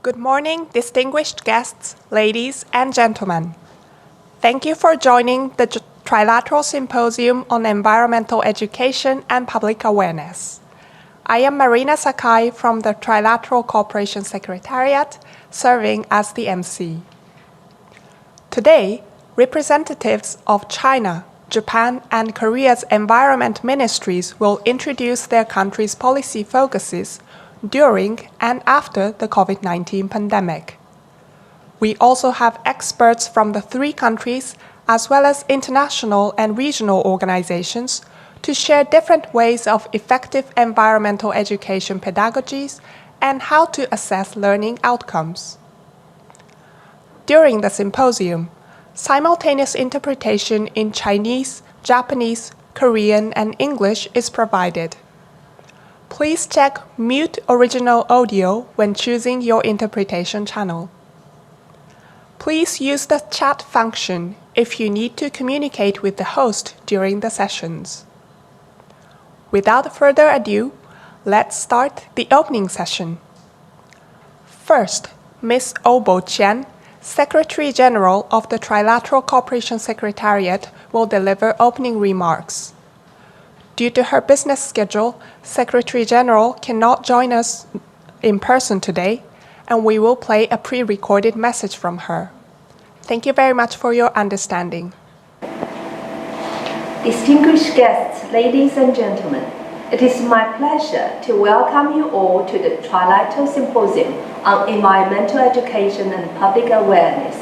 Good morning, distinguished guests, ladies and gentlemen. Thank you for joining the Trilateral Symposium on Environmental Education and Public Awareness. I am Marina Sakai from the Trilateral Cooperation Secretariat, serving as the MC. Today, representatives of China, Japan, and Korea's environment ministries will introduce their country's policy focuses during and after the COVID-19 pandemic. We also have experts from the three countries, as well as international and regional organizations, to share different ways of effective environmental education pedagogies and how to assess learning outcomes. During the symposium, simultaneous interpretation in Chinese, Japanese, Korean, and English is provided. Please check Mute Original Audio when choosing your interpretation channel. Please use the chat function if you need to communicate with the host during the sessions. Without further ado, let's start the opening session. First, Ms. Obo Qian, Secretary General of the Trilateral Cooperation Secretariat, will deliver opening remarks. Due to her business schedule, Secretary General cannot join us in person today, and we will play a pre-recorded message from her. Thank you very much for your understanding. Distinguished guests, ladies and gentlemen, it is my pleasure to welcome you all to the Trilateral Symposium on Environmental Education and Public Awareness.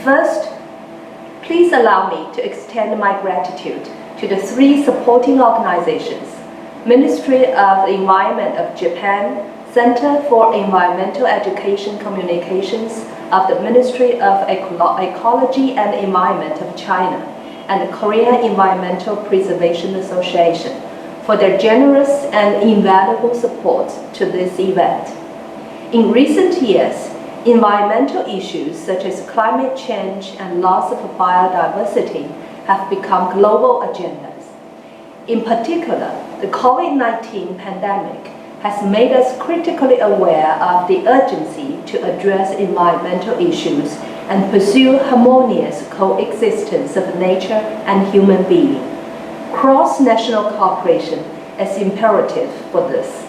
First, please allow me to extend my gratitude to the three supporting organizations: Ministry of the Environment of Japan, Center for Environmental Education Communications of the Ministry of Ecology and Environment of China, and the Korean Environmental Preservation Association for their generous and invaluable support to this event. In recent years, environmental issues such as climate change and loss of biodiversity have become global agendas. In particular, the COVID-19 pandemic has made us critically aware of the urgency to address environmental issues and pursue harmonious coexistence of nature and human being. Cross-national cooperation is imperative for this.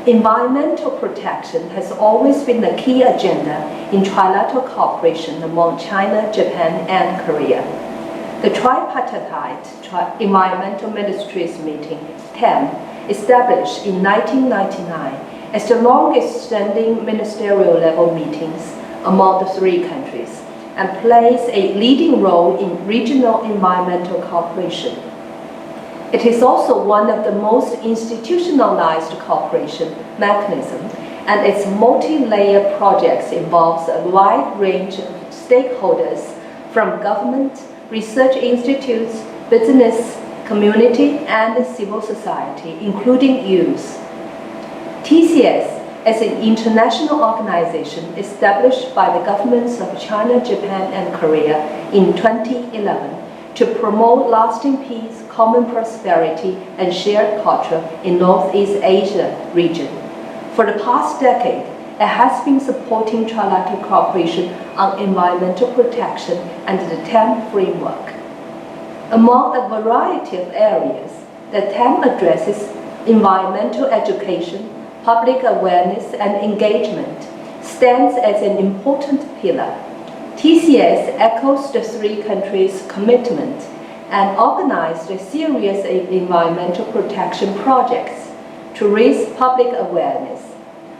Environmental protection has always been a key agenda in trilateral cooperation among China, Japan, and Korea. The Tripartite Environmental Ministries Meeting, TEM, established in 1999 as the longest-standing ministerial level meetings among the three countries and plays a leading role in regional environmental cooperation. It is also one of the most institutionalized cooperation mechanisms, and its multi-layer projects involves a wide range of stakeholders from government, research institutes, business, community, and civil society, including youth. TCS is an international organization established by the governments of China, Japan, and Korea in 2011 to promote lasting peace, common prosperity, and shared culture in Northeast Asia region. For the past decade, it has been supporting trilateral cooperation on environmental protection under the TEM framework. Among a variety of areas, the TEM addresses environmental education, public awareness, and engagement, stands as an important pillar. TCS echoes the three countries' commitment and organized a series of environmental protection projects to raise public awareness.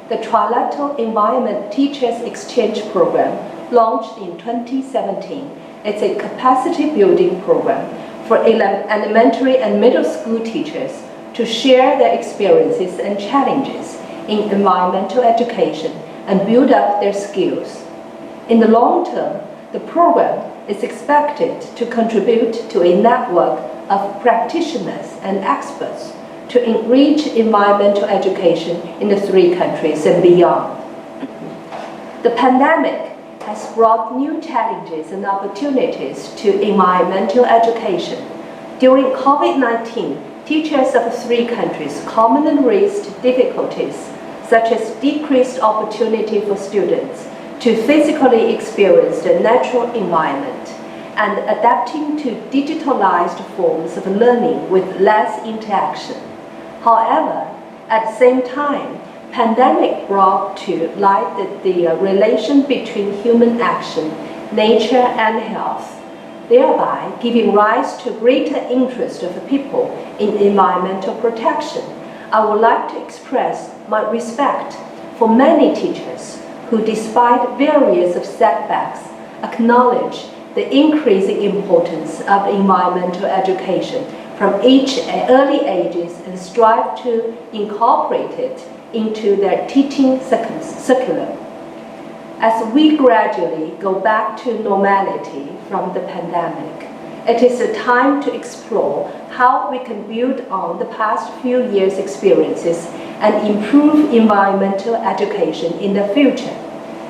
The Trilateral Environment Teachers Exchange Program, launched in 2017, is a capacity-building program for elementary and middle school teachers to share their experiences and challenges in environmental education and build up their skills. In the long term, the program is expected to contribute to a network of practitioners and experts to enrich environmental education in the three countries and beyond. The pandemic has brought new challenges and opportunities to environmental education. During COVID-19, teachers of three countries commonly raised difficulties such as decreased opportunity for students to physically experience the natural environment and adapting to digitalized forms of learning with less interaction. However, at the same time, pandemic brought to light the relation between human action, nature, and health, thereby giving rise to greater interest of people in environmental protection. I would like to express my respect for many teachers who, despite various setbacks, acknowledge the increasing importance of environmental education from early ages and strive to incorporate it into their teaching curriculum. As we gradually go back to normality from the pandemic, it is a time to explore how we can build on the past few years' experiences and improve environmental education in the future.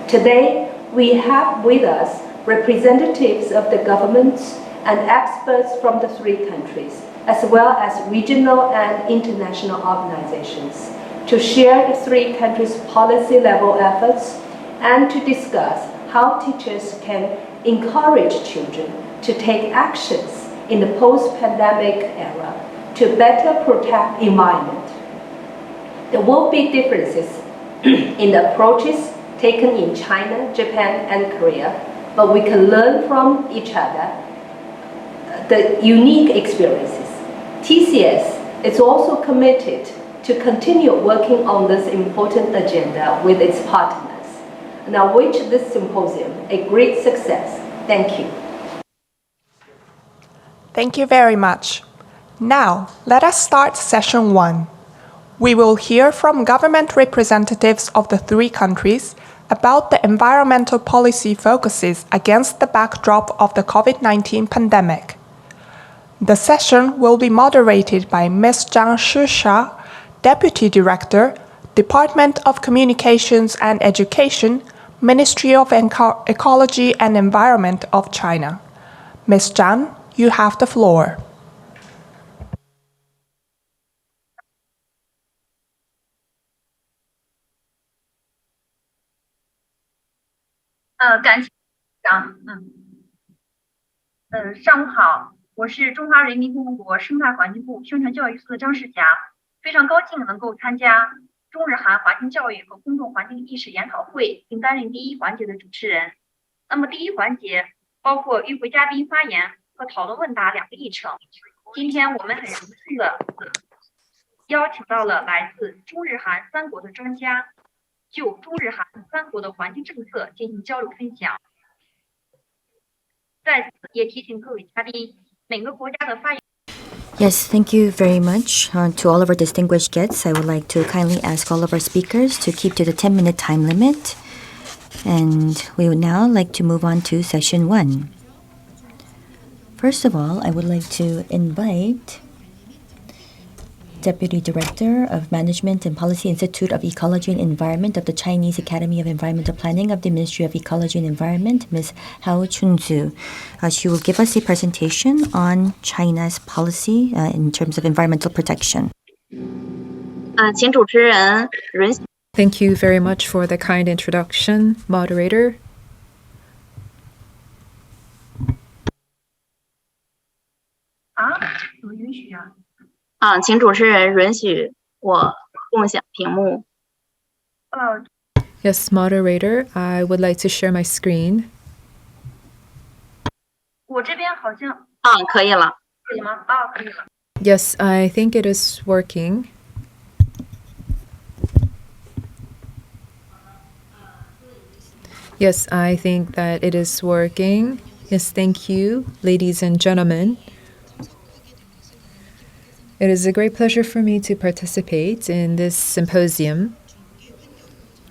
Today, we have with us representatives of the governments and experts from the three countries, as well as regional and international organizations, to share the three countries' policy-level efforts and to discuss how teachers can encourage children to take actions in the post-pandemic era to better protect the environment. There will be differences in the approaches taken in China, Japan, and Korea, but we can learn from each other the unique experiences. TCS is also committed to continue working on this important agenda with its partners, and I wish this symposium a great success. Thank you. Thank you very much. Now, let us start session 1. We will hear from government representatives of the three countries about the environmental policy focuses against the backdrop of the COVID-19 pandemic. The session will be moderated by Ms. Zhang Shisha, Deputy Director, Department of Communications and Education, Ministry of Ecology and Environment of China. Ms. Zhang, you have the floor. Shanghai 午好，我是中华人民共和国生态环境部宣传教育司的张世霞，非常高兴能够参加中日韩环境教育和公众环境意识研讨会，并担任第一环节的主持人。那么第一环节包括与会嘉宾发言和讨论问答两个议程。今天我们很荣幸的邀请到了来自中日韩三国的专家，就中日韩三国的环境政策进行交流分享。在此也提醒各位嘉宾，每个国家的发言。Yes, thank you very much. To all of our distinguished guests, I would like to kindly ask all of our speakers to keep to the 10-minute time limit. And we would now like to move on to session 1. First of all, I would like to invite Deputy Director of Management and Policy Institute of Ecology and Environment of the Chinese Academy of Environmental Planning of the Ministry of Ecology and Environment, Ms. Hao Chunzu. She will give us a presentation on China's policy in terms of environmental protection. 请主持人允。 Thank you very much for the kind introduction, moderator. 怎么允许啊？请主持人允许我共享屏幕。Yes, moderator, I would like to share my screen. 我这边好像可以了，可以吗？可以了。 Yes, I think it is working. Yes, I think that it is working. Yes, thank you, ladies and gentlemen. It is a great pleasure for me to participate in this symposium.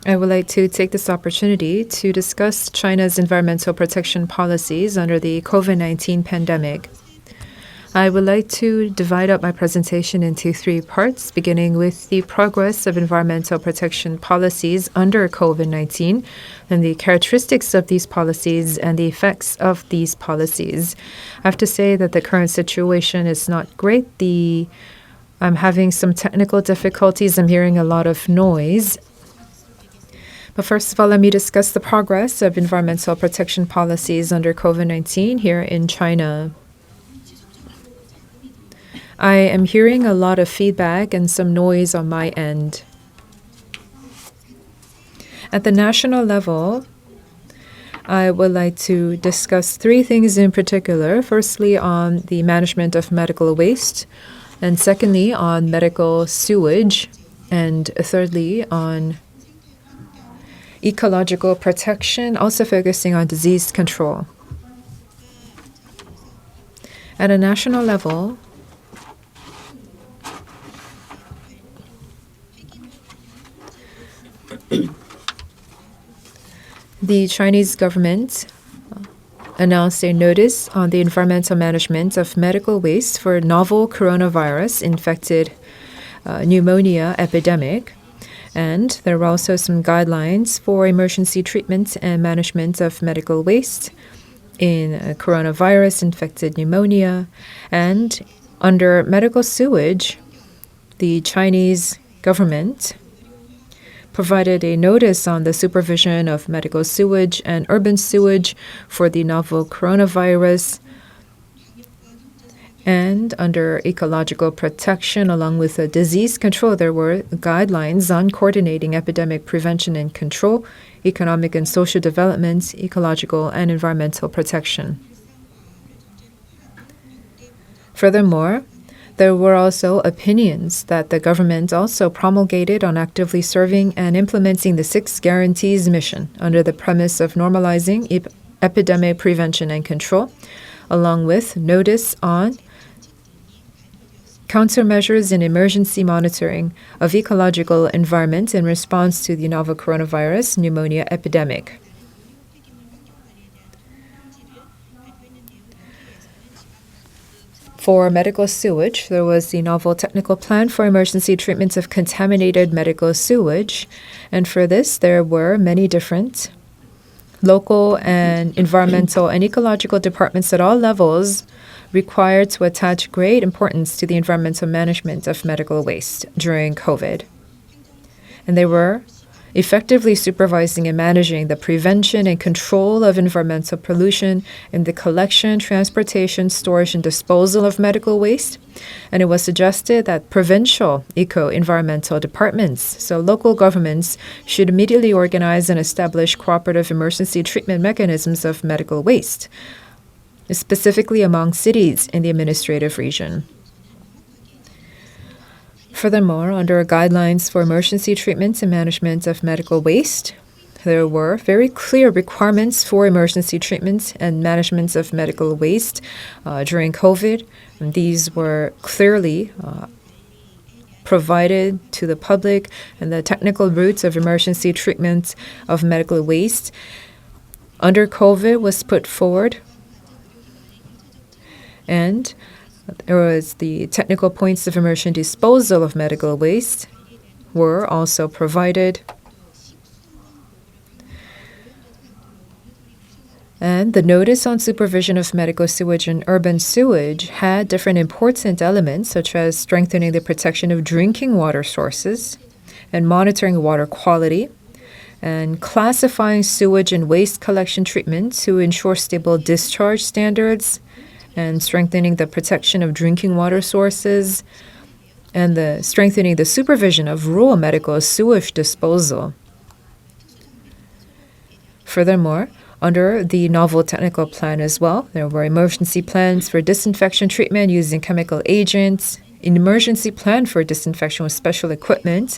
I would like to take this opportunity to discuss China's environmental protection policies under the COVID-19 pandemic. I would like to divide up my presentation into 3 parts, beginning with the progress of environmental protection policies under COVID-19 and the characteristics of these policies and the effects of these policies. I have to say that the current situation is not great. I'm having some technical difficulties. I'm hearing a lot of noise. But first of all, let me discuss the progress of environmental protection policies under COVID-19 here in China. I am hearing a lot of feedback and some noise on my end. At the national level, I would like to discuss three things in particular. Firstly, on the management of medical waste, and secondly, on medical sewage, and thirdly, on ecological protection, also focusing on disease control. At a national level, the Chinese government announced a notice on the environmental management of medical waste for novel coronavirus-infected pneumonia epidemic. And there were also some guidelines for emergency treatment and management of medical waste in coronavirus-infected pneumonia. And under medical sewage, the Chinese government provided a notice on the supervision of medical sewage and urban sewage for the novel coronavirus. And under ecological protection, along with disease control, there were guidelines on coordinating epidemic prevention and control, economic and social development, ecological and environmental protection. Furthermore, there were also opinions that the government also promulgated on actively serving and implementing the 6 Guarantees mission under the premise of normalizing epidemic prevention and control, along with notice on countermeasures and emergency monitoring of ecological environment in response to the novel coronavirus pneumonia epidemic. For medical sewage, there was the novel technical plan for emergency treatments of contaminated medical sewage. And for this, there were many different local and environmental and ecological departments at all levels required to attach great importance to the environmental management of medical waste during COVID. And they were effectively supervising and managing the prevention and control of environmental pollution in the collection, transportation, storage, and disposal of medical waste. And it was suggested that provincial eco-environmental departments, so local governments, should immediately organize and establish cooperative emergency treatment mechanisms of medical waste, specifically among cities in the administrative region. Furthermore, under guidelines for emergency treatment and management of medical waste, there were very clear requirements for emergency treatment and management of medical waste during COVID. And these were clearly provided to the public, and the technical routes of emergency treatment of medical waste under COVID was put forward. And there was the technical points of emergency disposal of medical waste were also provided. And the notice on supervision of medical sewage and urban sewage had different important elements, such as strengthening the protection of drinking water sources and monitoring water quality, and classifying sewage and waste collection treatment to ensure stable discharge standards, and strengthening the protection of drinking water sources, and strengthening the supervision of rural medical sewage disposal. Furthermore, under the novel technical plan as well, there were emergency plans for disinfection treatment using chemical agents, an emergency plan for disinfection with special equipment,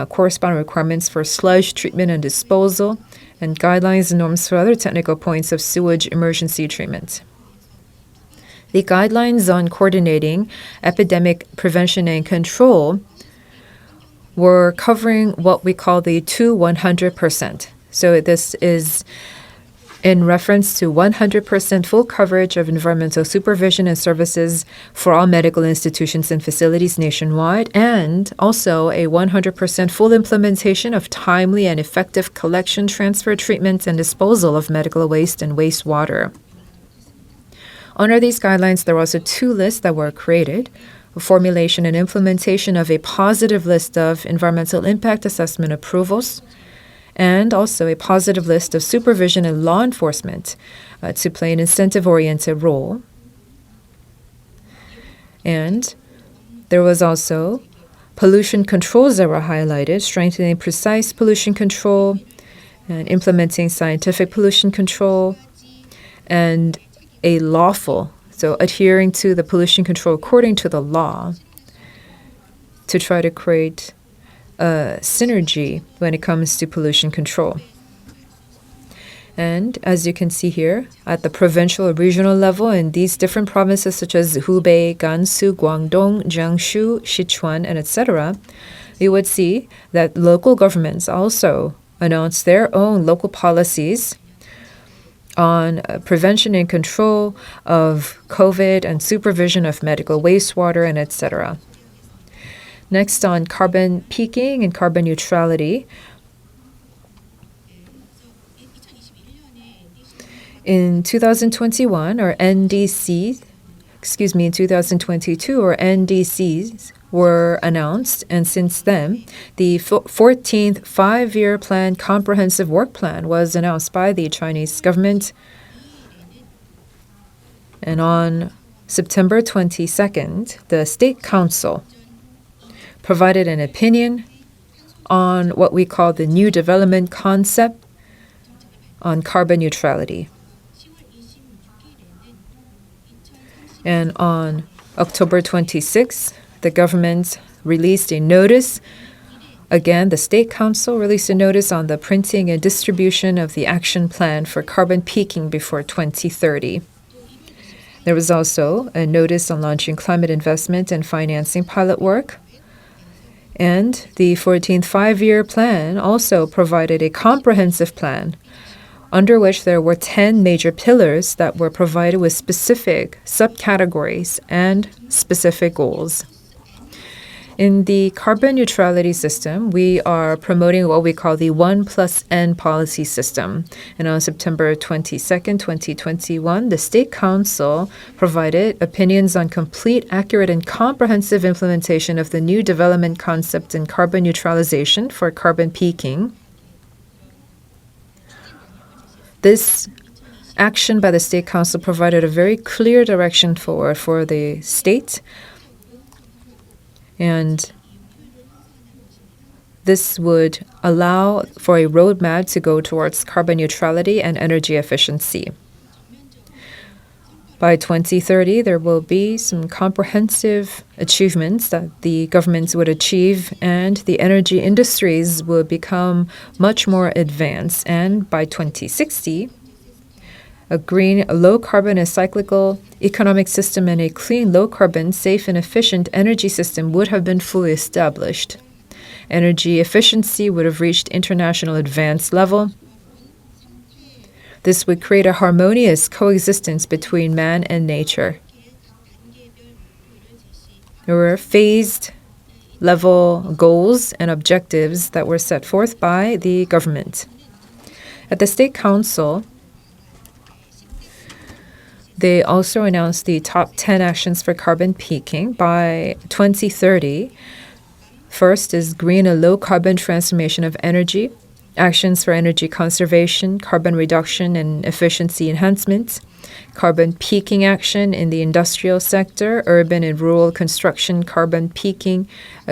corresponding requirements for sludge treatment and disposal, and guidelines and norms for other technical points of sewage emergency treatment. The guidelines on coordinating epidemic prevention and control were covering what we call the 100%. So this is in reference to 100% full coverage of environmental supervision and services for all medical institutions and facilities nationwide, and also a 100% full implementation of timely and effective collection, transfer, treatment, and disposal of medical waste and wastewater. Under these guidelines, there were also 2 lists that were created: a formulation and implementation of a positive list of environmental impact assessment approvals, and also a positive list of supervision and law enforcement to play an incentive-oriented role. And there was also pollution controls that were highlighted, strengthening precise pollution control and implementing scientific pollution control, and a lawful, so adhering to the pollution control according to the law to try to create a synergy when it comes to pollution control. And as you can see here, at the provincial or regional level in these different provinces such as Hubei, Gansu, Guangdong, Jiangsu, Sichuan, and etc., you would see that local governments also announced their own local policies on prevention and control of COVID and supervision of medical wastewater and etc. Next, on carbon peaking and carbon neutrality. In 2021, or NDC, in 2022, or NDCs were announced, and since then, the 14th Five-Year Plan Comprehensive Work Plan was announced by the Chinese government. And on September 22nd, the State Council provided an opinion on what we call the New Development Concept on carbon neutrality. And on October 26th, the government released a notice. Again, the State Council released a notice on the printing and distribution of the action plan for carbon peaking before 2030. There was also a notice on launching climate investment and financing pilot work. And the 14th Five-Year Plan also provided a comprehensive plan under which there were 10 major pillars that were provided with specific subcategories and specific goals. In the carbon neutrality system, we are promoting what we call the 1+N policy system. And on September 22nd, 2021, the State Council provided opinions on complete, accurate, and comprehensive implementation of the new development concept in carbon neutralization for carbon peaking. This action by the State Council provided a very clear direction forward for the state, and this would allow for a roadmap to go towards carbon neutrality and energy efficiency. By 2030, there will be some comprehensive achievements that the governments would achieve, and the energy industries will become much more advanced. And by 2060, a green, low-carbon and cyclical economic system and a clean, low-carbon, safe and efficient energy system would have been fully established. Energy efficiency would have reached international advanced level. This would create a harmonious coexistence between man and nature. There were phased level goals and objectives that were set forth by the government. At the State Council, they also announced the top 10 actions for carbon peaking by 2030. First is green and low-carbon transformation of energy, actions for energy conservation, carbon reduction and efficiency enhancement, carbon peaking action in the industrial sector, urban and rural construction carbon peaking,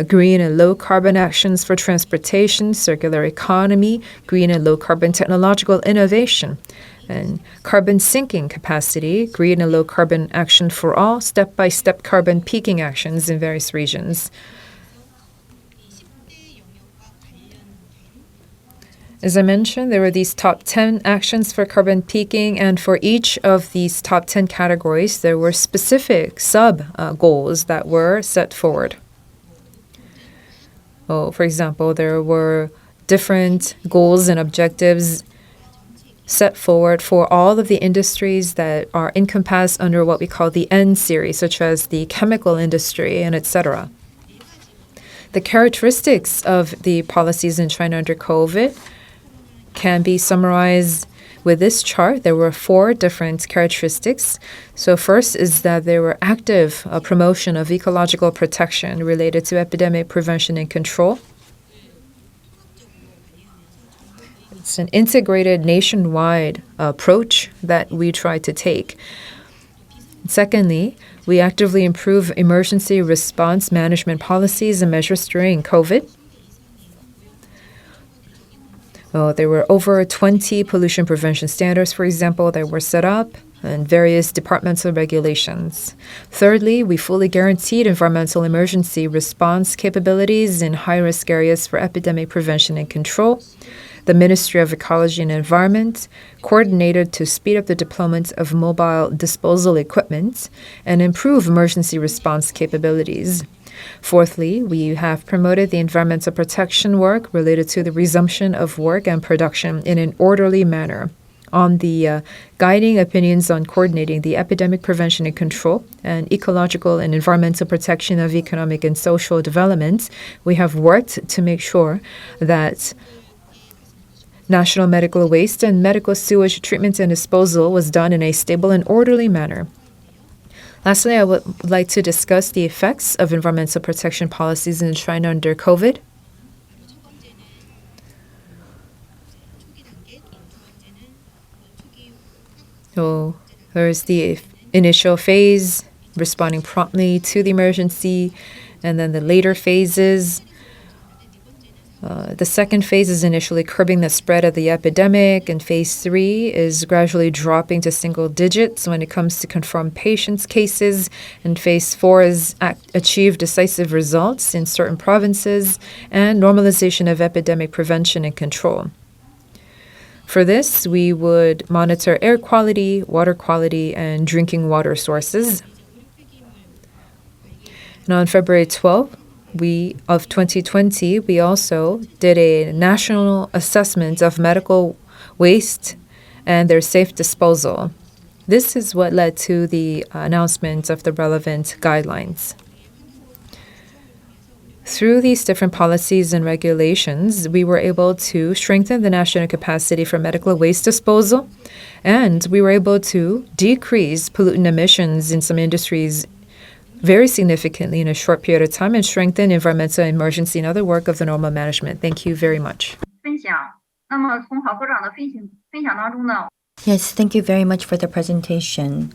green and low-carbon actions for transportation, circular economy, green and low-carbon technological innovation, and carbon sinking capacity, green and low-carbon action for all, step-by-step carbon peaking actions in various regions. As I mentioned, there were these top 10 actions for carbon peaking, and for each of these top 10 categories, there were specific sub-goals that were set forward. For example, there were different goals and objectives set forward for all of the industries that are encompassed under what we call the N series, such as the chemical industry and etc. The characteristics of the policies in China under COVID can be summarized with this chart. There were 4 different characteristics. So first is that there were active promotion of ecological protection related to epidemic prevention and control. It's an integrated nationwide approach that we try to take. Secondly, we actively improve emergency response management policies and measures during COVID. There were over 20 pollution prevention standards, for example, that were set up and various departmental regulations. Thirdly, we fully guaranteed environmental emergency response capabilities in high-risk areas for epidemic prevention and control. The Ministry of Ecology and Environment coordinated to speed up the deployment of mobile disposal equipment and improve emergency response capabilities. Fourthly, we have promoted the environmental protection work related to the resumption of work and production in an orderly manner. On the guiding opinions on coordinating the epidemic prevention and control and ecological and environmental protection of economic and social development, we have worked to make sure that national medical waste and medical sewage treatment and disposal was done in a stable and orderly manner. Lastly, I would like to discuss the effects of environmental protection policies in China under COVID. So there's the initial phase, responding promptly to the emergency, and then the later phases. The second phase is initially curbing the spread of the epidemic, and phase 3 is gradually dropping to single digits when it comes to confirmed patients' cases, and phase 4 is achieve decisive results in certain provinces and normalization of epidemic prevention and control. For this, we would monitor air quality, water quality, and drinking water sources. And on February 12th, of 2020, we also did a national assessment of medical waste and their safe disposal. This is what led to the announcement of the relevant guidelines. Through these different policies and regulations, we were able to strengthen the national capacity for medical waste disposal, and we were able to decrease pollutant emissions in some industries very significantly in a short period of time and strengthen environmental emergency and other work of the normal management. Thank you very much. Yes, thank you very much for the presentation.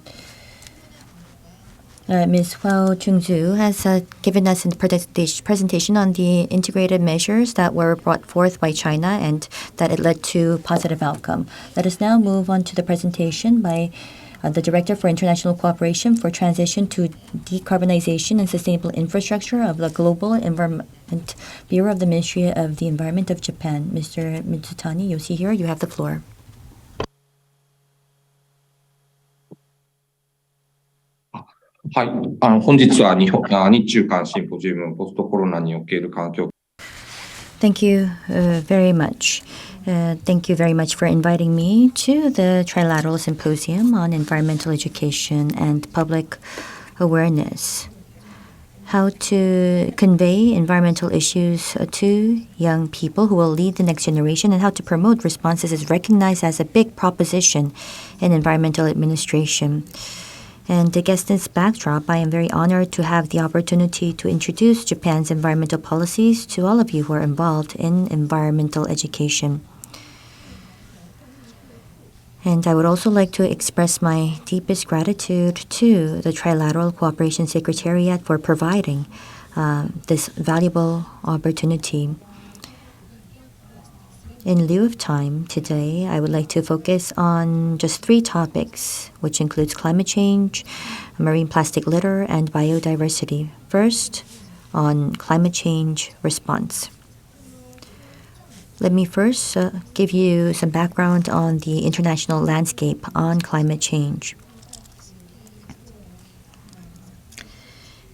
Ms. Hwao Chung-Soo has given us a presentation on the integrated measures that were brought forth by China and that it led to positive outcome. Let us now move on to the presentation by the Director for International Cooperation for Transition to Decarbonization and Sustainable Infrastructure of the Global Environment Bureau of the Ministry of the Environment of Japan. Mr. Mitsutani Yoshihiro, you have the floor. Thank you very much. Thank you very much for inviting me to the Trilateral Symposium on Environmental Education and Public Awareness. How to convey environmental issues to young people who will lead the next generation and how to promote responses is recognized as a big proposition in environmental administration. And against this backdrop, I am very honored to have the opportunity to introduce Japan's environmental policies to all of you who are involved in environmental education. And I would also like to express my deepest gratitude to the Trilateral Cooperation Secretariat for providing this valuable opportunity. In lieu of time today, I would like to focus on just 3 topics, which includes climate change, marine plastic litter, and biodiversity. First, on climate change response. Let me first give you some background on the international landscape on climate change.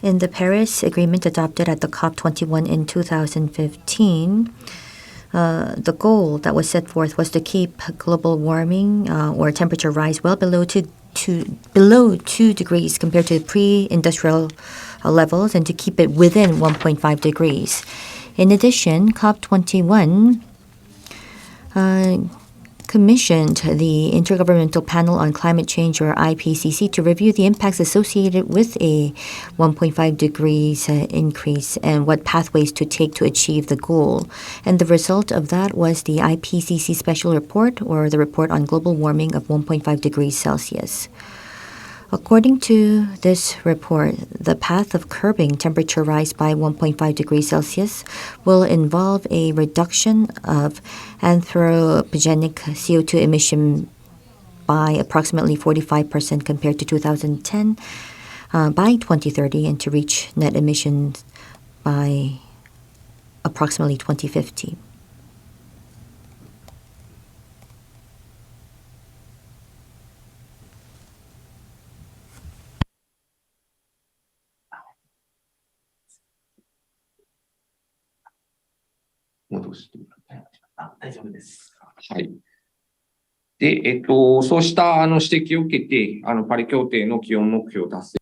In the Paris Agreement adopted at the COP21 in 2015, the goal that was set forth was to keep global warming or temperature rise well below 2 degrees compared to pre-industrial levels and to keep it within 1.5 degrees. In addition, COP21 commissioned the Intergovernmental Panel on Climate Change, or IPCC, to review the impacts associated with a 1.5 degrees increase and what pathways to take to achieve the goal. And the result of that was the IPCC Special Report, or the Report on Global Warming of 1.5 degrees Celsius. According to this report, the path of curbing temperature rise by 1.5 degrees Celsius will involve a reduction of anthropogenic CO2 emission by approximately 45% compared to 2010 by 2030, and to reach net emissions by approximately 2050. Yes. そうした指摘を受けて、パリ協定の気温目標達成。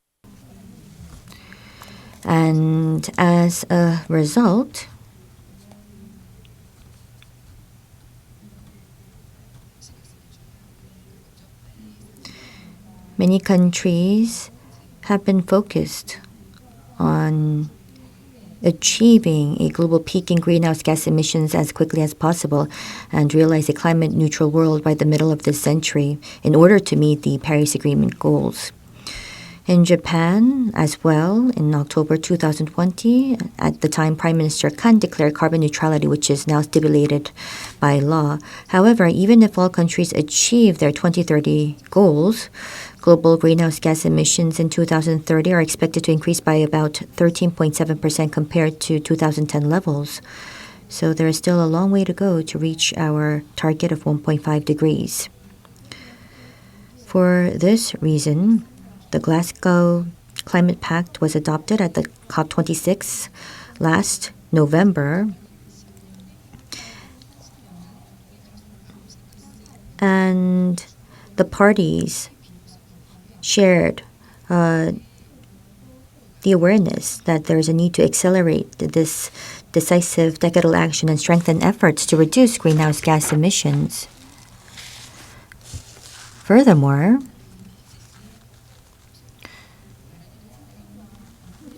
And as a result, many countries have been focused on achieving a global peak in greenhouse gas emissions as quickly as possible and realize a climate neutral world by the middle of this century in order to meet the Paris Agreement goals. In Japan as well, in October 2020, at the time, Prime Minister Kan declared carbon neutrality, which is now stipulated by law. However, even if all countries achieve their 2030 goals, global greenhouse gas emissions in 2030 are expected to increase by about 13.7% compared to 2010 levels. So there is still a long way to go to reach our target of 1.5 degrees. For this reason, the Glasgow Climate Pact was adopted at the COP26 last November. And the parties shared the awareness that there is a need to accelerate this decisive decadal action and strengthen efforts to reduce greenhouse gas emissions. Furthermore,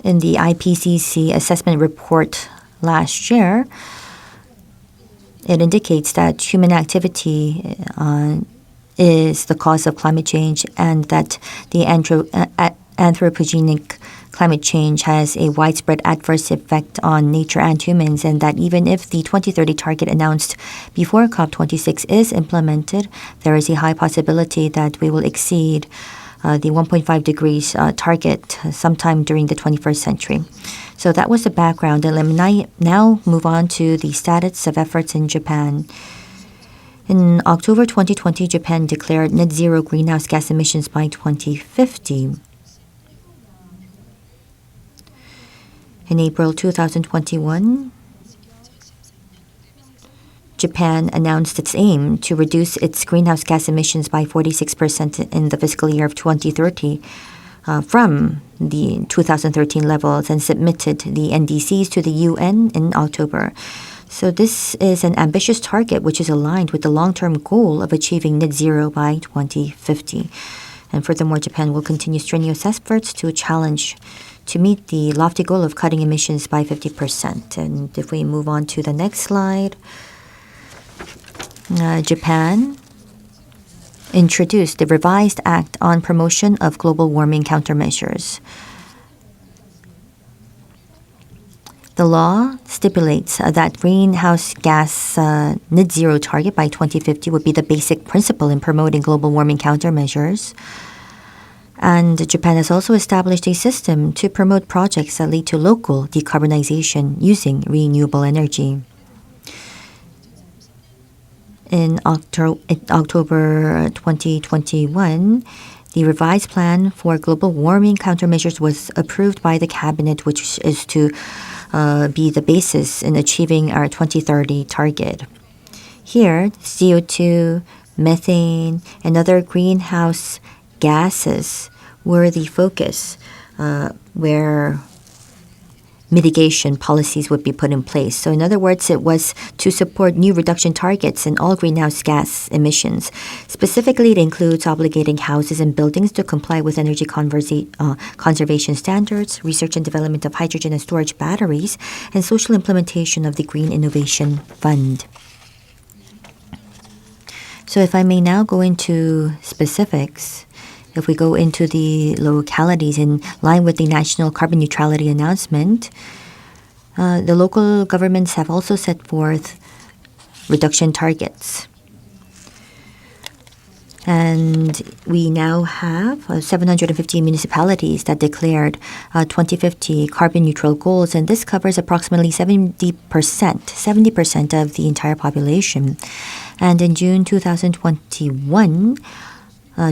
in the IPCC assessment report last year, it indicates that human activity is the cause of climate change, and that the anthropogenic climate change has a widespread adverse effect on nature and humans, and that even if the 2030 target announced before COP26 is implemented, there is a high possibility that we will exceed the 1.5 degrees target sometime during the 21st century. So that was the background. And let me now move on to the status of efforts in Japan. In October 2020, Japan declared net zero greenhouse gas emissions by 2050. In April 2021, Japan announced its aim to reduce its greenhouse gas emissions by 46% in the fiscal year of 2030 from the 2013 levels, and submitted the NDCs to the UN in October. So this is an ambitious target which is aligned with the long-term goal of achieving net zero by 2050. And furthermore, Japan will continue strenuous efforts to meet the lofty goal of cutting emissions by 50%. And if we move on to the next slide, Japan introduced the revised Act on Promotion of Global Warming Countermeasures. The law stipulates that greenhouse gas net zero target by 2050 would be the basic principle in promoting global warming countermeasures. And Japan has also established a system to promote projects that lead to local decarbonization using renewable energy. In October 2021, the revised plan for global warming countermeasures was approved by the cabinet, which is to be the basis in achieving our 2030 target. Here, CO2, methane, and other greenhouse gases were the focus, where mitigation policies would be put in place. So in other words, it was to support new reduction targets in all greenhouse gas emissions. Specifically, it includes obligating houses and buildings to comply with energy conservation standards, research and development of hydrogen and storage batteries, and social implementation of the Green Innovation Fund. So if I may now go into specifics, if we go into the localities in line with the national carbon neutrality announcement, the local governments have also set forth reduction targets. And we now have 750 municipalities that declared 2050 carbon neutral goals, and this covers approximately 70% of the entire population. And in June 2021,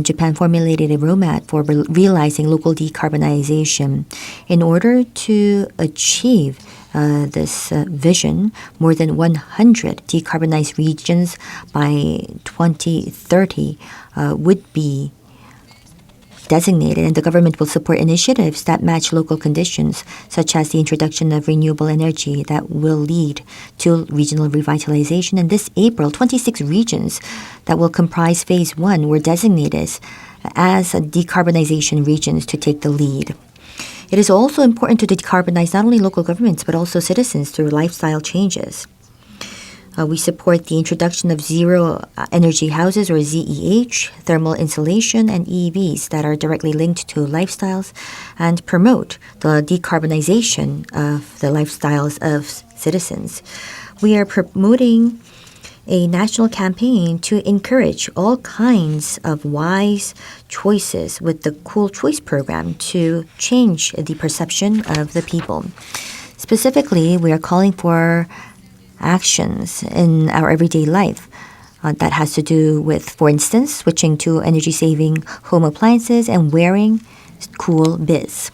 Japan formulated a roadmap for realizing local decarbonization. In order to achieve this vision, more than 100 decarbonized regions by 2030 would be designated, and the government will support initiatives that match local conditions, such as the introduction of renewable energy that will lead to regional revitalization. And this April, 26 regions that will comprise Phase 1 were designated as decarbonization regions to take the lead. It is also important to decarbonize not only local governments but also citizens through lifestyle changes. We support the introduction of zero energy houses, or ZEH, thermal insulation, and EVs that are directly linked to lifestyles, and promote the decarbonization of the lifestyles of citizens. We are promoting a national campaign to encourage all kinds of wise choices with the Cool Choice program to change the perception of the people. Specifically, we are calling for actions in our everyday life that has to do with, for instance, switching to energy-saving home appliances and wearing cool biz.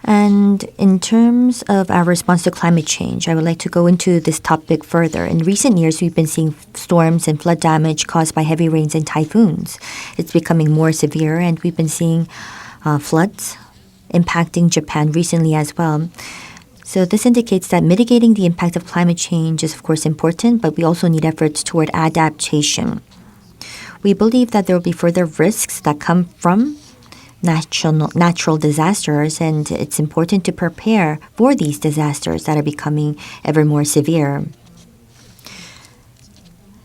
And in terms of our response to climate change, I would like to go into this topic further. In recent years, we've been seeing storms and flood damage caused by heavy rains and typhoons. It's becoming more severe, and we've been seeing floods impacting Japan recently as well. So this indicates that mitigating the impact of climate change is, of course, important, but we also need efforts toward adaptation. We believe that there will be further risks that come from natural disasters, and it's important to prepare for these disasters that are becoming ever more severe.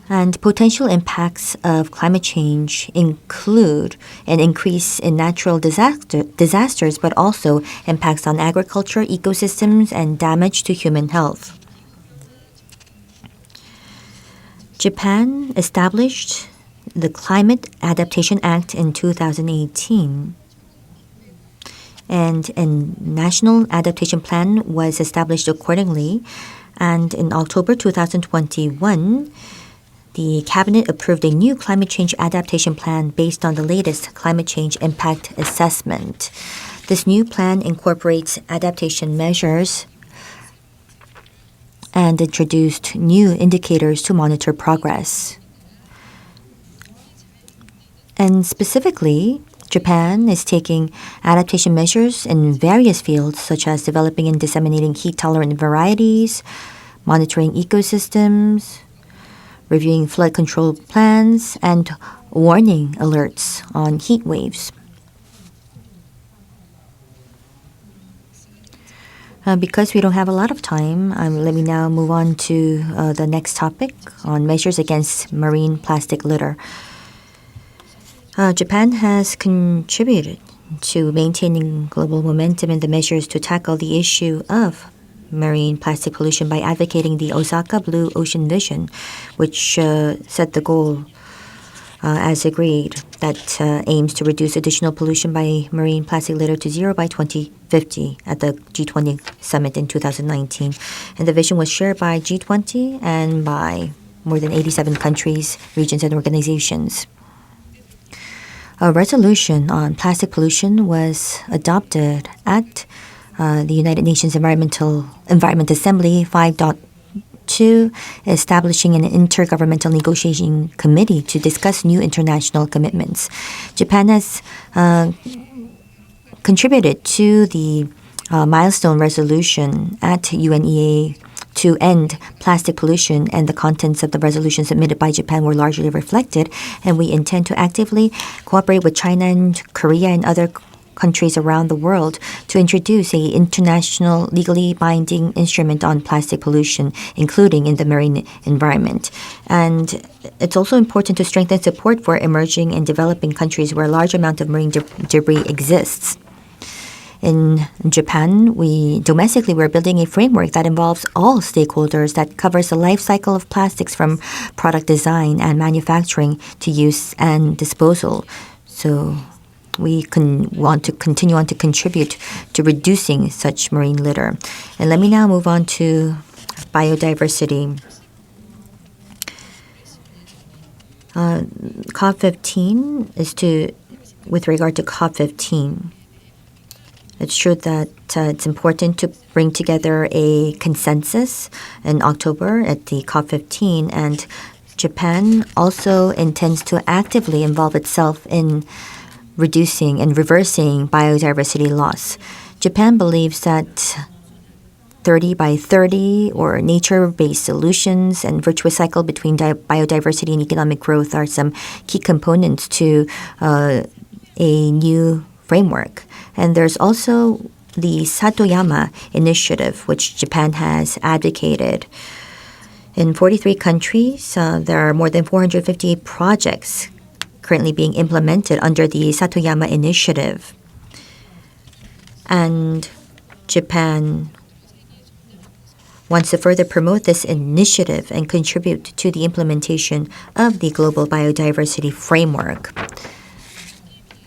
And potential impacts of climate change include an increase in natural disasters, but also impacts on agriculture, ecosystems, and damage to human health. Japan established the Climate Adaptation Act in 2018. And a national adaptation plan was established accordingly. And in October 2021, the cabinet approved a new climate change adaptation plan based on the latest climate change impact assessment. This new plan incorporates adaptation measures and introduced new indicators to monitor progress. And specifically, Japan is taking adaptation measures in various fields, such as developing and disseminating heat-tolerant varieties, monitoring ecosystems, reviewing flood control plans, and warning alerts on heat waves. Because we don't have a lot of time, let me now move on to the next topic on measures against marine plastic litter. Japan has contributed to maintaining global momentum in the measures to tackle the issue of marine plastic pollution by advocating the Osaka Blue Ocean Vision, which set the goal as agreed that aims to reduce additional pollution by marine plastic litter to zero by 2050 at the G20 summit in 2019. And the vision was shared by G20 and by more than 87 countries, regions, and organizations. A resolution on plastic pollution was adopted at the United Nations Environment Assembly 5.2, establishing an intergovernmental negotiating committee to discuss new international commitments. Japan has contributed to the milestone resolution at UNEA to end plastic pollution, and the contents of the resolution submitted by Japan were largely reflected, and we intend to actively cooperate with China and Korea and other countries around the world to introduce a international legally binding instrument on plastic pollution, including in the marine environment. And it's also important to strengthen support for emerging and developing countries where a large amount of marine debris exists. In Japan, domestically we're building a framework that involves all stakeholders that covers the life cycle of plastics from product design and manufacturing to use and disposal. So we want to continue on to contribute to reducing such marine litter. And let me now move on to biodiversity. COP15 with regard to COP15. It's true that it's important to bring together a consensus in October at the COP15, and Japan also intends to actively involve itself in reducing and reversing biodiversity loss. Japan believes that 30 by 30 or nature-based solutions and virtuous cycle between biodiversity and economic growth are some key components to a new framework. And there's also the Satoyama initiative, which Japan has advocated. In 43 countries, there are more than 450 projects currently being implemented under the Satoyama initiative. And Japan wants to further promote this initiative and contribute to the implementation of the global biodiversity framework.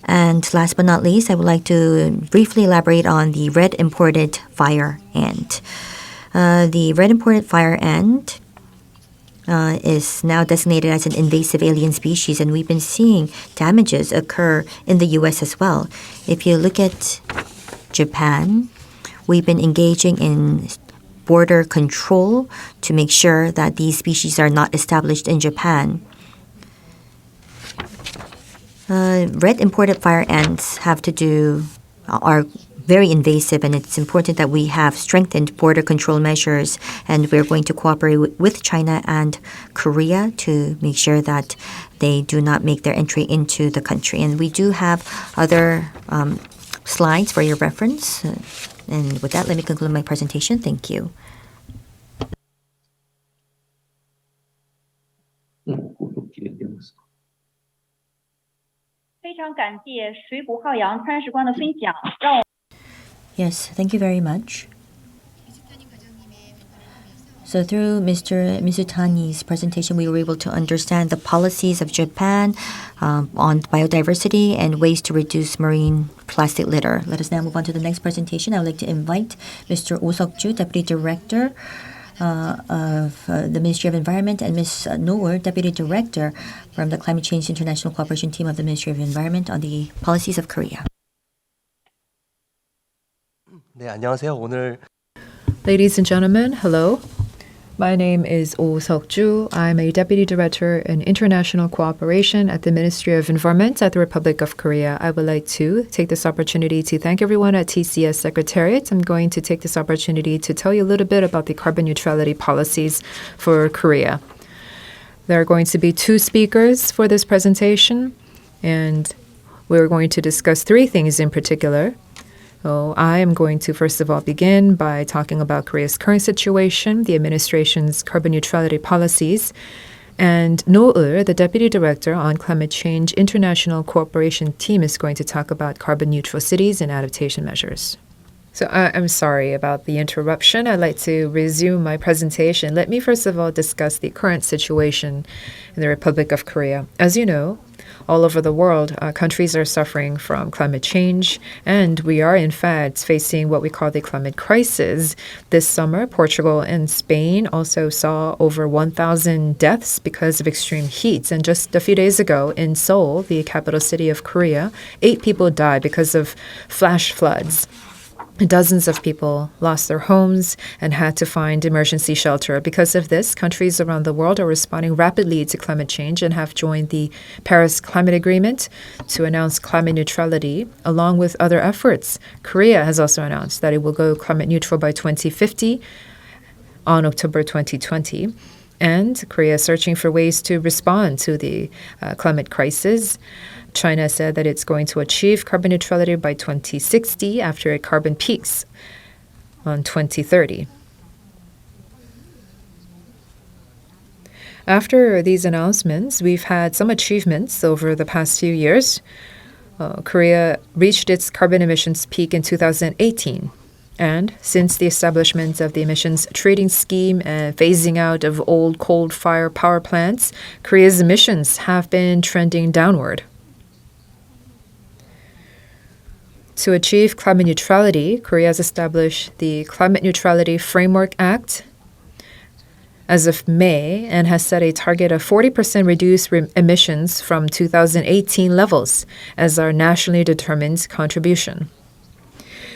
And last but not least, I would like to briefly elaborate on the red imported fire ant. The red imported fire ant is now designated as an invasive alien species, and we've been seeing damages occur in the U.S. as well. If you look at Japan, we've been engaging in border control to make sure that these species are not established in Japan. Red imported fire ants are very invasive, and it's important that we have strengthened border control measures, and we're going to cooperate with China and Korea to make sure that they do not make their entry into the country. And we do have other slides for your reference. And with that, let me conclude my presentation. Thank you. Yes, thank you very much. So through Mr. Mizutani's presentation, we were able to understand the policies of Japan on biodiversity and ways to reduce marine plastic litter. Let us now move on to the next presentation. I would like to invite Mr. Oh Seok-ju, Deputy Director of the Ministry of Environment, and Ms. Noor, Deputy Director from the Climate Change International Cooperation Team of the Ministry of Environment on the policies of Korea. 네, 안녕하세요. 오늘 Ladies and gentlemen, hello. My name is Oh Seok-ju. I'm a Deputy Director in International Cooperation at the Ministry of Environment at the Republic of Korea. I would like to take this opportunity to thank everyone at TCS Secretariat. I'm going to take this opportunity to tell you a little bit about the carbon neutrality policies for Korea. There are going to be two speakers for this presentation, and we're going to discuss three things in particular. So I am going to first of all begin by talking about Korea's current situation, the administration's carbon neutrality policies, and Noor, the Deputy Director on Climate Change International Cooperation Team, is going to talk about carbon neutral cities and adaptation measures. So I'm sorry about the interruption. I'd like to resume my presentation. Let me first of all discuss the current situation in the Republic of Korea. As you know, all over the world, countries are suffering from climate change, and we are in fact facing what we call the climate crisis. This summer, Portugal and Spain also saw over 1,000 deaths because of extreme heat. And just a few days ago in Seoul, the capital city of Korea, 8 people died because of flash floods. Dozens of people lost their homes and had to find emergency shelter. Because of this, countries around the world are responding rapidly to climate change and have joined the Paris Climate Agreement to announce climate neutrality, along with other efforts. Korea has also announced that it will go climate neutral by 2050 on October 2020. And Korea is searching for ways to respond to the climate crisis. China said that it's going to achieve carbon neutrality by 2060 after it carbon peaks on 2030. After these announcements, we've had some achievements over the past few years. Korea reached its carbon emissions peak in 2018. And since the establishment of the emissions trading scheme and phasing out of old coal-fired power plants, Korea's emissions have been trending downward. To achieve climate neutrality, Korea has established the Climate Neutrality Framework Act as of May and has set a target of 40% reduced emissions from 2018 levels as our nationally determined contribution.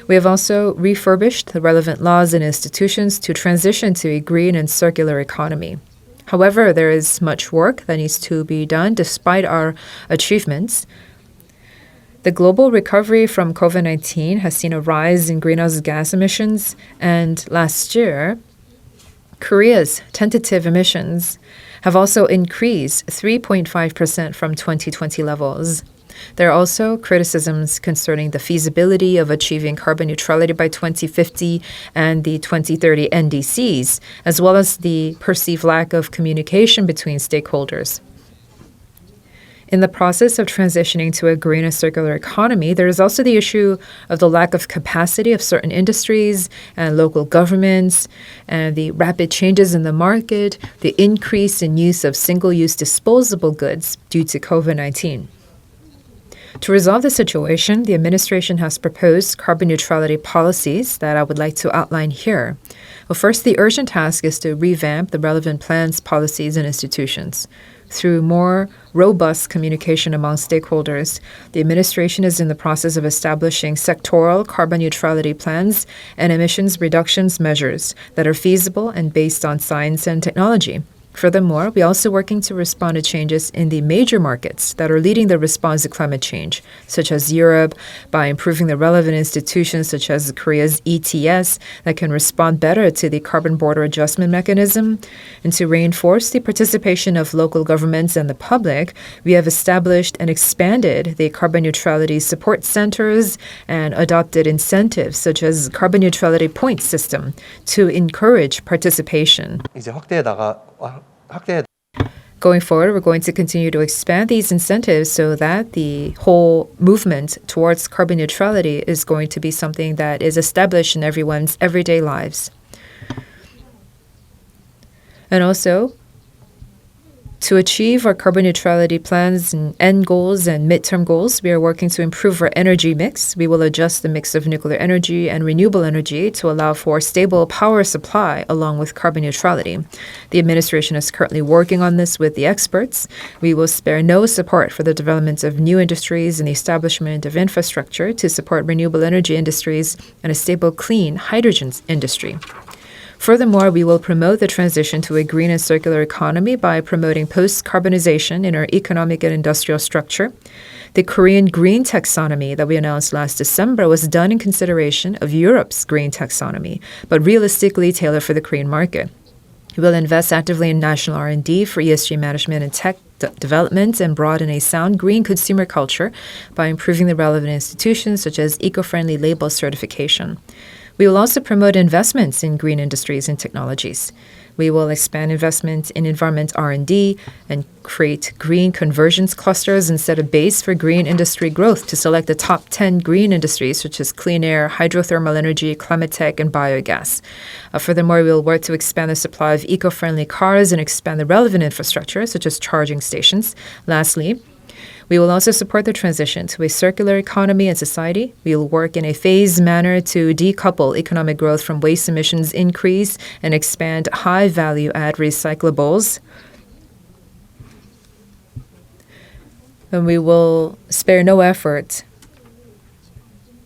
We have also refurbished the relevant laws and institutions to transition to a green and circular economy. However, there is much work that needs to be done despite our achievements. The global recovery from COVID-19 has seen a rise in greenhouse gas emissions, and last year, Korea's tentative emissions have also increased 3.5% from 2020 levels. There are also criticisms concerning the feasibility of achieving carbon neutrality by 2050 and the 2030 NDCs, as well as the perceived lack of communication between stakeholders. In the process of transitioning to a green and circular economy, there is also the issue of the lack of capacity of certain industries and local governments, and the rapid changes in the market, the increase in use of single-use disposable goods due to COVID-19. To resolve the situation, the administration has proposed carbon neutrality policies that I would like to outline here. Well, first, the urgent task is to revamp the relevant plans, policies, and institutions. Through more robust communication among stakeholders, the administration is in the process of establishing sectoral carbon neutrality plans and emissions reductions measures that are feasible and based on science and technology. Furthermore, we are also working to respond to changes in the major markets that are leading the response to climate change, such as Europe, by improving the relevant institutions such as Korea's ETS that can respond better to the carbon border adjustment mechanism. And to reinforce the participation of local governments and the public, we have established and expanded the carbon neutrality support centers and adopted incentives such as carbon neutrality point system to encourage participation. 이제 확대 Going forward, we're going to continue to expand these incentives so that the whole movement towards carbon neutrality is going to be something that is established in everyone's everyday lives. And also, to achieve our carbon neutrality plans and end goals and midterm goals, we are working to improve our energy mix. We will adjust the mix of nuclear energy and renewable energy to allow for stable power supply along with carbon neutrality. The administration is currently working on this with the experts. We will spare no support for the development of new industries and the establishment of infrastructure to support renewable energy industries and a stable, clean hydrogen industry. Furthermore, we will promote the transition to a green and circular economy by promoting post-carbonization in our economic and industrial structure. The Korean green taxonomy that we announced last December was done in consideration of Europe's green taxonomy, but realistically tailored for the Korean market. We will invest actively in national R&D for ESG management and tech development and broaden a sound green consumer culture by improving the relevant institutions such as eco-friendly label certification. We will also promote investments in green industries and technologies. We will expand investment in environment R&D and create green conversions clusters and set a base for green industry growth to select the top 10 green industries such as clean air, hydrothermal energy, climate tech, and biogas. Furthermore, we will work to expand the supply of eco-friendly cars and expand the relevant infrastructure such as charging stations. Lastly, we will also support the transition to a circular economy and society. We will work in a phased manner to decouple economic growth from waste emissions increase and expand high-value-add recyclables. And we will spare no effort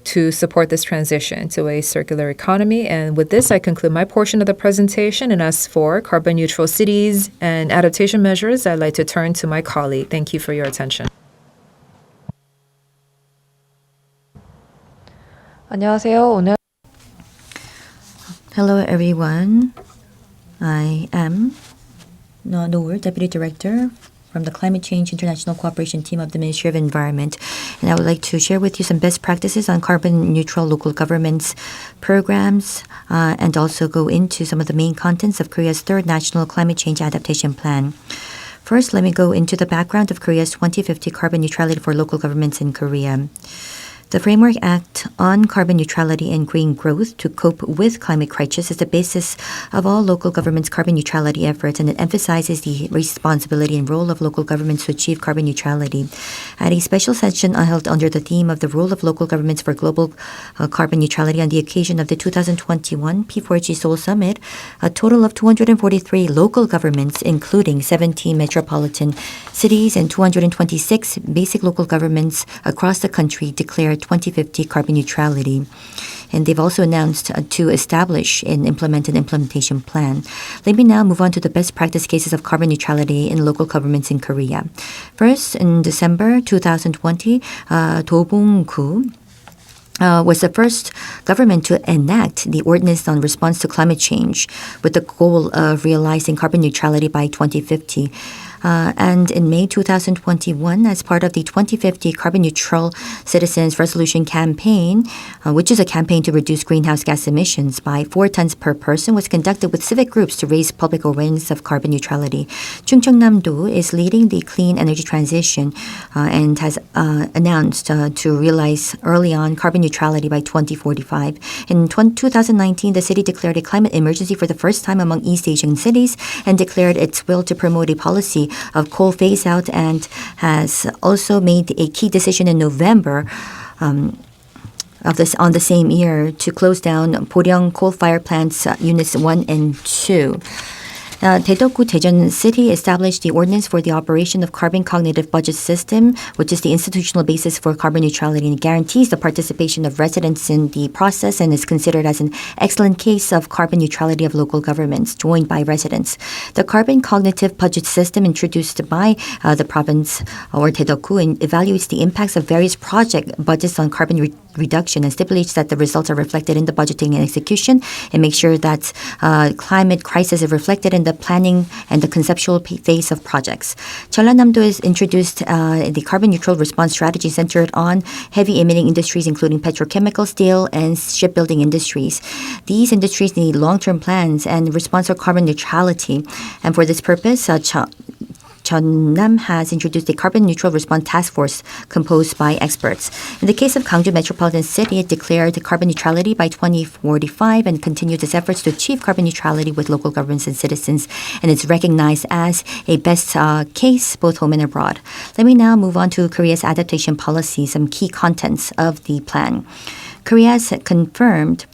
to support this transition to a circular economy. And with this, I conclude my portion of the presentation. And as for carbon neutral cities and adaptation measures, I'd like to turn to my colleague. Thank you for your attention. 안녕하세요. 오늘 Hello, everyone. I am Noor, Deputy Director from the Climate Change International Cooperation Team of the Ministry of Environment. And I would like to share with you some best practices on carbon neutral local governments programs and also go into some of the main contents of Korea's third National Climate Change Adaptation Plan. First, let me go into the background of Korea's 2050 carbon neutrality for local governments in Korea. The Framework Act on Carbon Neutrality and Green Growth to cope with climate crisis is the basis of all local governments' carbon neutrality efforts, and it emphasizes the responsibility and role of local governments to achieve carbon neutrality. At a special session held under the theme of the role of local governments for global carbon neutrality on the occasion of the 2021 P4G Seoul Summit, a total of 243 local governments, including 17 metropolitan cities and 226 basic local governments across the country, declared 2050 carbon neutrality. And they've also announced to establish and implement an implementation plan. Let me now move on to the best practice cases of carbon neutrality in local governments in Korea. First, in December 2020, Dobong-gu was the first government to enact the Ordinance on Response to Climate Change with the goal of realizing carbon neutrality by 2050. And in May 2021, as part of the 2050 Carbon Neutral Citizens Resolution Campaign, which is a campaign to reduce greenhouse gas emissions by 4 tons per person, was conducted with civic groups to raise public awareness of carbon neutrality. Chungcheongnam-do is leading the clean energy transition and has announced to realize early on carbon neutrality by 2045. In 2019, the city declared a climate emergency for the first time among East Asian cities and declared its will to promote a policy of coal phase out, and has also made a key decision in November on the same year to close down Poryong coal-fired plants units 1 and 2. Daedeok-gu Daejeon City established the ordinance for the operation of carbon cognitive budget system, which is the institutional basis for carbon neutrality, and guarantees the participation of residents in the process and is considered as an excellent case of carbon neutrality of local governments joined by residents. The carbon cognitive budget system introduced by the province or Daedeok-gu evaluates the impacts of various project budgets on carbon reduction and stipulates that the results are reflected in the budgeting and execution and make sure that climate crisis is reflected in the planning and the conceptual phase of projects. Jeollanam-do has introduced the carbon neutral response strategy centered on heavy emitting industries including petrochemical, steel, and shipbuilding industries. These industries need long-term plans and response to carbon neutrality. And for this purpose, Jeonnam has introduced a carbon neutral response task force composed by experts. In the case of Gangju Metropolitan City, it declared carbon neutrality by 2045 and continued its efforts to achieve carbon neutrality with local governments and citizens, and it's recognized as a best case both home and abroad. Let me now move on to Korea's adaptation policy, some key contents of the plan. Korea has confirmed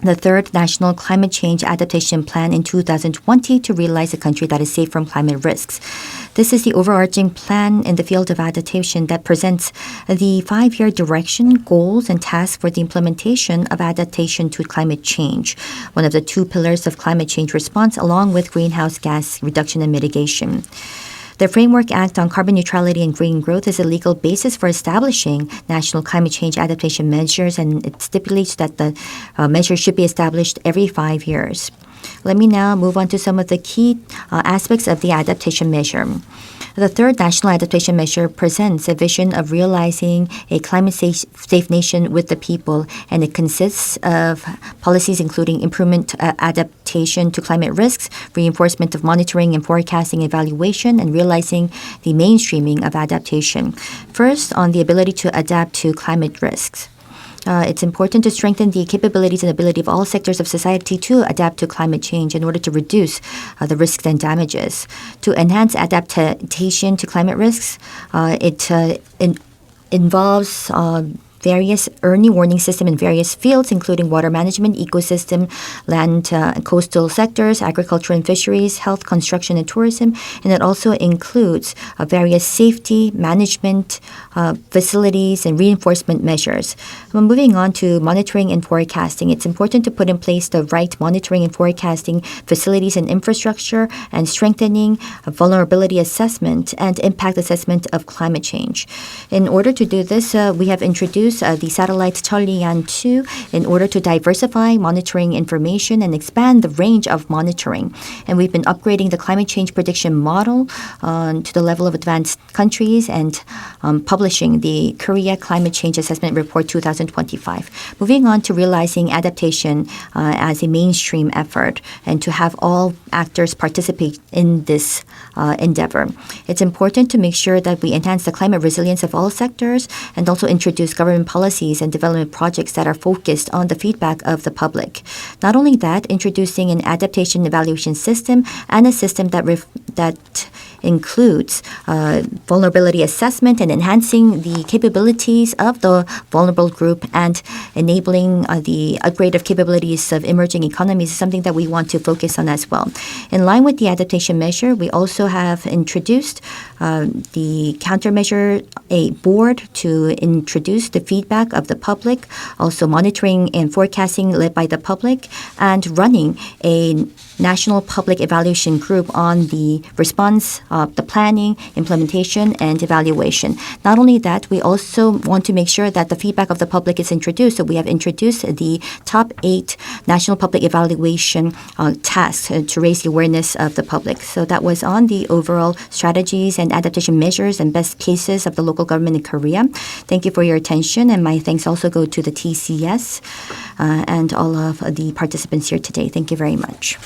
the third National Climate Change Adaptation Plan in 2020 to realize a country that is safe from climate risks. This is the overarching plan in the field of adaptation that presents the 5-year direction, goals, and tasks for the implementation of adaptation to climate change, one of the 2 pillars of climate change response, along with greenhouse gas reduction and mitigation. The Framework Act on Carbon Neutrality and Green Growth is a legal basis for establishing national climate change adaptation measures, and it stipulates that the measures should be established every 5 years. Let me now move on to some of the key aspects of the adaptation measure. The third national adaptation measure presents a vision of realizing a climate-safe nation with the people, and it consists of policies including improvement adaptation to climate risks, reinforcement of monitoring and forecasting evaluation, and realizing the mainstreaming of adaptation. First, on the ability to adapt to climate risks. It's important to strengthen the capabilities and ability of all sectors of society to adapt to climate change in order to reduce the risks and damages. To enhance adaptation to climate risks, it involves various early warning system in various fields, including water management, ecosystem, land and coastal sectors, agriculture and fisheries, health, construction and tourism. And it also includes various safety, management, facilities, and reinforcement measures. Moving on to monitoring and forecasting, it's important to put in place the right monitoring and forecasting facilities and infrastructure, and strengthening vulnerability assessment and impact assessment of climate change. In order to do this, we have introduced the satellite Trilateral in order to diversify monitoring information and expand the range of monitoring. And we've been upgrading the climate change prediction model to the level of advanced countries and publishing the Korea Climate Change Assessment Report 2025. Moving on to realizing adaptation as a mainstream effort and to have all actors participate in this endeavor. It's important to make sure that we enhance the climate resilience of all sectors and also introduce government policies and development projects that are focused on the feedback of the public. Not only that, introducing an adaptation evaluation system and a system that includes vulnerability assessment and enhancing the capabilities of the vulnerable group and enabling the upgrade of capabilities of emerging economies is something that we want to focus on as well. In line with the adaptation measure, we also have introduced the countermeasure, a board to introduce the feedback of the public, also monitoring and forecasting led by the public, and running a national public evaluation group on the response, the planning, implementation, and evaluation. Not only that, we also want to make sure that the feedback of the public is introduced. So we have introduced the top 8 national public evaluation tasks to raise the awareness of the public. So that was on the overall strategies and adaptation measures and best cases of the local government in Korea. Thank you for your attention, and my thanks also go to the TCS and all of the participants here today. Thank you very much.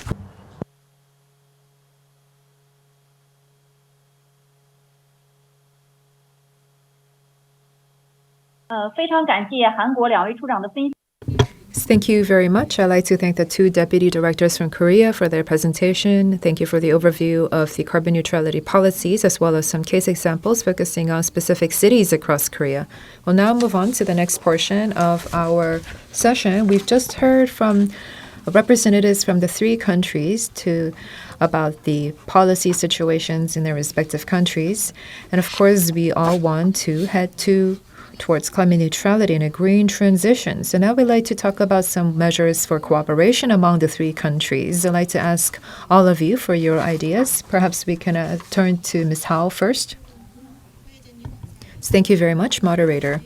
Thank you very much. I'd like to thank the 2 deputy directors from Korea for their presentation. Thank you for the overview of the carbon neutrality policies, as well as some case examples focusing on specific cities across Korea. We'll now move on to the next portion of our session. We've just heard from representatives from the 3 countries about the policy situations in their respective countries. And of course, we all want to head towards climate neutrality and a green transition. So now we'd like to talk about some measures for cooperation among the 3 countries. I'd like to ask all of you for your ideas. Perhaps we can turn to Ms. Hao first. Thank you very much, moderator.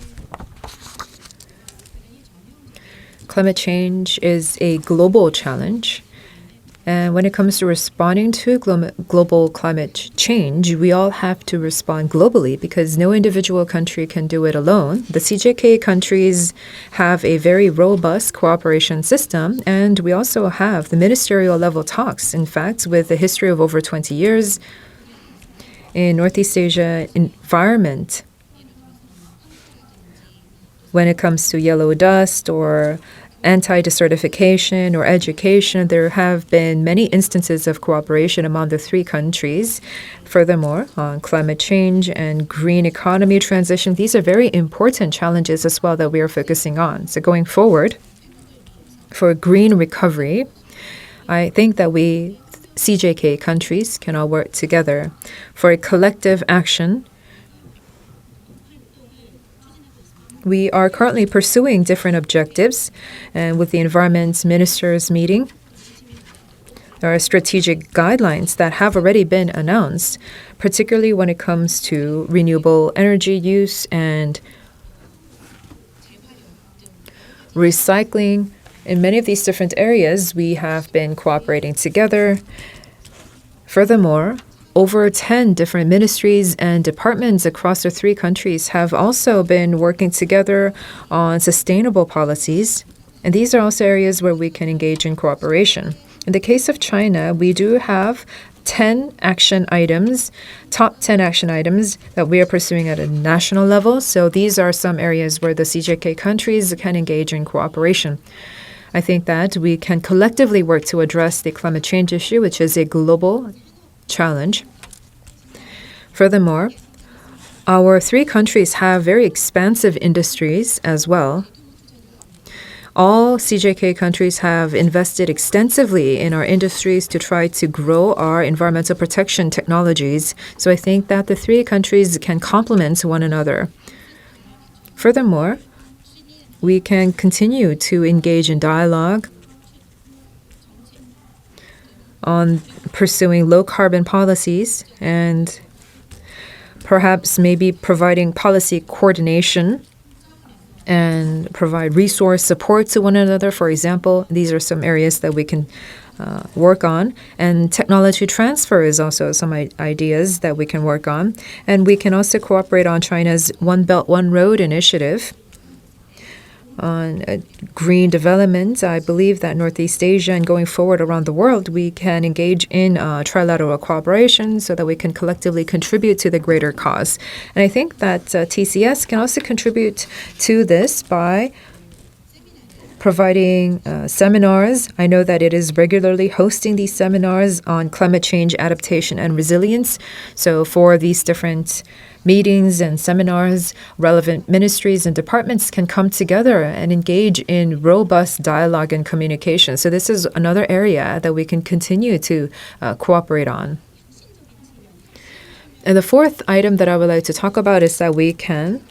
Climate change is a global challenge. And when it comes to responding to global climate change, we all have to respond globally because no individual country can do it alone. The CJK countries have a very robust cooperation system, and we also have the ministerial level talks. In fact, with a history of over 20 years in Northeast Asia environment, when it comes to yellow dust or anti-desertification or education, there have been many instances of cooperation among the 3 countries. Furthermore, on climate change and green economy transition, these are very important challenges as well that we are focusing on. So going forward, for green recovery, I think that we CJK countries can all work together for a collective action. We are currently pursuing different objectives, and with the Environment Ministers meeting, there are strategic guidelines that have already been announced, particularly when it comes to renewable energy use and recycling. In many of these different areas, we have been cooperating together. Furthermore, over 10 different ministries and departments across the 3 countries have also been working together on sustainable policies. And these are also areas where we can engage in cooperation. In the case of China, we do have 10 action items, top 10 action items that we are pursuing at a national level. So these are some areas where the CJK countries can engage in cooperation. I think that we can collectively work to address the climate change issue, which is a global challenge. Furthermore, our three countries have very expansive industries as well. All CJK countries have invested extensively in our industries to try to grow our environmental protection technologies. So I think that the three countries can complement one another. Furthermore, we can continue to engage in dialogue on pursuing low carbon policies and perhaps maybe providing policy coordination and provide resource support to one another. For example, these are some areas that we can work on. And technology transfer is also some ideas that we can work on. And we can also cooperate on China's One Belt, One Road initiative. On green development, I believe that Northeast Asia and going forward around the world, we can engage in trilateral cooperation so that we can collectively contribute to the greater cause. And I think that TCS can also contribute to this by providing seminars. I know that it is regularly hosting these seminars on climate change adaptation and resilience. So for these different meetings and seminars, relevant ministries and departments can come together and engage in robust dialogue and communication. So this is another area that we can continue to cooperate on. And the fourth item that I would like to talk about is that we can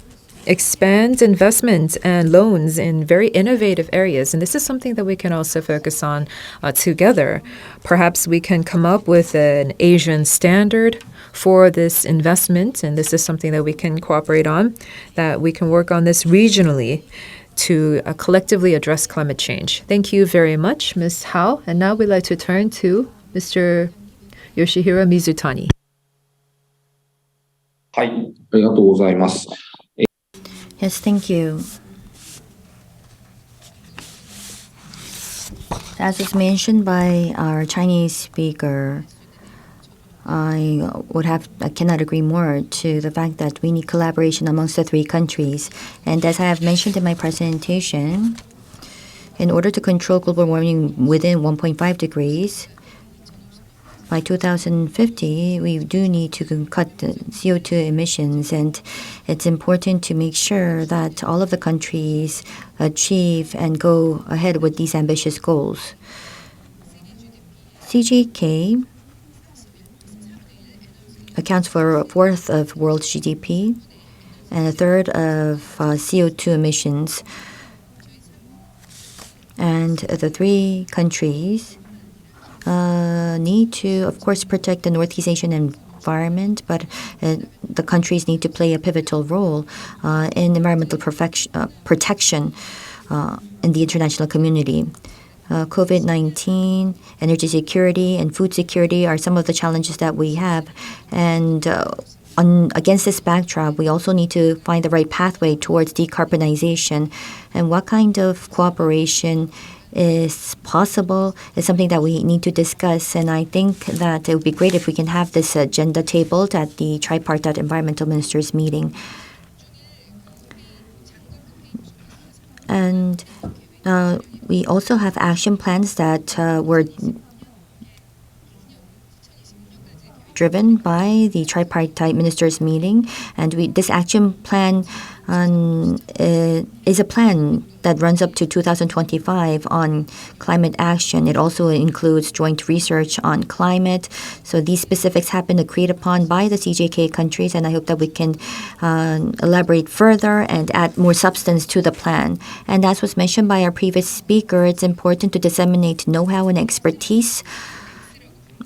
expand investment and loans in very innovative areas. And this is something that we can also focus on together. Perhaps we can come up with an Asian standard for this investment, and this is something that we can cooperate on, that we can work on this regionally to collectively address climate change. Thank you very much, Ms. Hao. And now we'd like to turn to Mr. Yoshihiro Mizutani. はい、ありがとうございます。 Yes, thank you. As was mentioned by our Chinese speaker, I cannot agree more to the fact that we need collaboration amongst the three countries. And as I have mentioned in my presentation, in order to control global warming within 1.5 degrees, by 2050, we do need to cut the CO2 emissions, and it's important to make sure that all of the countries achieve and go ahead with these ambitious goals. CJK accounts for a fourth of world GDP and a third of CO2 emissions. And the three countries need to, of course, protect the Northeast Asian environment, but the countries need to play a pivotal role in environmental protection in the international community. COVID-19, energy security, and food security are some of the challenges that we have. And against this backdrop, we also need to find the right pathway towards decarbonization. And what kind of cooperation is possible is something that we need to discuss. And I think that it would be great if we can have this agenda tabled at the Tripartite Environmental Ministers meeting. And we also have action plans that were driven by the Tripartite Ministers meeting. And this action plan is a plan that runs up to 2025 on climate action. It also includes joint research on climate. So these specifics have been agreed upon by the CJK countries, and I hope that we can elaborate further and add more substance to the plan. And as was mentioned by our previous speaker, it's important to disseminate know-how and expertise,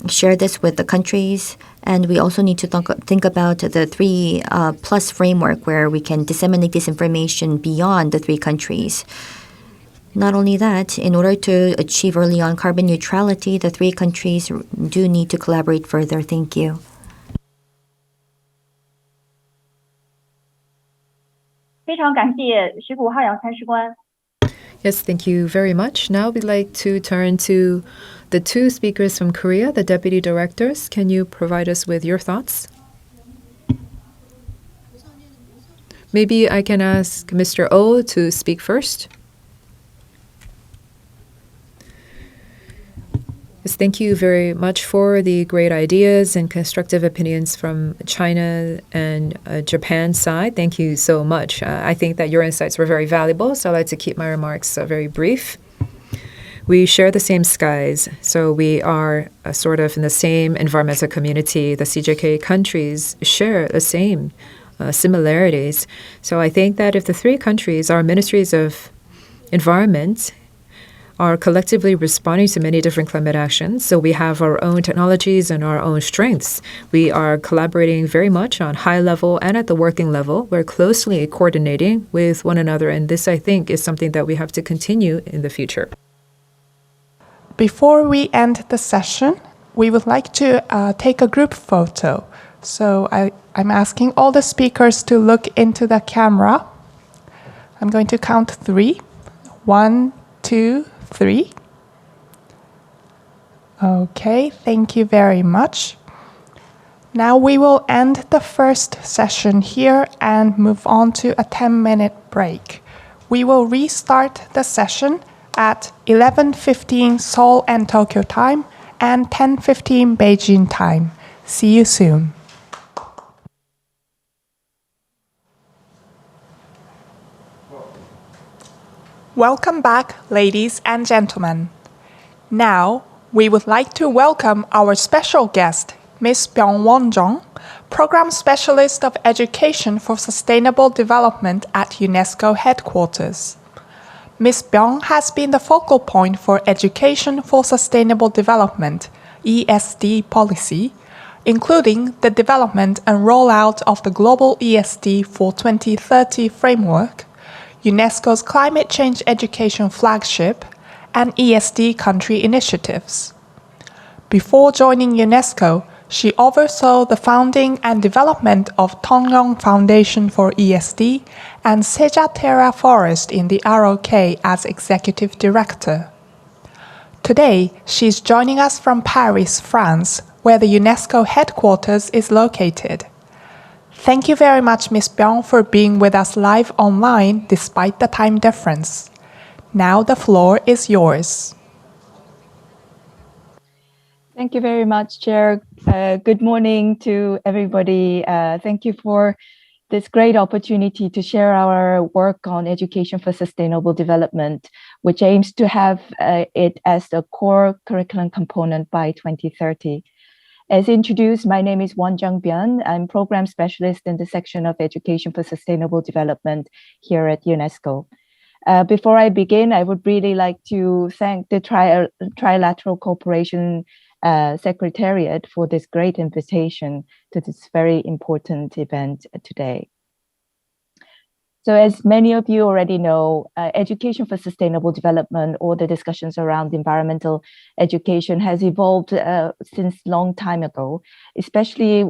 share this with the countries, and we also need to think about the 3+ framework where we can disseminate this information beyond the three countries. Not only that, in order to achieve early on carbon neutrality, the three countries do need to collaborate further. Thank you. Yes, thank you very much. Now we'd like to turn to the two speakers from Korea, the deputy directors. Can you provide us with your thoughts? Maybe I can ask Mr. Oh to speak first. Yes, thank you very much for the great ideas and constructive opinions from China and Japan's side. Thank you so much. I think that your insights were very valuable, so I'd like to keep my remarks very brief. We share the same skies, so we are sort of in the same environmental community. The CJK countries share the same similarities. So I think that if the three countries, our ministries of environment, are collectively responding to many different climate actions. So we have our own technologies and our own strengths. We are collaborating very much on high level and at the working level. We're closely coordinating with one another, and this, I think, is something that we have to continue in the future. Before we end the session, we would like to take a group photo. So I'm asking all the speakers to look into the camera. I'm going to count 3. 1, 2, 3. Okay, thank you very much. Now we will end the first session here and move on to a 10-minute break. We will restart the session at 11:15 Seoul and Tokyo time and 10:15 Beijing time. See you soon. Welcome back, ladies and gentlemen. Now, we would like to welcome our special guest, Ms. Byung Won-jung, Program Specialist of Education for Sustainable Development at UNESCO headquarters. Ms. Byung has been the focal point for Education for Sustainable Development, ESD policy, including the development and rollout of the Global ESD for 2030 framework, UNESCO's Climate Change Education Flagship, and ESD country initiatives. Before joining UNESCO, she oversaw the founding and development of Tongyong Foundation for ESD and Seja Terra Forest in the ROK as executive director. Today, she is joining us from Paris, France, where the UNESCO headquarters is located. Thank you very much, Ms. Byung, for being with us live online despite the time difference. Now the floor is yours. Thank you very much, Chair. Good morning to everybody. Thank you for this great opportunity to share our work on education for sustainable development, which aims to have it as the core curriculum component by 2030. As introduced, my name is Won-jung Byun. I'm Program Specialist in the section of Education for Sustainable Development here at UNESCO. Before I begin, I would really like to thank the Trilateral Cooperation Secretariat for this great invitation to this very important event today. So as many of you already know, education for sustainable development, or the discussions around environmental education, has evolved since long time ago, especially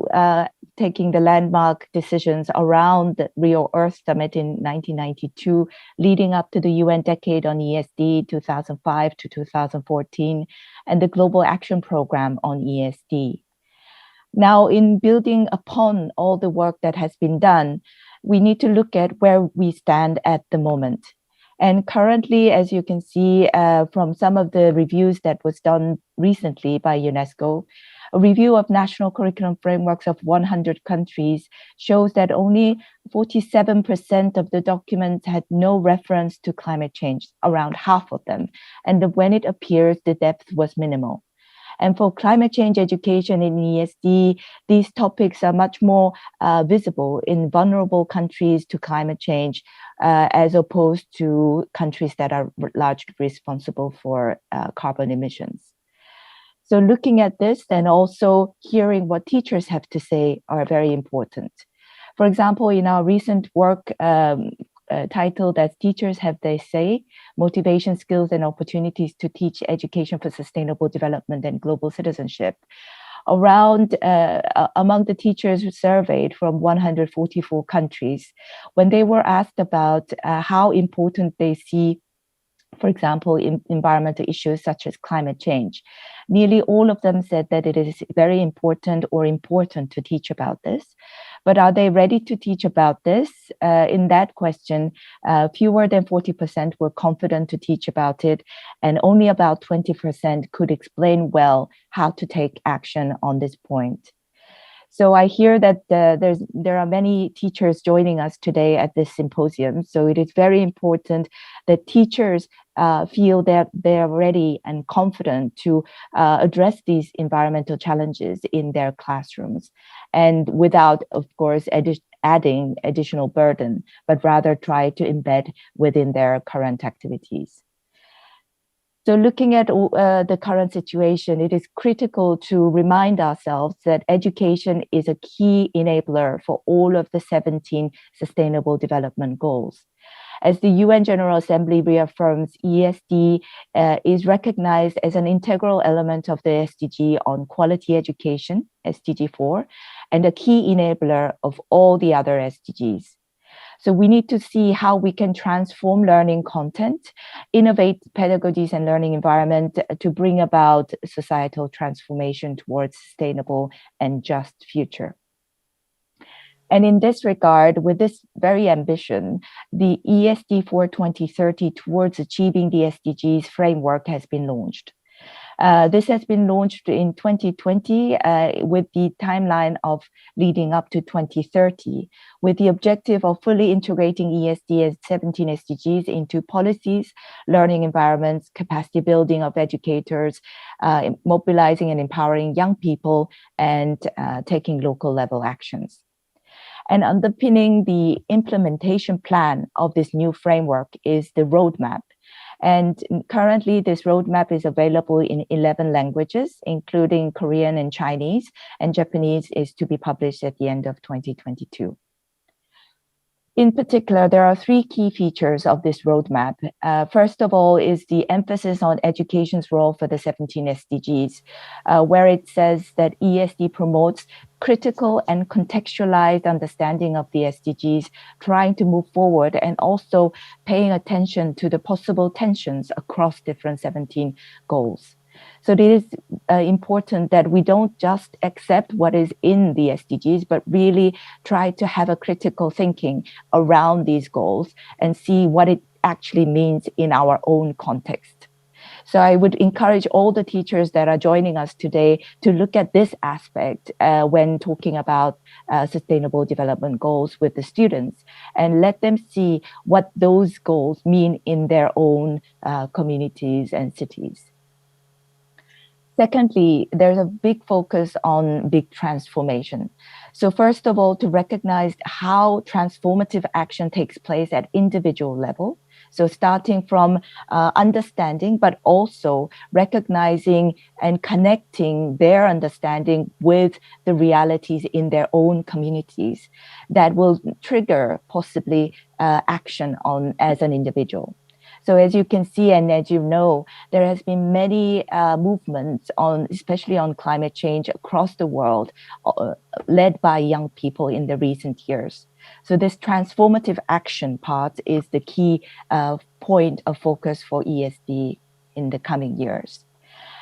taking the landmark decisions around the Rio Earth Summit in 1992, leading up to the UN Decade on ESD 2005 to 2014, and the Global Action Program on ESD. Now, in building upon all the work that has been done, we need to look at where we stand at the moment. And currently, as you can see from some of the reviews that was done recently by UNESCO, a review of national curriculum frameworks of 100 countries shows that only 47% of the documents had no reference to climate change, around half of them. And when it appears, the depth was minimal. And for climate change education in ESD, these topics are much more visible in vulnerable countries to climate change, as opposed to countries that are largely responsible for carbon emissions. So looking at this and also hearing what teachers have to say are very important. For example, in our recent work titled as Teachers Have They Say, Motivation, Skills and Opportunities to Teach Education for Sustainable Development and Global Citizenship, among the teachers surveyed from 144 countries, when they were asked about how important they see, for example, in environmental issues such as climate change, nearly all of them said that it is very important or important to teach about this. But are they ready to teach about this? In that question, fewer than 40% were confident to teach about it, and only about 20% could explain well how to take action on this point. So I hear that there are many teachers joining us today at this symposium. So it is very important that teachers feel that they are ready and confident to address these environmental challenges in their classrooms, and without, of course, adding additional burden, but rather try to embed within their current activities. So looking at the current situation, it is critical to remind ourselves that education is a key enabler for all of the 17 Sustainable Development Goals. As the UN General Assembly reaffirms, ESD is recognized as an integral element of the SDG on quality education, SDG 4, and a key enabler of all the other SDGs. So we need to see how we can transform learning content, innovate pedagogies and learning environment to bring about societal transformation towards sustainable and just future. And in this regard, with this very ambition, the ESD for 2030 towards achieving the SDGs framework has been launched. This has been launched in 2020 with the timeline of leading up to 2030, with the objective of fully integrating ESD as 17 SDGs into policies, learning environments, capacity building of educators, mobilizing and empowering young people, and taking local level actions. And underpinning the implementation plan of this new framework is the roadmap. And currently, this roadmap is available in 11 languages, including Korean and Chinese, and Japanese is to be published at the end of 2022. In particular, there are three key features of this roadmap. First of all is the emphasis on education's role for the 17 SDGs, where it says that ESD promotes critical and contextualized understanding of the SDGs, trying to move forward and also paying attention to the possible tensions across different 17 goals. So it is important that we don't just accept what is in the SDGs, but really try to have a critical thinking around these goals and see what it actually means in our own context. So I would encourage all the teachers that are joining us today to look at this aspect when talking about sustainable development goals with the students, and let them see what those goals mean in their own communities and cities. Secondly, there's a big focus on big transformation. So first of all, to recognize how transformative action takes place at individual level. So starting from understanding, but also recognizing and connecting their understanding with the realities in their own communities that will trigger possibly action on as an individual. So as you can see, and as you know, there has been many movements on, especially on climate change across the world, led by young people in the recent years. So this transformative action part is the key point of focus for ESD in the coming years.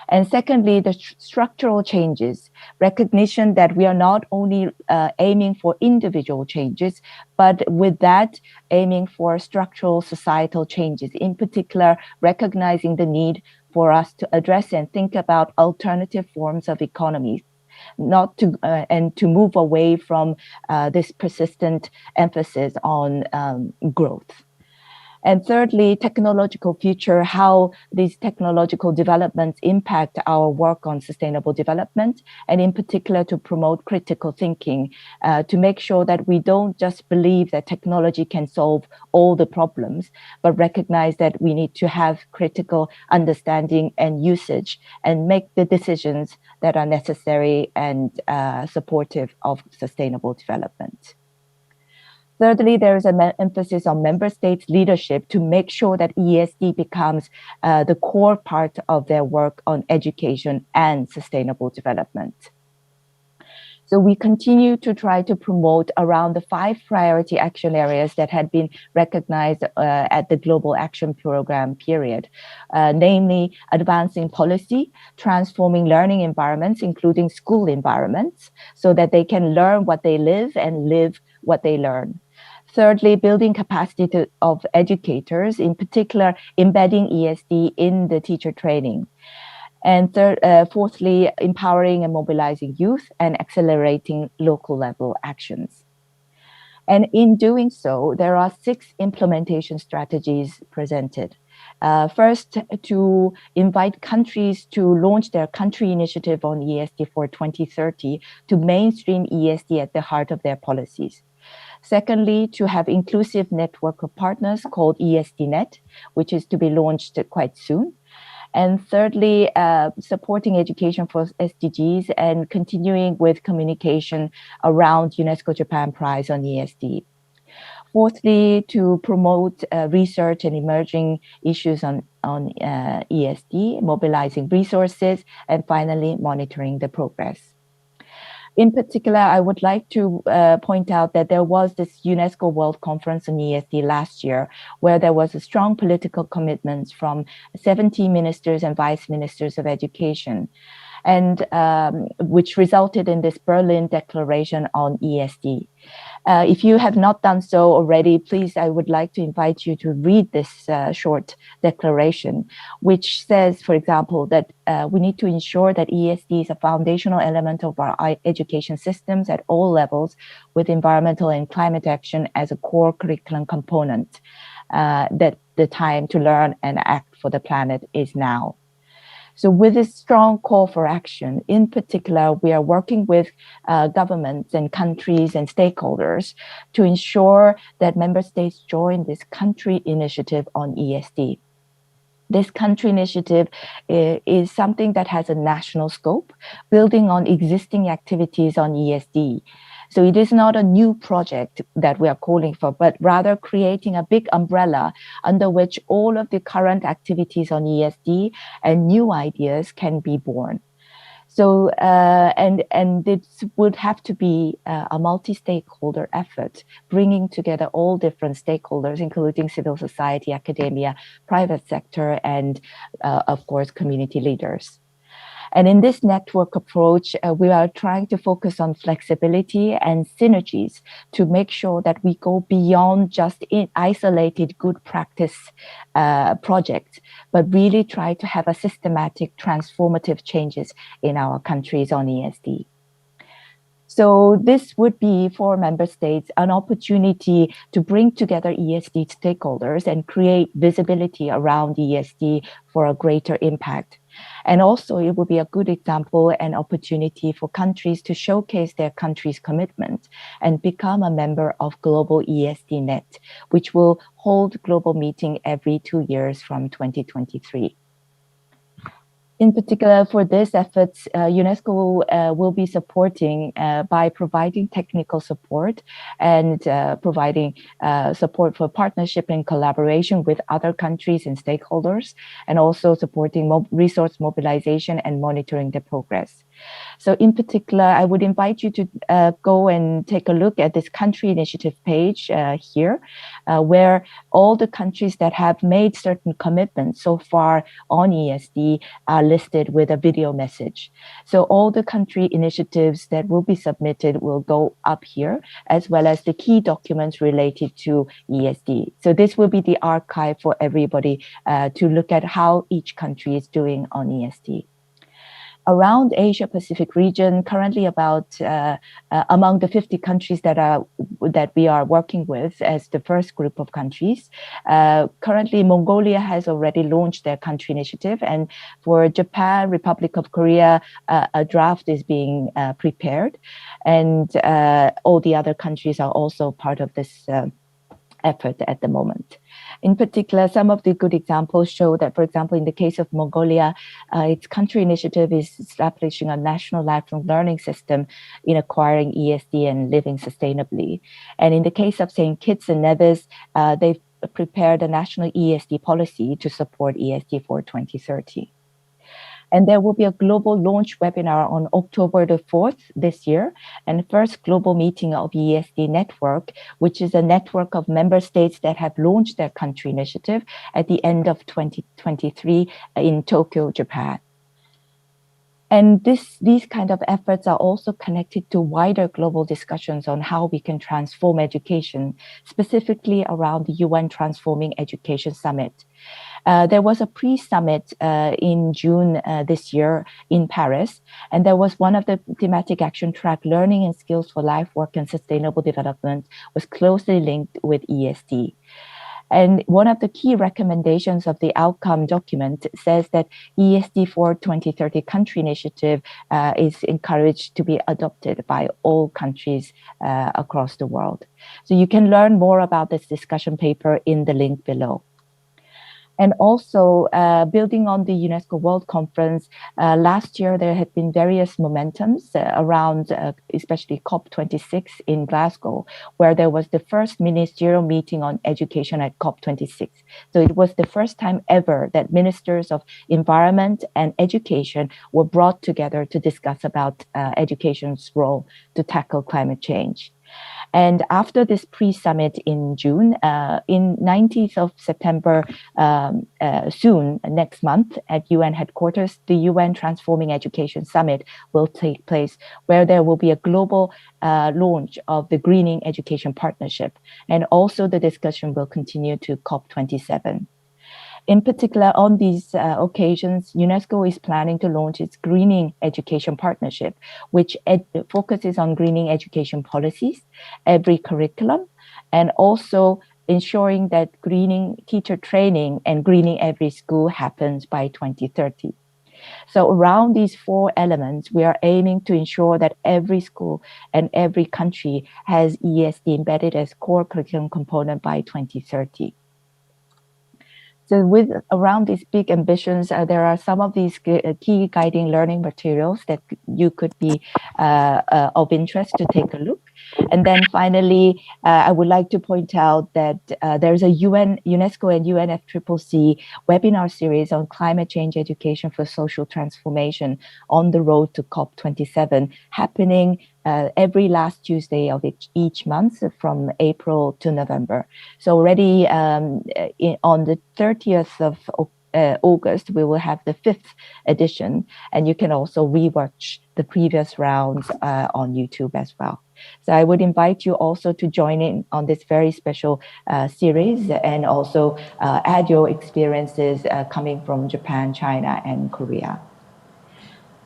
And secondly, the structural changes, recognition that we are not only aiming for individual changes, but with that, aiming for structural societal changes, in particular, recognizing the need for us to address and think about alternative forms of economies, not to and to move away from this persistent emphasis on growth. And thirdly, technological future, how these technological developments impact our work on sustainable development, and in particular to promote critical thinking, to make sure that we don't just believe that technology can solve all the problems, but recognize that we need to have critical understanding and usage and make the decisions that are necessary and supportive of sustainable development. Thirdly, there is an emphasis on member states' leadership to make sure that ESD becomes the core part of their work on education and sustainable development. So we continue to try to promote around the 5 priority action areas that had been recognized at the Global Action Program period, namely advancing policy, transforming learning environments, including school environments, so that they can learn what they live and live what they learn. Thirdly, building capacity of educators, in particular, embedding ESD in the teacher training. And fourthly, empowering and mobilizing youth and accelerating local level actions. And in doing so, there are 6 implementation strategies presented. First, to invite countries to launch their country initiative on ESD for 2030 to mainstream ESD at the heart of their policies. Secondly, to have inclusive network of partners called ESDNet, which is to be launched quite soon. And thirdly, supporting education for SDGs and continuing with communication around UNESCO Japan Prize on ESD. Fourthly, to promote research and emerging issues on ESD, mobilizing resources, and finally, monitoring the progress. In particular, I would like to point out that there was this UNESCO World Conference on ESD last year, where there was a strong political commitment from 70 ministers and vice ministers of education, and which resulted in this Berlin Declaration on ESD. If you have not done so already, please, I would like to invite you to read this short declaration, which says, for example, that we need to ensure that ESD is a foundational element of our education systems at all levels, with environmental and climate action as a core curriculum component, that the time to learn and act for the planet is now. So with this strong call for action, in particular, we are working with governments and countries and stakeholders to ensure that member states join this country initiative on ESD. This country initiative is something that has a national scope, building on existing activities on ESD. So it is not a new project that we are calling for, but rather creating a big umbrella under which all of the current activities on ESD and new ideas can be born. So, and this would have to be a multi-stakeholder effort, bringing together all different stakeholders, including civil society, academia, private sector, and of course, community leaders. And in this network approach, we are trying to focus on flexibility and synergies to make sure that we go beyond just isolated good practice projects, but really try to have a systematic transformative changes in our countries on ESD. So this would be for member states an opportunity to bring together ESD stakeholders and create visibility around ESD for a greater impact. And also it will be a good example and opportunity for countries to showcase their country's commitment and become a member of Global ESDNet, which will hold global meeting every 2 years from 2023. In particular, for this efforts, UNESCO will be supporting by providing technical support and providing support for partnership and collaboration with other countries and stakeholders, and also supporting resource mobilization and monitoring the progress. So in particular, I would invite you to go and take a look at this country initiative page here, where all the countries that have made certain commitments so far on ESD are listed with a video message. So all the country initiatives that will be submitted will go up here, as well as the key documents related to ESD. So this will be the archive for everybody to look at how each country is doing on ESD. Around Asia Pacific region, currently about among the 50 countries that we are working with as the first group of countries, currently Mongolia has already launched their country initiative, and for Japan, Republic of Korea, a draft is being prepared, and all the other countries are also part of this effort at the moment. In particular, some of the good examples show that, for example, in the case of Mongolia, its country initiative is establishing a national lifelong learning system in acquiring ESD and living sustainably. And in the case of St. Kitts and Nevis, they've prepared a national ESD policy to support ESD for 2030. And there will be a global launch webinar on October the 4th this year, and first global meeting of ESD Network, which is a network of member states that have launched their country initiative at the end of 2023 in Tokyo, Japan. And these kind of efforts are also connected to wider global discussions on how we can transform education, specifically around the UN Transforming Education Summit. There was a pre-summit in June this year in Paris, and there was one of the thematic action track, learning and skills for life, work and sustainable development, was closely linked with ESD. And one of the key recommendations of the outcome document says that ESD for 2030 country initiative is encouraged to be adopted by all countries across the world. So you can learn more about this discussion paper in the link below. And also, building on the UNESCO World Conference, last year there had been various momentums around, especially COP26 in Glasgow, where there was the first ministerial meeting on education at COP26. So it was the first time ever that ministers of environment and education were brought together to discuss about education's role to tackle climate change. And after this pre-summit in June, in 19th of September, soon, next month, at UN headquarters, the UN Transforming Education Summit will take place, where there will be a global launch of the Greening Education Partnership. And also the discussion will continue to COP27. In particular, on these occasions, UNESCO is planning to launch its Greening Education Partnership, which focuses on greening education policies, every curriculum, and also ensuring that greening teacher training and greening every school happens by 2030. So around these four elements, we are aiming to ensure that every school and every country has ESD embedded as core curriculum component by 2030. So with around these big ambitions, there are some of these key guiding learning materials that you could be of interest to take a look. And then finally, I would like to point out that there's a UNESCO and UNFCCC webinar series on climate change education for social transformation on the road to COP27 happening every last Tuesday of each month from April to November. So already on the 30th of August, we will have the 5th edition, and you can also rewatch the previous rounds on YouTube as well. So I would invite you also to join in on this very special series, and also add your experiences coming from Japan, China, and Korea.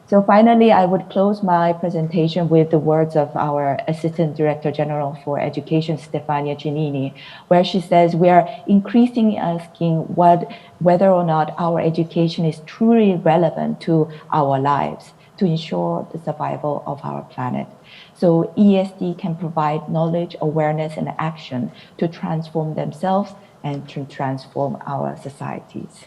So finally, I would close my presentation with the words of our Assistant Director General for Education, Stefania Giannini, where she says, we are increasingly asking whether or not our education is truly relevant to our lives to ensure the survival of our planet. So ESD can provide knowledge, awareness, and action to transform themselves and to transform our societies.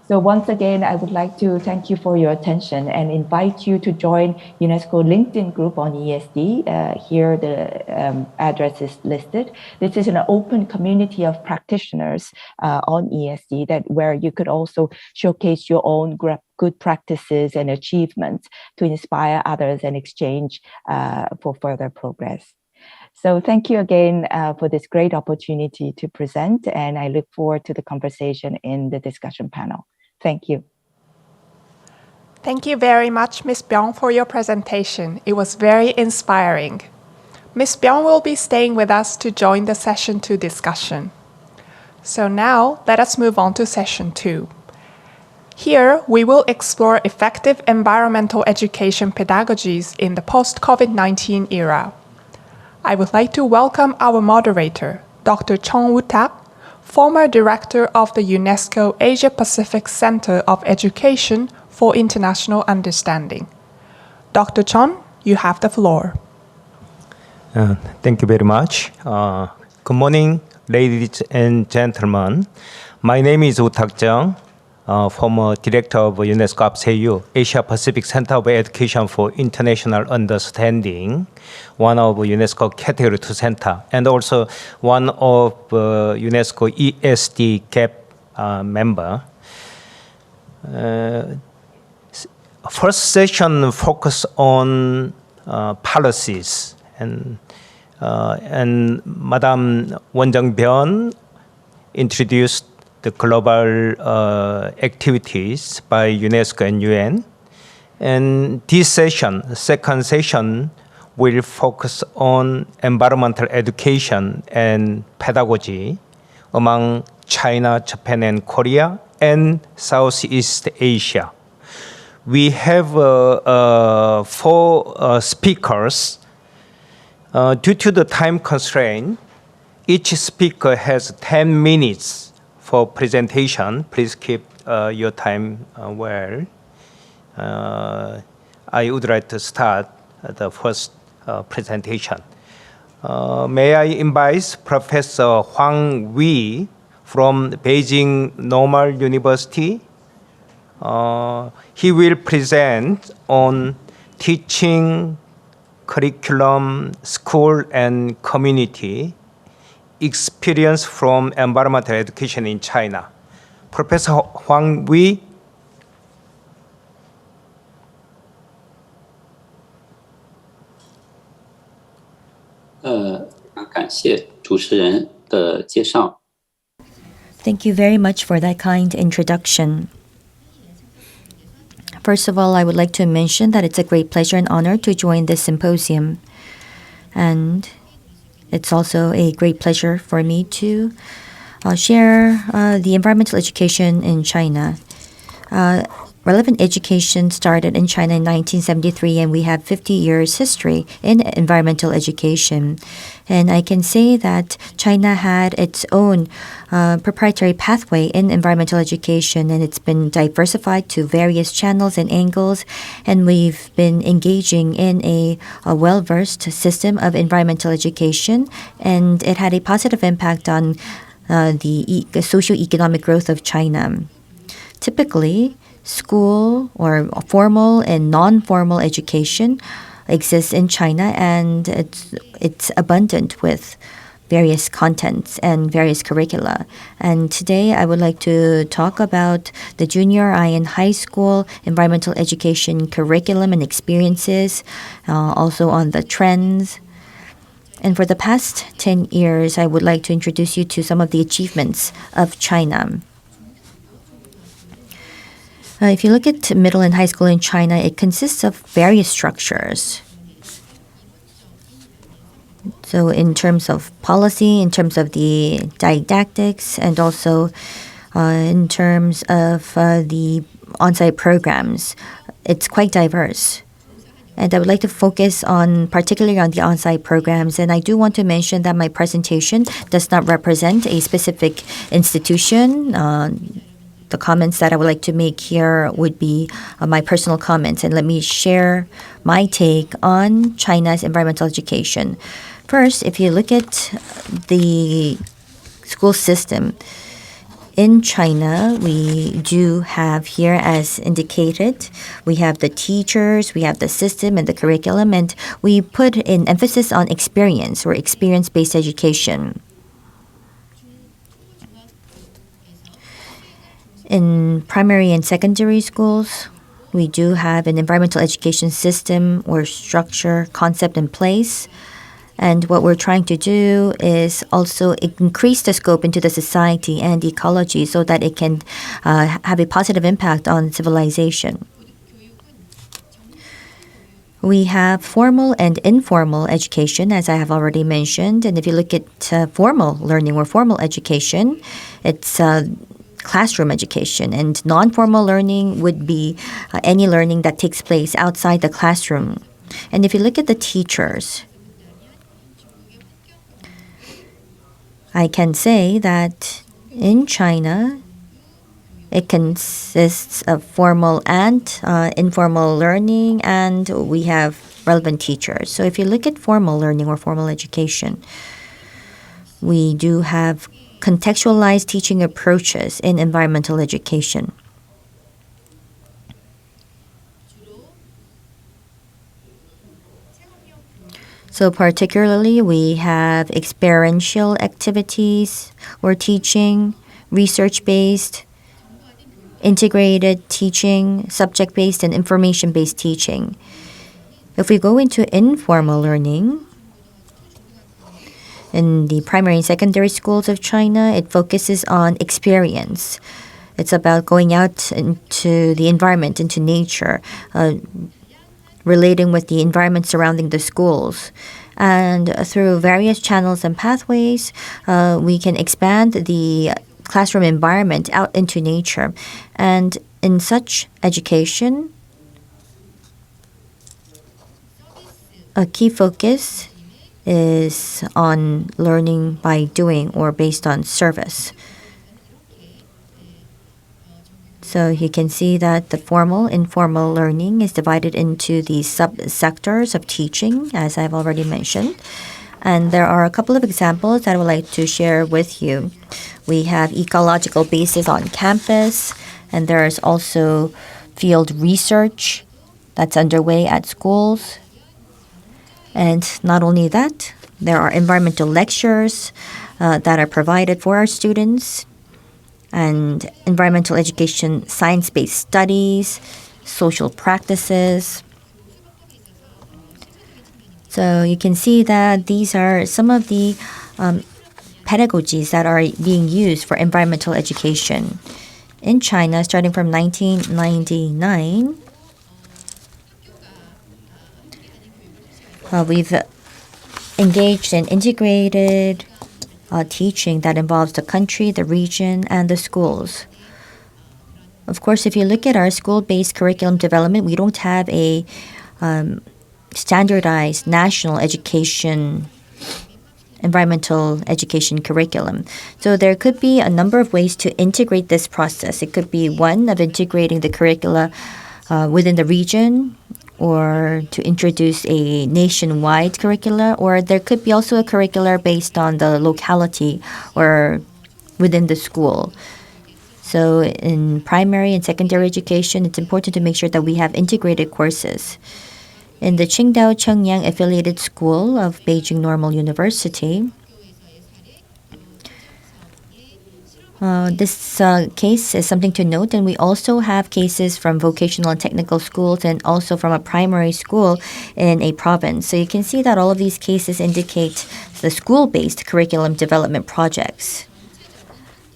So once again, I would like to thank you for your attention and invite you to join UNESCO LinkedIn group on ESD. Here the address is listed. This is an open community of practitioners on ESD where you could also showcase your own good practices and achievements to inspire others and exchange for further progress. So thank you again for this great opportunity to present, and I look forward to the conversation in the discussion panel. Thank you. Thank you very much, Ms. Byung, for your presentation. It was very inspiring. Ms. Byung will be staying with us to join the Session 2 discussion. So now, let us move on to Session 2. Here, we will explore effective environmental education pedagogies in the post-COVID-19 era. I would like to welcome our moderator, Dr. Chong Woo-tak, former director of the UNESCO Asia-Pacific Center of Education for International Understanding. Dr. Chong, you have the floor. Thank you very much. Good morning, ladies and gentlemen. My name is Woo-tak Chung, former director of UNESCO APSEU, Asia-Pacific Center of Education for International Understanding, one of UNESCO Category 2 Center, and also one of UNESCO ESD KEPA member. first session focused on policies, and Madam Won Jung-byun introduced the global activities by UNESCO and UN. And this session, second session, will focus on environmental education and pedagogy among China, Japan, and Korea, and Southeast Asia. We have 4 speakers. Due to the time constraint, each speaker has 10 minutes for presentation. Please keep your time well. I would like to start the first presentation. May I invite Professor Huang Wei from Beijing Normal University. He will present on teaching, curriculum, school, and community experience from environmental education in China. Professor Huang Wei. 感谢主持人的介绍。 Thank you very much for that kind introduction. First of all, I would like to mention that it's a great pleasure and honor to join this symposium. And it's also a great pleasure for me to share the environmental education in China. Relevant education started in China in 1973, and we have 50 years history in environmental education. And I can say that China had its own proprietary pathway in environmental education, and it's been diversified to various channels and angles, and we've been engaging in a well-versed system of environmental education, and it had a positive impact on the socio-economic growth of China. Typically, school or formal and non-formal education exists in China, and it's abundant with various contents and various curricula. And today I would like to talk about the junior high and high school environmental education curriculum and experiences, also on the trends. And for the past 10 years, I would like to introduce you to some of the achievements of China. If you look at middle and high school in China, it consists of various structures. So in terms of policy, in terms of the didactics, and also in terms of the on-site programs, it's quite diverse. And I would like to focus on particularly on the on-site programs. And I do want to mention that my presentation does not represent a specific institution. The comments that I would like to make here would be my personal comments. And let me share my take on China's environmental education. First, if you look at the school system in China, we do have here, as indicated, we have the teachers, we have the system and the curriculum, and we put an emphasis on experience or experience-based education. In primary and secondary schools, we do have an environmental education system or structure concept in place. And what we're trying to do is also increase the scope into the society and ecology so that it can have a positive impact on civilization. We have formal and informal education, as I have already mentioned. And if you look at formal learning or formal education, it's classroom education. And non-formal learning would be any learning that takes place outside the classroom. And if you look at the teachers, I can say that in China, it consists of formal and informal learning, and we have relevant teachers. So if you look at formal learning or formal education, we do have contextualized teaching approaches in environmental education. So particularly, we have experiential activities or teaching, research-based, integrated teaching, subject-based and information-based teaching. If we go into informal learning, in the primary and secondary schools of China, it focuses on experience. It's about going out into the environment, into nature, relating with the environment surrounding the schools. And through various channels and pathways, we can expand the classroom environment out into nature. And in such education, a key focus is on learning by doing or based on service. So you can see that the formal, informal learning is divided into the sub-sectors of teaching, as I've already mentioned. And there are a couple of examples that I would like to share with you. We have ecological bases on campus, and there is also field research that's underway at schools. And not only that, there are environmental lectures that are provided for our students, and environmental education, science-based studies, social practices. So you can see that these are some of the pedagogies that are being used for environmental education. In China, starting from 1999, we've engaged in integrated teaching that involves the country, the region, and the schools. Of course, if you look at our school-based curriculum development, we don't have a standardized national education, environmental education curriculum. So there could be a number of ways to integrate this process. It could be one of integrating the curricula within the region, or to introduce a nationwide curricula, or there could be also a curricula based on the locality or within the school. So in primary and secondary education, it's important to make sure that we have integrated courses. In the Qingdao Chengyang Affiliated School of Beijing Normal University, this case is something to note, and we also have cases from vocational and technical schools and also from a primary school in a province. So you can see that all of these cases indicate the school-based curriculum development projects.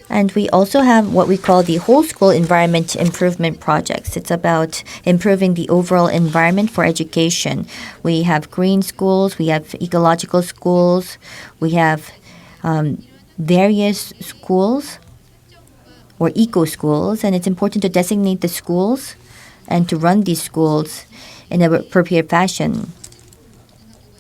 And we also have what we call the whole school environment improvement projects. It's about improving the overall environment for education. We have green schools, we have ecological schools, we have various schools or eco schools, and it's important to designate the schools and to run these schools in an appropriate fashion.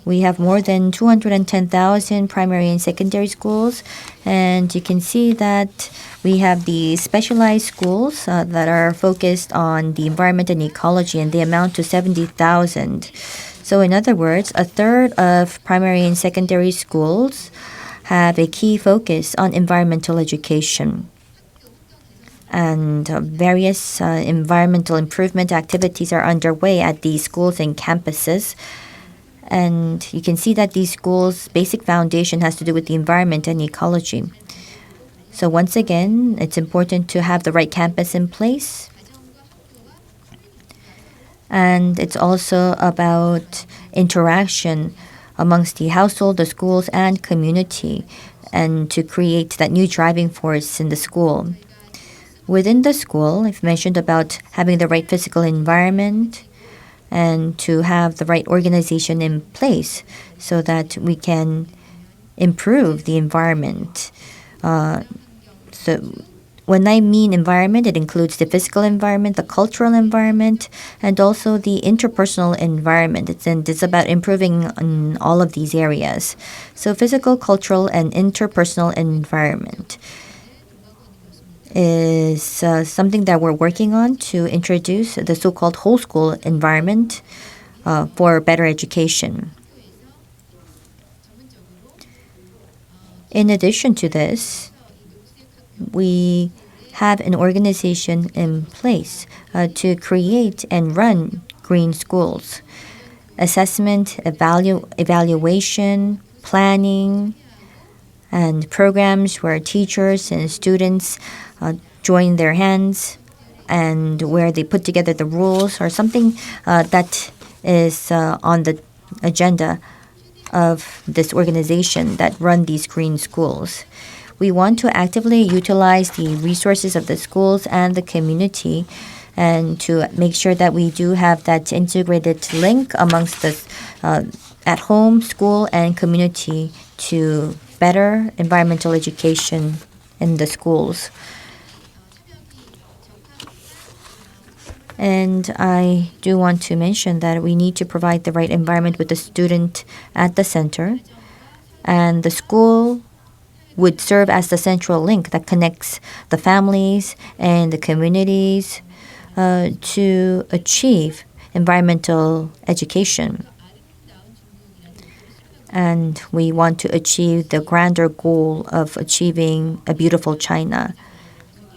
We have more than 210,000 primary and secondary schools, and you can see that we have the specialized schools that are focused on the environment and ecology, and they amount to 70,000. So in other words, a third of primary and secondary schools have a key focus on environmental education. And various environmental improvement activities are underway at these schools and campuses. And you can see that these schools' basic foundation has to do with the environment and ecology. So once again, it's important to have the right campus in place. And it's also about interaction amongst the household, the schools, and community, and to create that new driving force in the school. Within the school, I've mentioned about having the right physical environment and to have the right organization in place so that we can improve the environment. So when I mean environment, it includes the physical environment, the cultural environment, and also the interpersonal environment. It's about improving in all of these areas. So physical, cultural, and interpersonal environment is something that we're working on to introduce the so-called whole school environment for better education. In addition to this, we have an organization in place to create and run green schools. Assessment, evaluation, planning, and programs where teachers and students join their hands and where they put together the rules or something that is on the agenda of this organization that run these green schools. We want to actively utilize the resources of the schools and the community and to make sure that we do have that integrated link amongst the at home, school, and community to better environmental education in the schools. And I do want to mention that we need to provide the right environment with the student at the center. And the school would serve as the central link that connects the families and the communities to achieve environmental education. And we want to achieve the grander goal of achieving a beautiful China.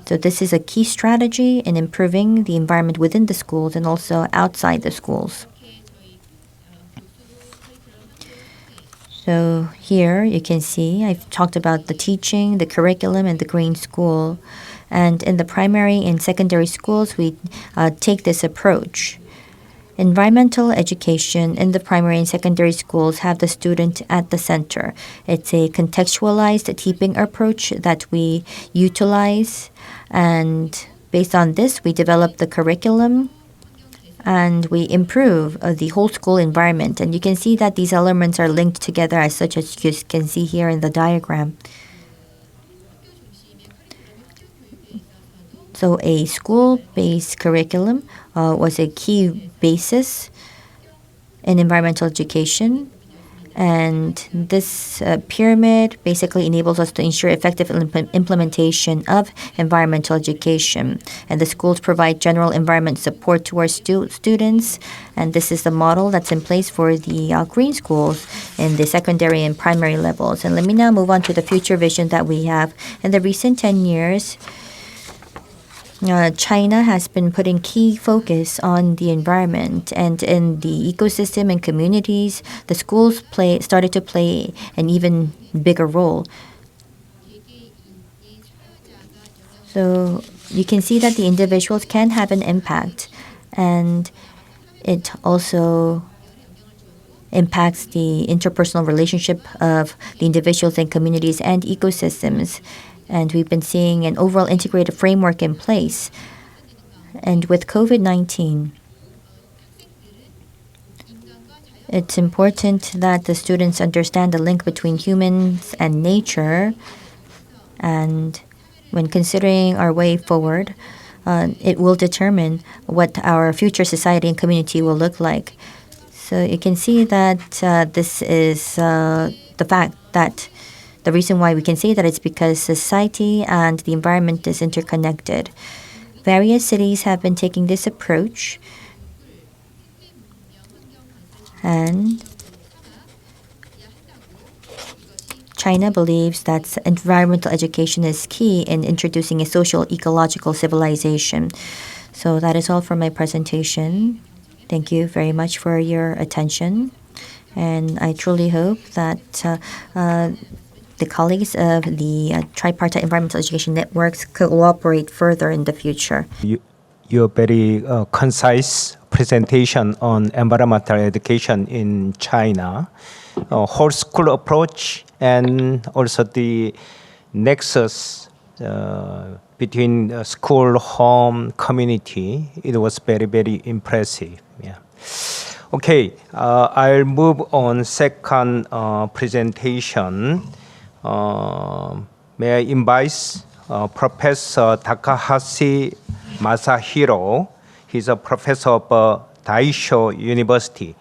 So this is a key strategy in improving the environment within the schools and also outside the schools. So here you can see I've talked about the teaching, the curriculum, and the green school. And in the primary and secondary schools, we take this approach. Environmental education in the primary and secondary schools have the student at the center. It's a contextualized teaching approach that we utilize. And based on this, we develop the curriculum and we improve the whole school environment. And you can see that these elements are linked together as such as you can see here in the diagram. So a school-based curriculum was a key basis in environmental education. And this pyramid basically enables us to ensure effective implementation of environmental education. And the schools provide general environment support to our students. And this is the model that's in place for the green schools in the secondary and primary levels. And let me now move on to the future vision that we have. In the recent 10 years, China has been putting key focus on the environment, and in the ecosystem and communities, the schools started to play an even bigger role. So you can see that the individuals can have an impact, and it also impacts the interpersonal relationship of the individuals and communities and ecosystems. And we've been seeing an overall integrated framework in place. And with COVID-19, it's important that the students understand the link between humans and nature. And when considering our way forward, it will determine what our future society and community will look like. So you can see that this is the fact that the reason why we can say that it's because society and the environment is interconnected. Various cities have been taking this approach, and China believes that environmental education is key in introducing a social ecological civilization. So that is all for my presentation. Thank you very much for your attention, and I truly hope that the colleagues of the Tripartite Environmental Education Networks cooperate further in the future. Your very concise presentation on environmental education in China, whole school approach, and also the nexus between school, home, community. It was very, very impressive. Yeah. Okay, I'll move on second presentation. May I invite Professor Takahashi Masahiro. He's a professor of Daisho University.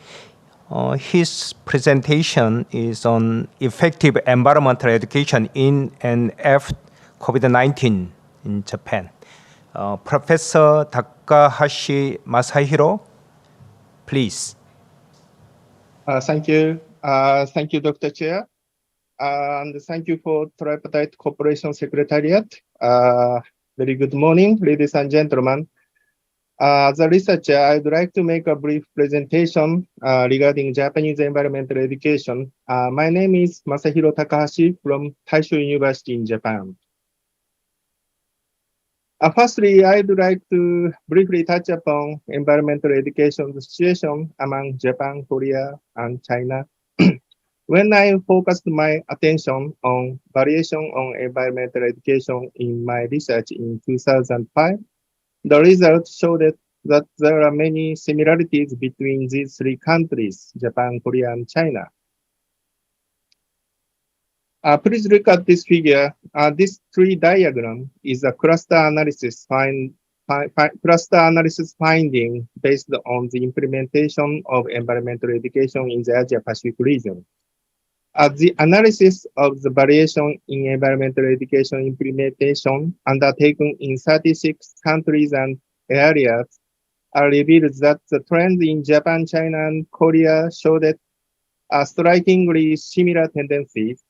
His presentation is on effective environmental education in and after COVID-19 in Japan. Professor Takahashi Masahiro, please. Thank you. Thank you, Dr. Chair. And thank you for Tripartite Cooperation Secretariat. Very good morning, ladies and gentlemen. As a researcher, I'd like to make a brief presentation regarding Japanese environmental education. My name is Masahiro Takahashi from Taisho University in Japan. Firstly, I'd like to briefly touch upon environmental education situation among Japan, Korea, and China. When I focused my attention on variation on environmental education in my research in 2005, the results showed that there are many similarities between these three countries, Japan, Korea, and China. Please look at this figure. This tree diagram is a cluster analysis finding based on the implementation of environmental education in the Asia-Pacific region. The analysis of the variation in environmental education implementation undertaken in 36 countries and areas revealed that the trends in Japan, China, and Korea showed strikingly similar tendencies.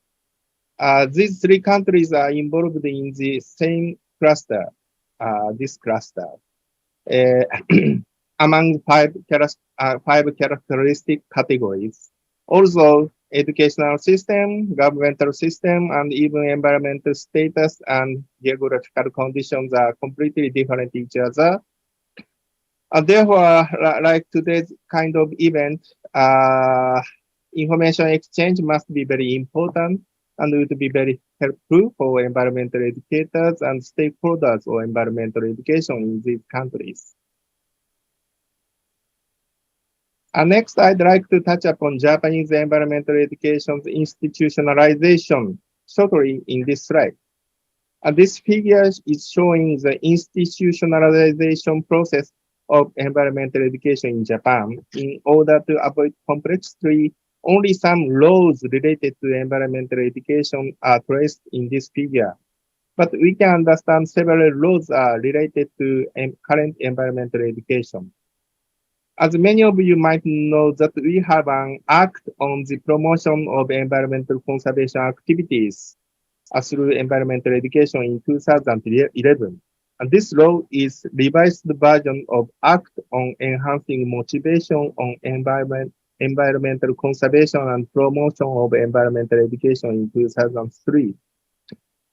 These three countries are involved in the same cluster, this cluster, among five characteristic categories. Also, educational system, governmental system, and even environmental status and geographical conditions are completely different each other. Therefore, like today's kind of event, information exchange must be very important and would be very helpful for environmental educators and stakeholders of environmental education in these countries. Next, I'd like to touch upon Japanese environmental education's institutionalization shortly in this slide. This figure is showing the institutionalization process of environmental education in Japan. In order to avoid complexity, only some laws related to environmental education are traced in this figure. But we can understand several laws are related to current environmental education. As many of you might know that we have an act on the promotion of environmental conservation activities through environmental education in 2011. And this law is revised version of Act on Enhancing Motivation on Environmental Conservation and Promotion of Environmental Education in 2003.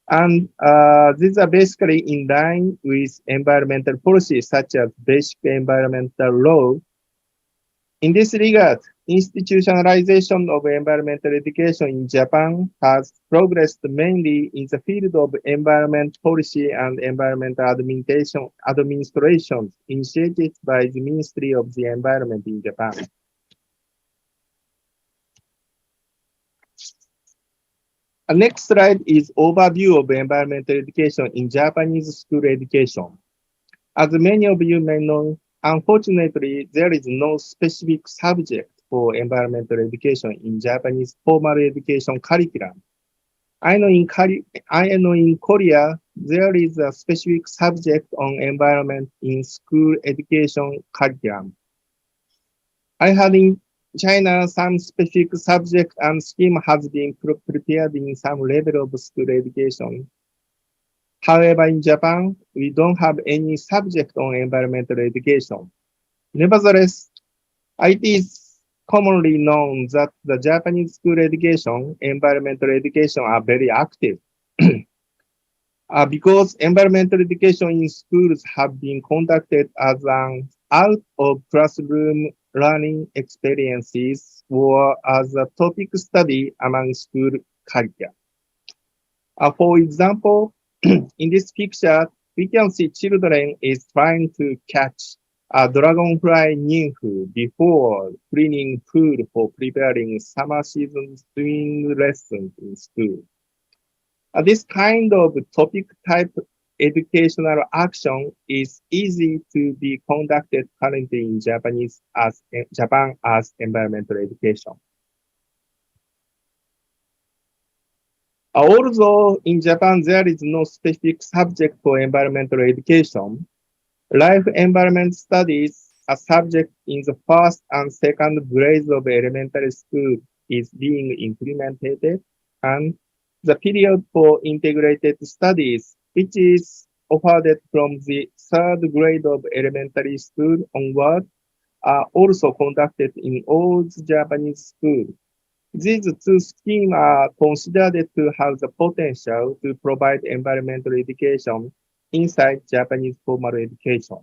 And these are basically in line with environmental policies such as basic environmental law. In this regard, institutionalization of environmental education in Japan has progressed mainly in the field of environment policy and environmental administration initiated by the Ministry of the Environment in Japan. The next slide is overview of environmental education in Japanese school education. As many of you may know, unfortunately, there is no specific subject for environmental education in Japanese formal education curriculum. I know in Korea, there is a specific subject on environment in school education curriculum. I had in China, some specific subject and scheme has been prepared in some level of school education. However, in Japan, we don't have any subject on environmental education. Nevertheless, it is commonly known that the Japanese school education, environmental education are very active. Because environmental education in schools have been conducted as an out-of-classroom learning experiences or as a topic study among school curricula. For example, in this picture, we can see children is trying to catch a dragonfly nymph before cleaning pool for preparing summer season swimming lessons in school. This kind of topic type educational action is easy to be conducted currently in Japan as environmental education. Although in Japan there is no specific subject for environmental education, life environment studies, a subject in the first and second grades of elementary school, is being implemented, and the period for integrated studies, which is offered from the third grade of elementary school onward, are also conducted in all the Japanese schools. These two schemes are considered to have the potential to provide environmental education inside Japanese formal education.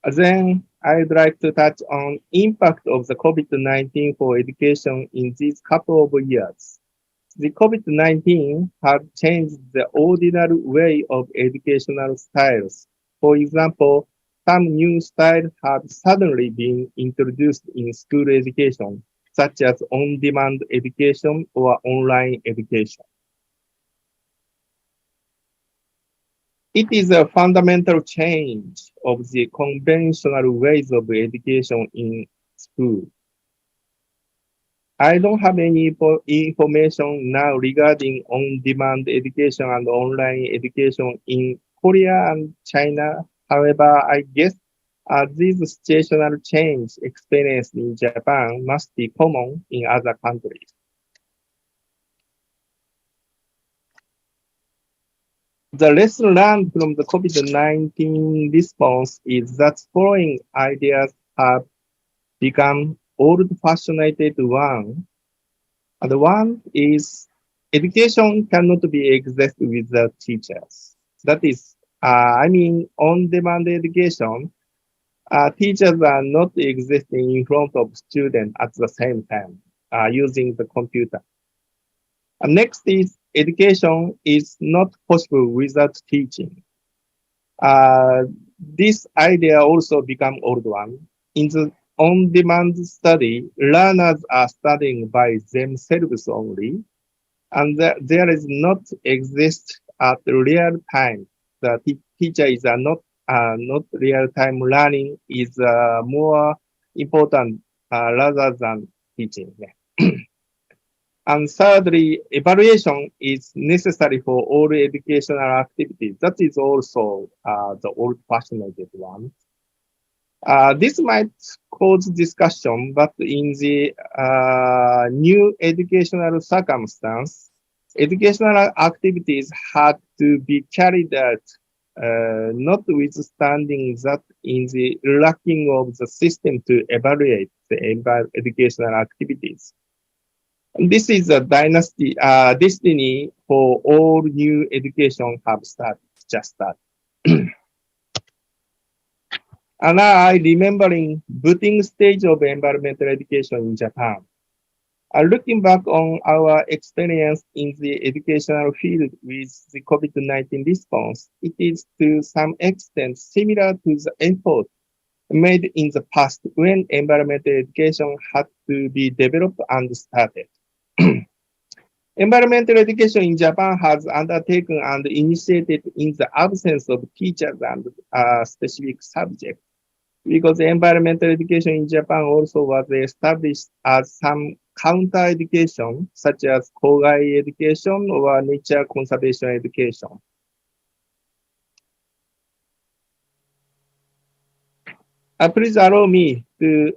Then I'd like to touch on impact of the COVID-19 for education in these couple of years. The COVID-19 have changed the ordinary way of educational styles. For example, some new styles have suddenly been introduced in school education, such as on-demand education or online education. It is a fundamental change of the conventional ways of education in school. I don't have any information now regarding on-demand education and online education in Korea and China. However, I guess this situational change experienced in Japan must be common in other countries. The lesson learned from the COVID-19 response is that following ideas have become old-fashioned one. And one is education cannot be exist without teachers. That is, on-demand education, teachers are not existing in front of students at the same time using the computer. And next is education is not possible without teaching. This idea also become old one. In the on-demand study, learners are studying by themselves only, and there is not exist at real time. The teacher is not real time learning is more important rather than teaching. And thirdly, evaluation is necessary for all educational activities. That is also the old-fashioned one. This might cause discussion, but in the new educational circumstance, educational activities had to be carried out, notwithstanding that in the lacking of the system to evaluate the educational activities. This is a destiny for all new education have just started. And I remembering budding stage of environmental education in Japan. Looking back on our experience in the educational field with the COVID-19 response, it is to some extent similar to the effort made in the past when environmental education had to be developed and started. Environmental education in Japan has undertaken and initiated in the absence of teachers and specific subjects, because environmental education in Japan also was established as some counter education, such as kogai education or nature conservation education. Please allow me to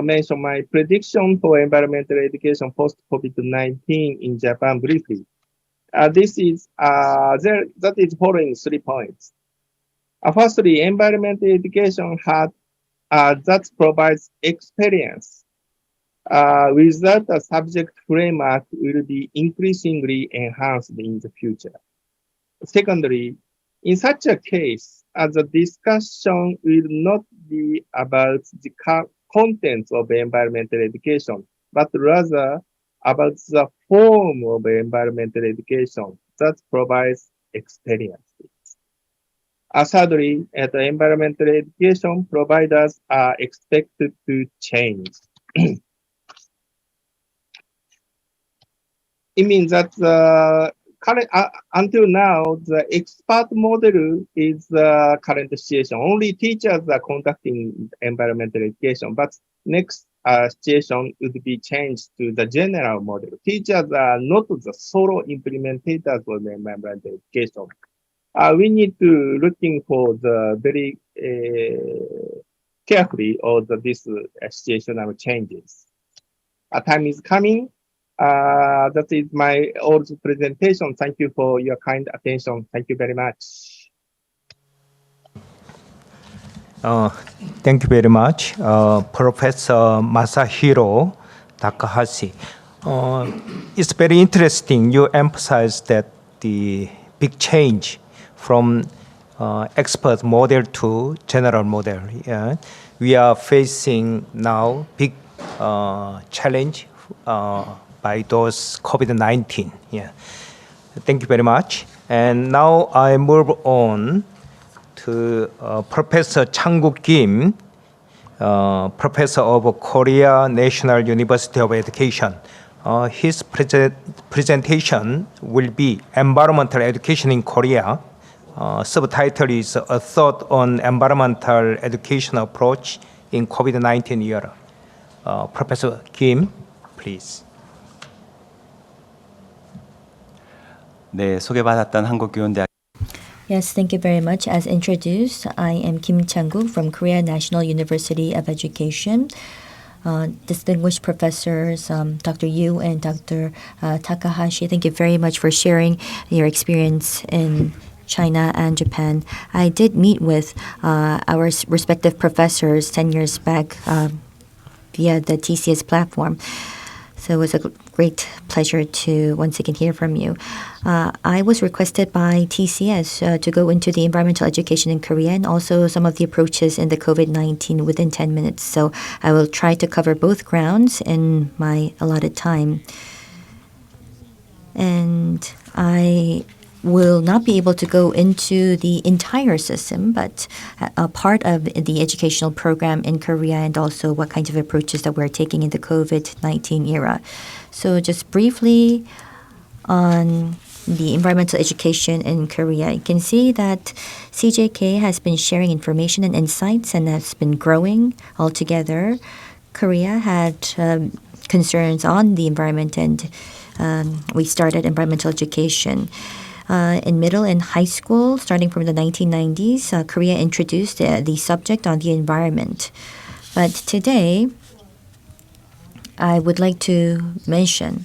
mention my prediction for environmental education post-COVID-19 in Japan briefly. That is following 3 points. Firstly, environmental education that provides experience without a subject framework will be increasingly enhanced in the future. Secondly, in such a case, the discussion will not be about the contents of environmental education, but rather about the form of environmental education that provides experience. Thirdly, the environmental education providers are expected to change. It means that until now, the expert model is the current situation. Only teachers are conducting environmental education, but next situation would be changed to the general model. Teachers are not the solo implementators of the environmental education. We need to looking for the very carefully of this situational changes. Time is coming. That is my old presentation. Thank you for your kind attention. Thank you very much. Thank you very much, Professor Masahiro Takahashi. It's very interesting. You emphasize that the big change from expert model to general model. Yeah. We are facing now big challenge by those COVID-19. Yeah. Thank you very much. And now I move on to Professor Chang-Guk Kim, Professor of Korea National University of Education. His presentation will be Environmental Education in Korea. Subtitle is A Thought on Environmental Education Approach in COVID-19 Era. Professor Kim, please. 네, 소개받았던 한국교원대학. Yes, thank you very much. As introduced, I am Kim Chang-guk from Korea National University of Education. Distinguished professors, Dr. Yu and Dr. Takahashi, thank you very much for sharing your experience in China and Japan. I did meet with our respective professors 10 years back via the TCS platform. So it was a great pleasure to once again hear from you. I was requested by TCS to go into the environmental education in Korea and also some of the approaches in the COVID-19 within 10 minutes. So I will try to cover both grounds in my allotted time. And I will not be able to go into the entire system, but a part of the educational program in Korea and also what kinds of approaches that we're taking in the COVID-19 era. So just briefly on the environmental education in Korea, you can see that CJK has been sharing information and insights and has been growing altogether. Korea had concerns on the environment and we started environmental education. In middle and high school, starting from the 1990s, Korea introduced the subject on the environment. But today, I would like to mention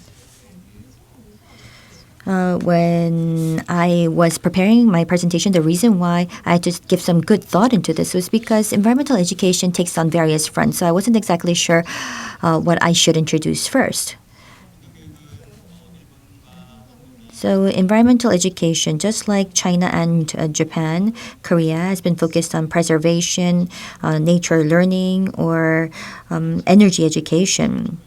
when I was preparing my presentation, the reason why I had to give some good thought into this was because environmental education takes on various fronts. So I wasn't exactly sure what I should introduce first. So environmental education, just like China and Japan, Korea has been focused on preservation, nature learning, or energy education.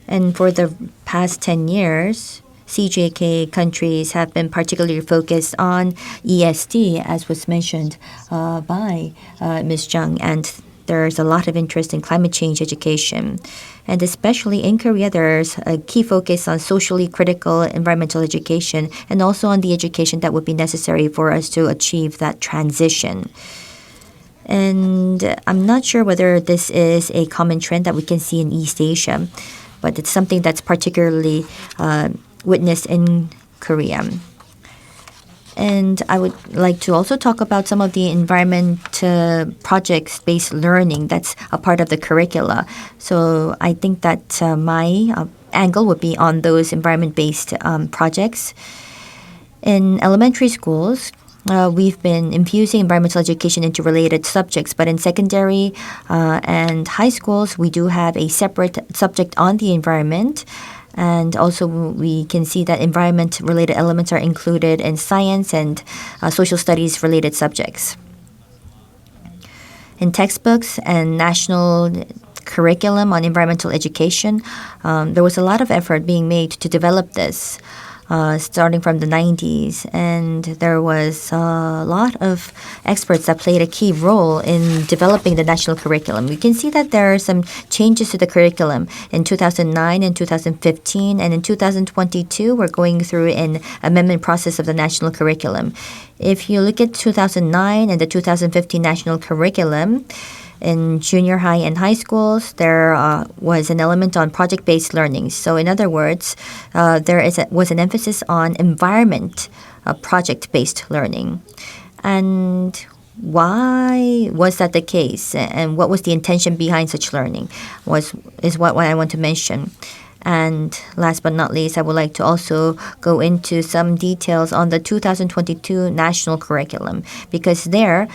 And for the past 10 years, CJK countries have been particularly focused on ESD, as was mentioned by Ms. Jung, and there's a lot of interest in climate change education. And especially in Korea, there's a key focus on socially critical environmental education and also on the education that would be necessary for us to achieve that transition. And I'm not sure whether this is a common trend that we can see in East Asia, but it's something that's particularly witnessed in Korea. And I would like to also talk about some of the environment projects-based learning that's a part of the curricula. So I think that my angle would be on those environment-based projects. In elementary schools, we've been infusing environmental education into related subjects, but in secondary and high schools, we do have a separate subject on the environment. And also we can see that environment-related elements are included in science and social studies-related subjects. In textbooks and national curriculum on environmental education, there was a lot of effort being made to develop this. Starting from the 90s, and there was a lot of experts that played a key role in developing the national curriculum. We can see that there are some changes to the curriculum in 2009 and 2015, and in 2022, we're going through an amendment process of the national curriculum. If you look at 2009 and the 2015 national curriculum, in junior high and high schools, there was an element on project-based learning. So in other words, there was an emphasis on environment project-based learning. And why was that the case? And what was the intention behind such learning is what I want to mention. And last but not least, I would like to also go into some details on the 2022 national curriculum, because there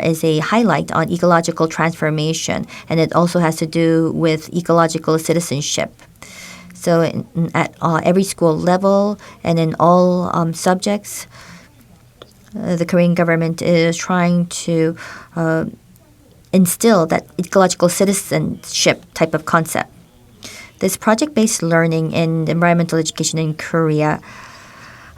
is a highlight on ecological transformation, and it also has to do with ecological citizenship. So at every school level and in all subjects, the Korean government is trying to instill that ecological citizenship type of concept. This project-based learning in environmental education in Korea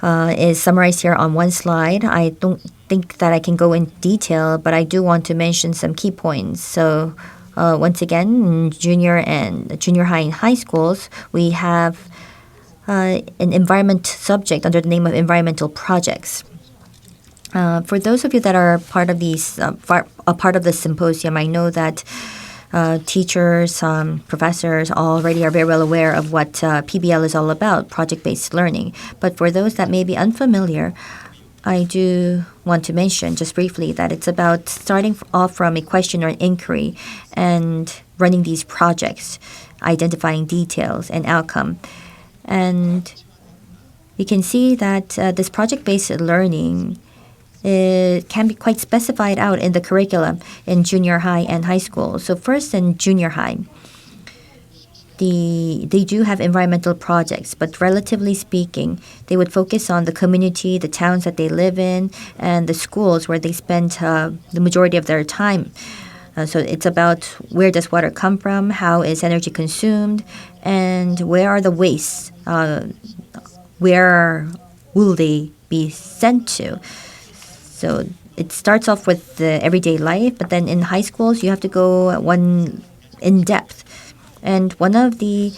is summarized here on one slide. I don't think that I can go in detail, but I do want to mention some key points. So once again, in junior high and high schools, we have an environment subject under the name of environmental projects. For those of you that are part of these, a part of the symposium, I know that teachers, professors already are very well aware of what PBL is all about, project-based learning. But for those that may be unfamiliar, I do want to mention just briefly that it's about starting off from a question or an inquiry and running these projects, identifying details and outcome. And you can see that this project-based learning can be quite specified out in the curriculum in junior high and high school. So first in junior high, they do have environmental projects, but relatively speaking, they would focus on the community, the towns that they live in, and the schools where they spend the majority of their time. So it's about where does water come from, how is energy consumed, and where are the wastes, where will they be sent to. So it starts off with the everyday life, but then in high schools, you have to go one in depth. And one of the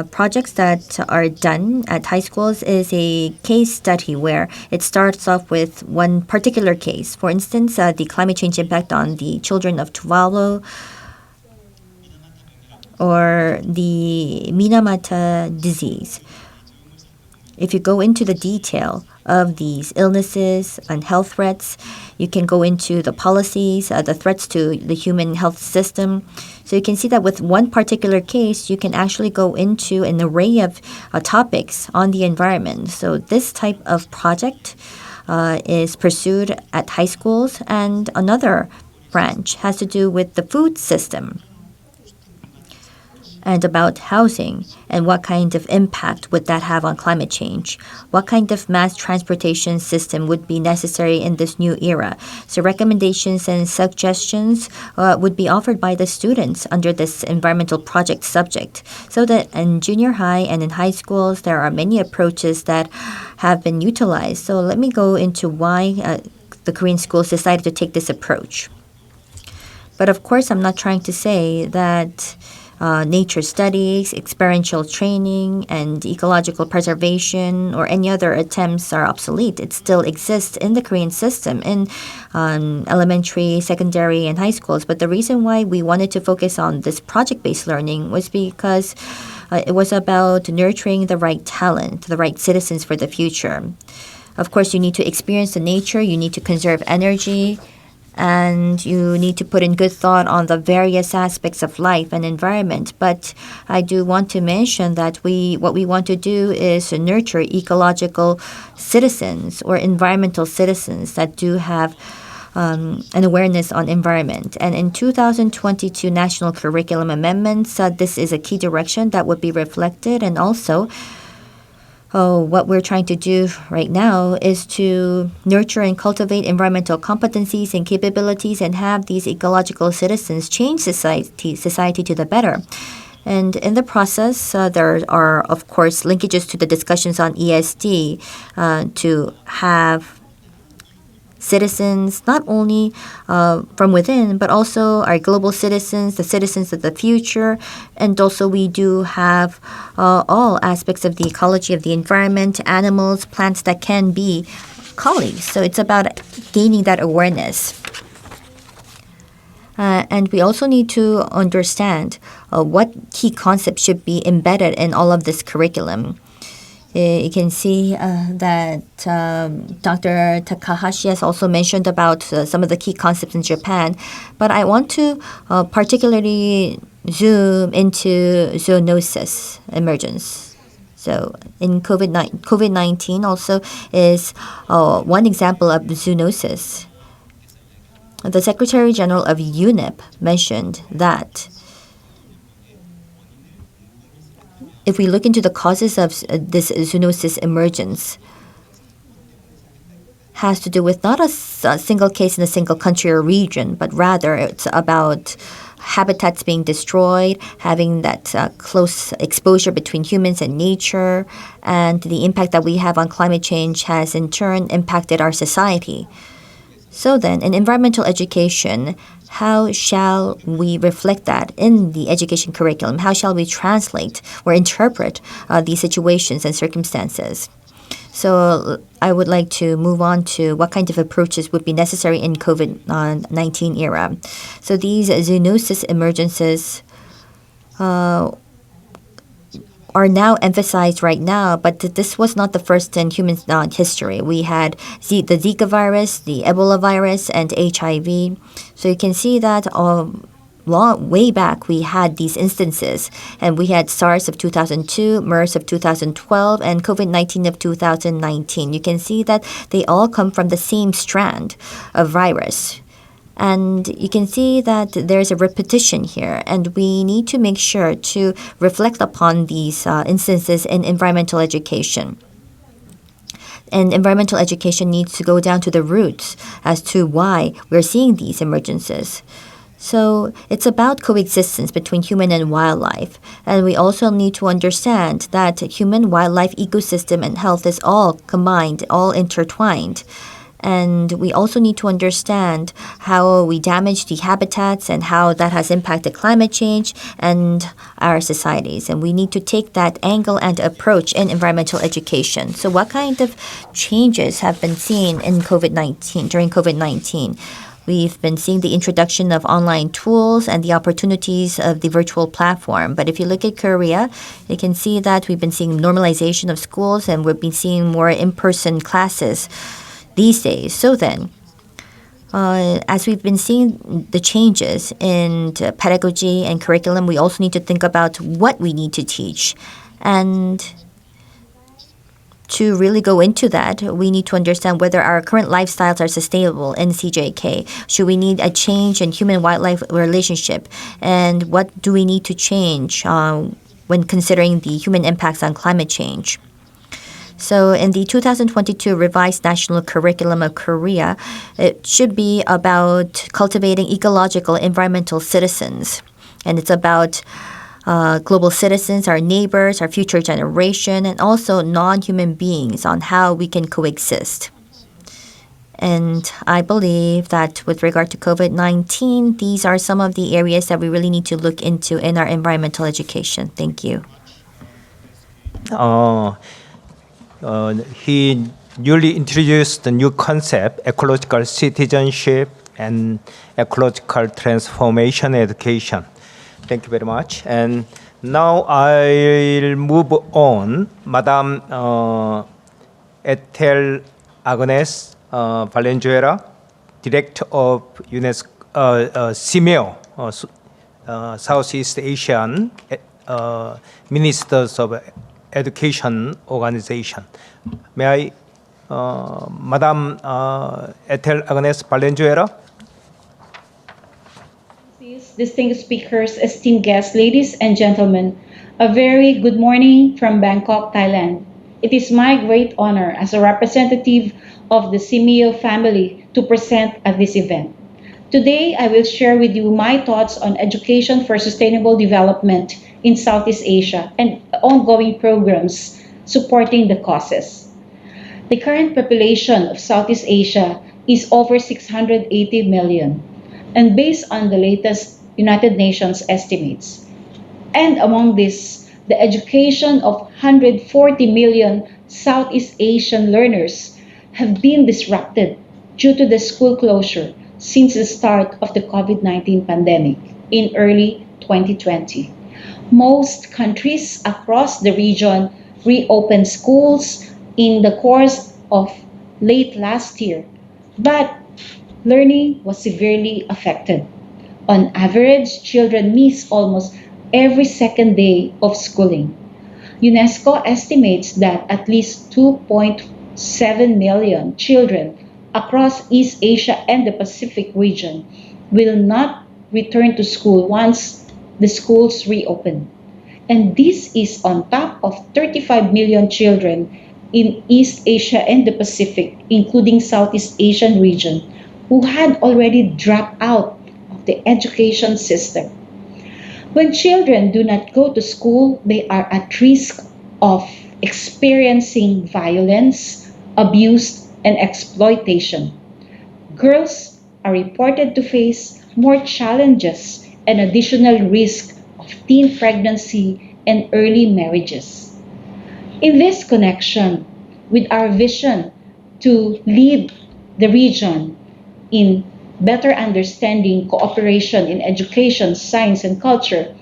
projects that are done at high schools is a case study where it starts off with one particular case. For instance, the climate change impact on the children of Tuvalu or the Minamata disease. If you go into the detail of these illnesses and health threats, you can go into the policies, the threats to the human health system. So you can see that with one particular case, you can actually go into an array of topics on the environment. So this type of project is pursued at high schools, and another branch has to do with the food system and about housing and what kind of impact would that have on climate change. What kind of mass transportation system would be necessary in this new era? So recommendations and suggestions would be offered by the students under this environmental project subject. So that in junior high and in high schools, there are many approaches that have been utilized. So let me go into why the Korean schools decided to take this approach. But of course, I'm not trying to say that nature studies, experiential training, and ecological preservation or any other attempts are obsolete. It still exists in the Korean system in elementary, secondary, and high schools. But the reason why we wanted to focus on this project-based learning was because it was about nurturing the right talent, the right citizens for the future. Of course, you need to experience the nature, you need to conserve energy, and you need to put in good thought on the various aspects of life and environment. But I do want to mention that what we want to do is nurture ecological citizens or environmental citizens that do have an awareness on environment. And in 2022 National Curriculum Amendments, this is a key direction that would be reflected. And also, what we're trying to do right now is to nurture and cultivate environmental competencies and capabilities and have these ecological citizens change society to the better. And in the process, there are, of course, linkages to the discussions on ESD to have citizens, not only from within, but also our global citizens, the citizens of the future. And also we do have all aspects of the ecology of the environment, animals, plants that can be colleagues. So it's about gaining that awareness. And we also need to understand what key concepts should be embedded in all of this curriculum. You can see that Dr. Takahashi has also mentioned about some of the key concepts in Japan, but I want to particularly zoom into zoonosis emergence. So in COVID-19 also is one example of zoonosis. The Secretary General of UNEP mentioned that if we look into the causes of this zoonosis emergence, has to do with not a single case in a single country or region, but rather it's about habitats being destroyed, having that close exposure between humans and nature, and the impact that we have on climate change has in turn impacted our society. So then, in environmental education, how shall we reflect that in the education curriculum? How shall we translate or interpret these situations and circumstances? So I would like to move on to what kind of approaches would be necessary in COVID-19 era. So these zoonosis emergences are now emphasized right now, but this was not the first in human history. We had the Zika virus, the Ebola virus, and HIV. So you can see that way back we had these instances, and we had SARS of 2002, MERS of 2012, and COVID-19 of 2019. You can see that they all come from the same strand of virus. And you can see that there's a repetition here, and we need to make sure to reflect upon these instances in environmental education. And environmental education needs to go down to the roots as to why we're seeing these emergencies. So it's about coexistence between human and wildlife. And we also need to understand that human-wildlife ecosystem and health is all combined, all intertwined. And we also need to understand how we damage the habitats and how that has impacted climate change and our societies. And we need to take that angle and approach in environmental education. So what kind of changes have been seen in during COVID-19? We've been seeing the introduction of online tools and the opportunities of the virtual platform. But if you look at Korea, you can see that we've been seeing normalization of schools, and we've been seeing more in-person classes these days. So then, as we've been seeing the changes in pedagogy and curriculum, we also need to think about what we need to teach. And to really go into that, we need to understand whether our current lifestyles are sustainable in CJK. Should we need a change in human-wildlife relationship? And what do we need to change when considering the human impacts on climate change? So in the 2022 revised national curriculum of Korea, it should be about cultivating ecological environmental citizens. And it's about global citizens, our neighbors, our future generation, and also non-human beings on how we can coexist. And I believe that with regard to COVID-19, these are some of the areas that we really need to look into in our environmental education. Thank you. He newly introduced the new concept, ecological citizenship and ecological transformation education. Thank you very much. And now I'll move on. Madame Ethel Agnes Valenzuela, Director of UNESCO, CEEC, Southeast Asian Ministers of Education Organization. May I, Madame Ethel Agnes Valenzuela? Distinguished speakers, esteemed guests, ladies and gentlemen, a very good morning from Bangkok, Thailand. It is my great honor as a representative of the CEEC family to present at this event. Today, I will share with you my thoughts on education for sustainable development in Southeast Asia and ongoing programs supporting the causes. The current population of Southeast Asia is over 680 million, and based on the latest United Nations estimates. And among this, the education of 140 million Southeast Asian learners have been disrupted due to the school closure since the start of the COVID-19 pandemic in early 2020. Most countries across the region reopened schools in the course of late last year, but learning was severely affected. On average, children miss almost every second day of schooling. UNESCO estimates that at least 2.7 million children across East Asia and the Pacific region will not return to school once the schools reopen. And this is on top of 35 million children in East Asia and the Pacific, including Southeast Asian region, who had already dropped out of the education system. When children do not go to school, they are at risk of experiencing violence, abuse, and exploitation. Girls are reported to face more challenges and additional risk of teen pregnancy and early marriages. In this connection, with our vision to lead the region in better understanding cooperation in education, science, and culture,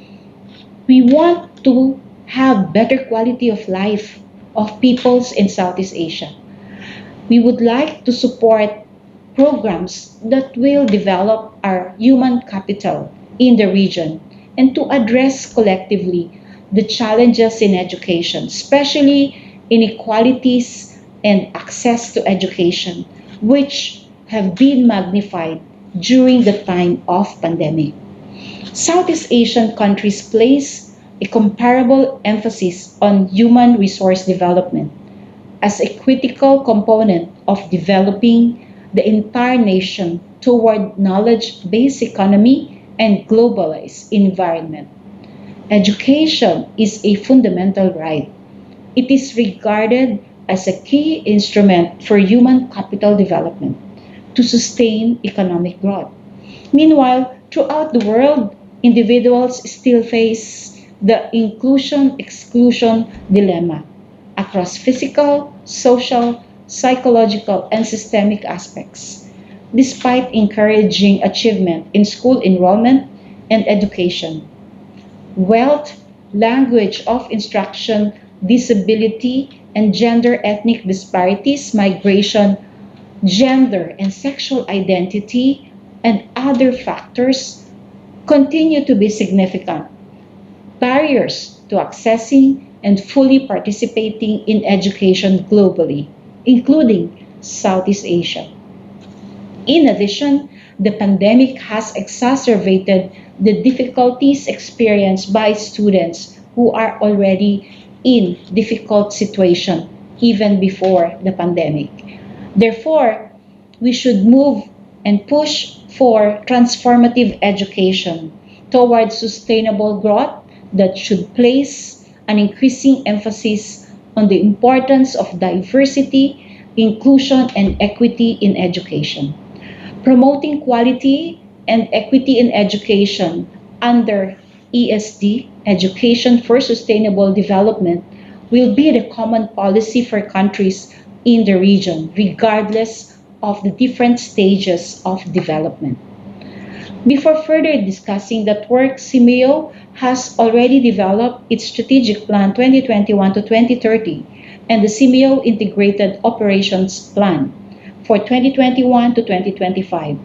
we want to have better quality of life of peoples in Southeast Asia. We would like to support programs that will develop our human capital in the region and to address collectively the challenges in education, especially inequalities and access to education, which have been magnified during the time of pandemic. Southeast Asian countries place a comparable emphasis on human resource development as a critical component of developing the entire nation toward knowledge-based economy and globalized environment. Education is a fundamental right. It is regarded as a key instrument for human capital development to sustain economic growth. Meanwhile, throughout the world, individuals still face the inclusion-exclusion dilemma across physical, social, psychological, and systemic aspects, despite encouraging achievement in school enrollment and education. Wealth, language of instruction, disability, and gender ethnic disparities, migration, gender and sexual identity, and other factors continue to be significant barriers to accessing and fully participating in education globally, including Southeast Asia. In addition, the pandemic has exacerbated the difficulties experienced by students who are already in difficult situation even before the pandemic. Therefore, we should move and push for transformative education towards sustainable growth that should place an increasing emphasis on the importance of diversity, inclusion, and equity in education. Promoting quality and equity in education under ESD, Education for Sustainable Development, will be the common policy for countries in the region, regardless of the different stages of development. Before further discussing that work, CIMEO has already developed its Strategic Plan 2021 to 2030 and the CIMEO Integrated Operations Plan for 2021 to 2025.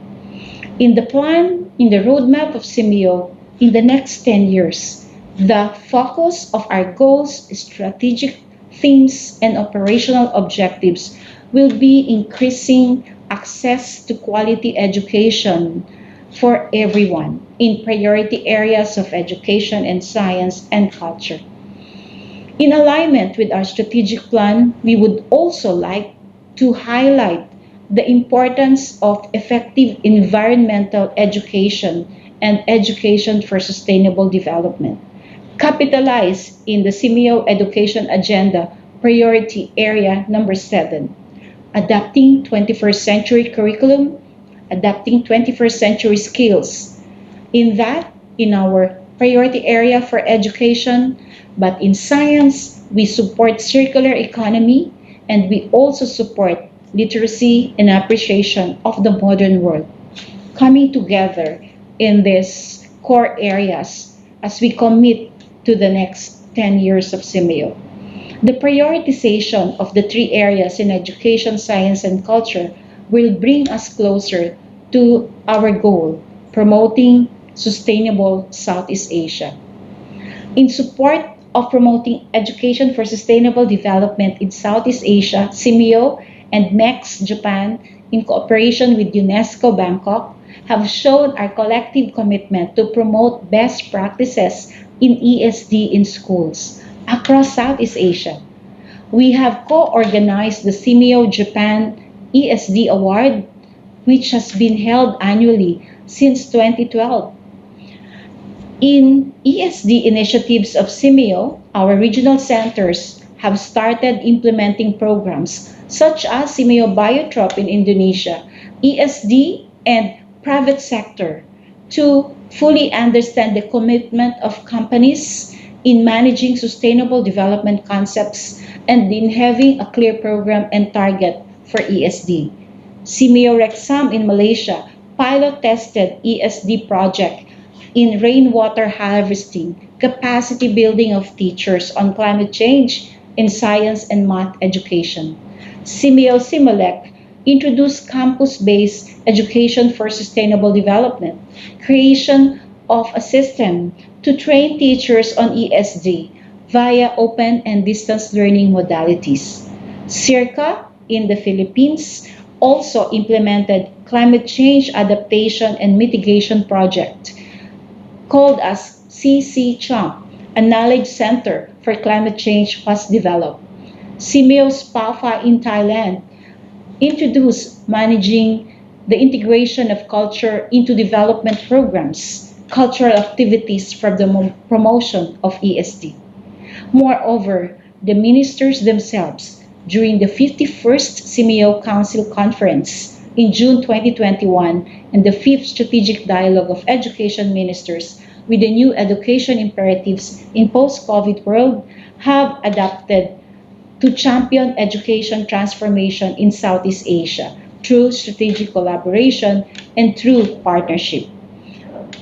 In the plan, in the roadmap of CIMEO, in the next 10 years, the focus of our goals, strategic themes, and operational objectives will be increasing access to quality education for everyone in priority areas of education and science and culture. In alignment with our strategic plan, we would also like to highlight the importance of effective environmental education and education for sustainable development. Capitalize in the CIMEO Education Agenda Priority Area number 7, adapting 21st century curriculum, adapting 21st century skills. In that, in our priority area for education, but in science, we support circular economy and we also support literacy and appreciation of the modern world, coming together in these core areas as we commit to the next 10 years of CIMEO. The prioritization of the three areas in education, science, and culture will bring us closer to our goal, promoting sustainable Southeast Asia. In support of promoting education for sustainable development in Southeast Asia, CIMEO and MEX Japan, in cooperation with UNESCO Bangkok, have shown our collective commitment to promote best practices in ESD in schools across Southeast Asia. We have co-organized the CEMIO Japan ESD Award, which has been held annually since 2012. In ESD initiatives of CEMIO, our regional centers have started implementing programs such as CEMIO Biotrop in Indonesia, ESD, and private sector to fully understand the commitment of companies in managing sustainable development concepts and in having a clear program and target for ESD. CEMIO Rexam in Malaysia pilot tested ESD project in rainwater harvesting, capacity building of teachers on climate change, in science and math education. CEMIO Simulec introduced campus-based education for sustainable development, creation of a system to train teachers on ESD via open and distance learning modalities. CIRCA in the Philippines also implemented climate change adaptation and mitigation project called as CEEC, a knowledge center for climate change was developed. CEMIO's PAFA in Thailand introduced managing the integration of culture into development programs, cultural activities for the promotion of ESD. Moreover, the ministers themselves, during the 51st CEMIO Council Conference in June 2021 and the 5th Strategic Dialogue of Education Ministers with the new education imperatives in post-COVID world, have adapted to champion education transformation in Southeast Asia through strategic collaboration and through partnership.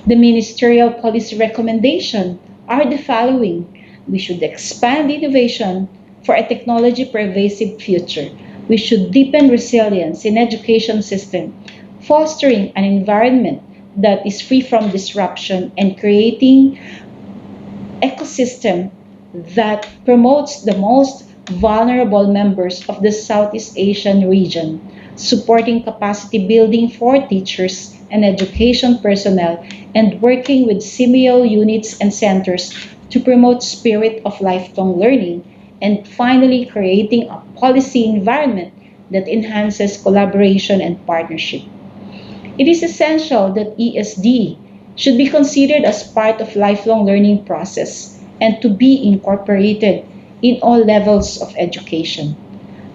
The ministerial policy recommendations are the following. We should expand innovation for a technology-pervasive future. We should deepen resilience in education system, fostering an environment that is free from disruption and creating ecosystem that promotes the most vulnerable members of the Southeast Asian region, supporting capacity building for teachers and education personnel, and working with CEMIO units and centers to promote spirit of lifelong learning, and finally creating a policy environment that enhances collaboration and partnership. It is essential that ESD should be considered as part of lifelong learning process and to be incorporated in all levels of education.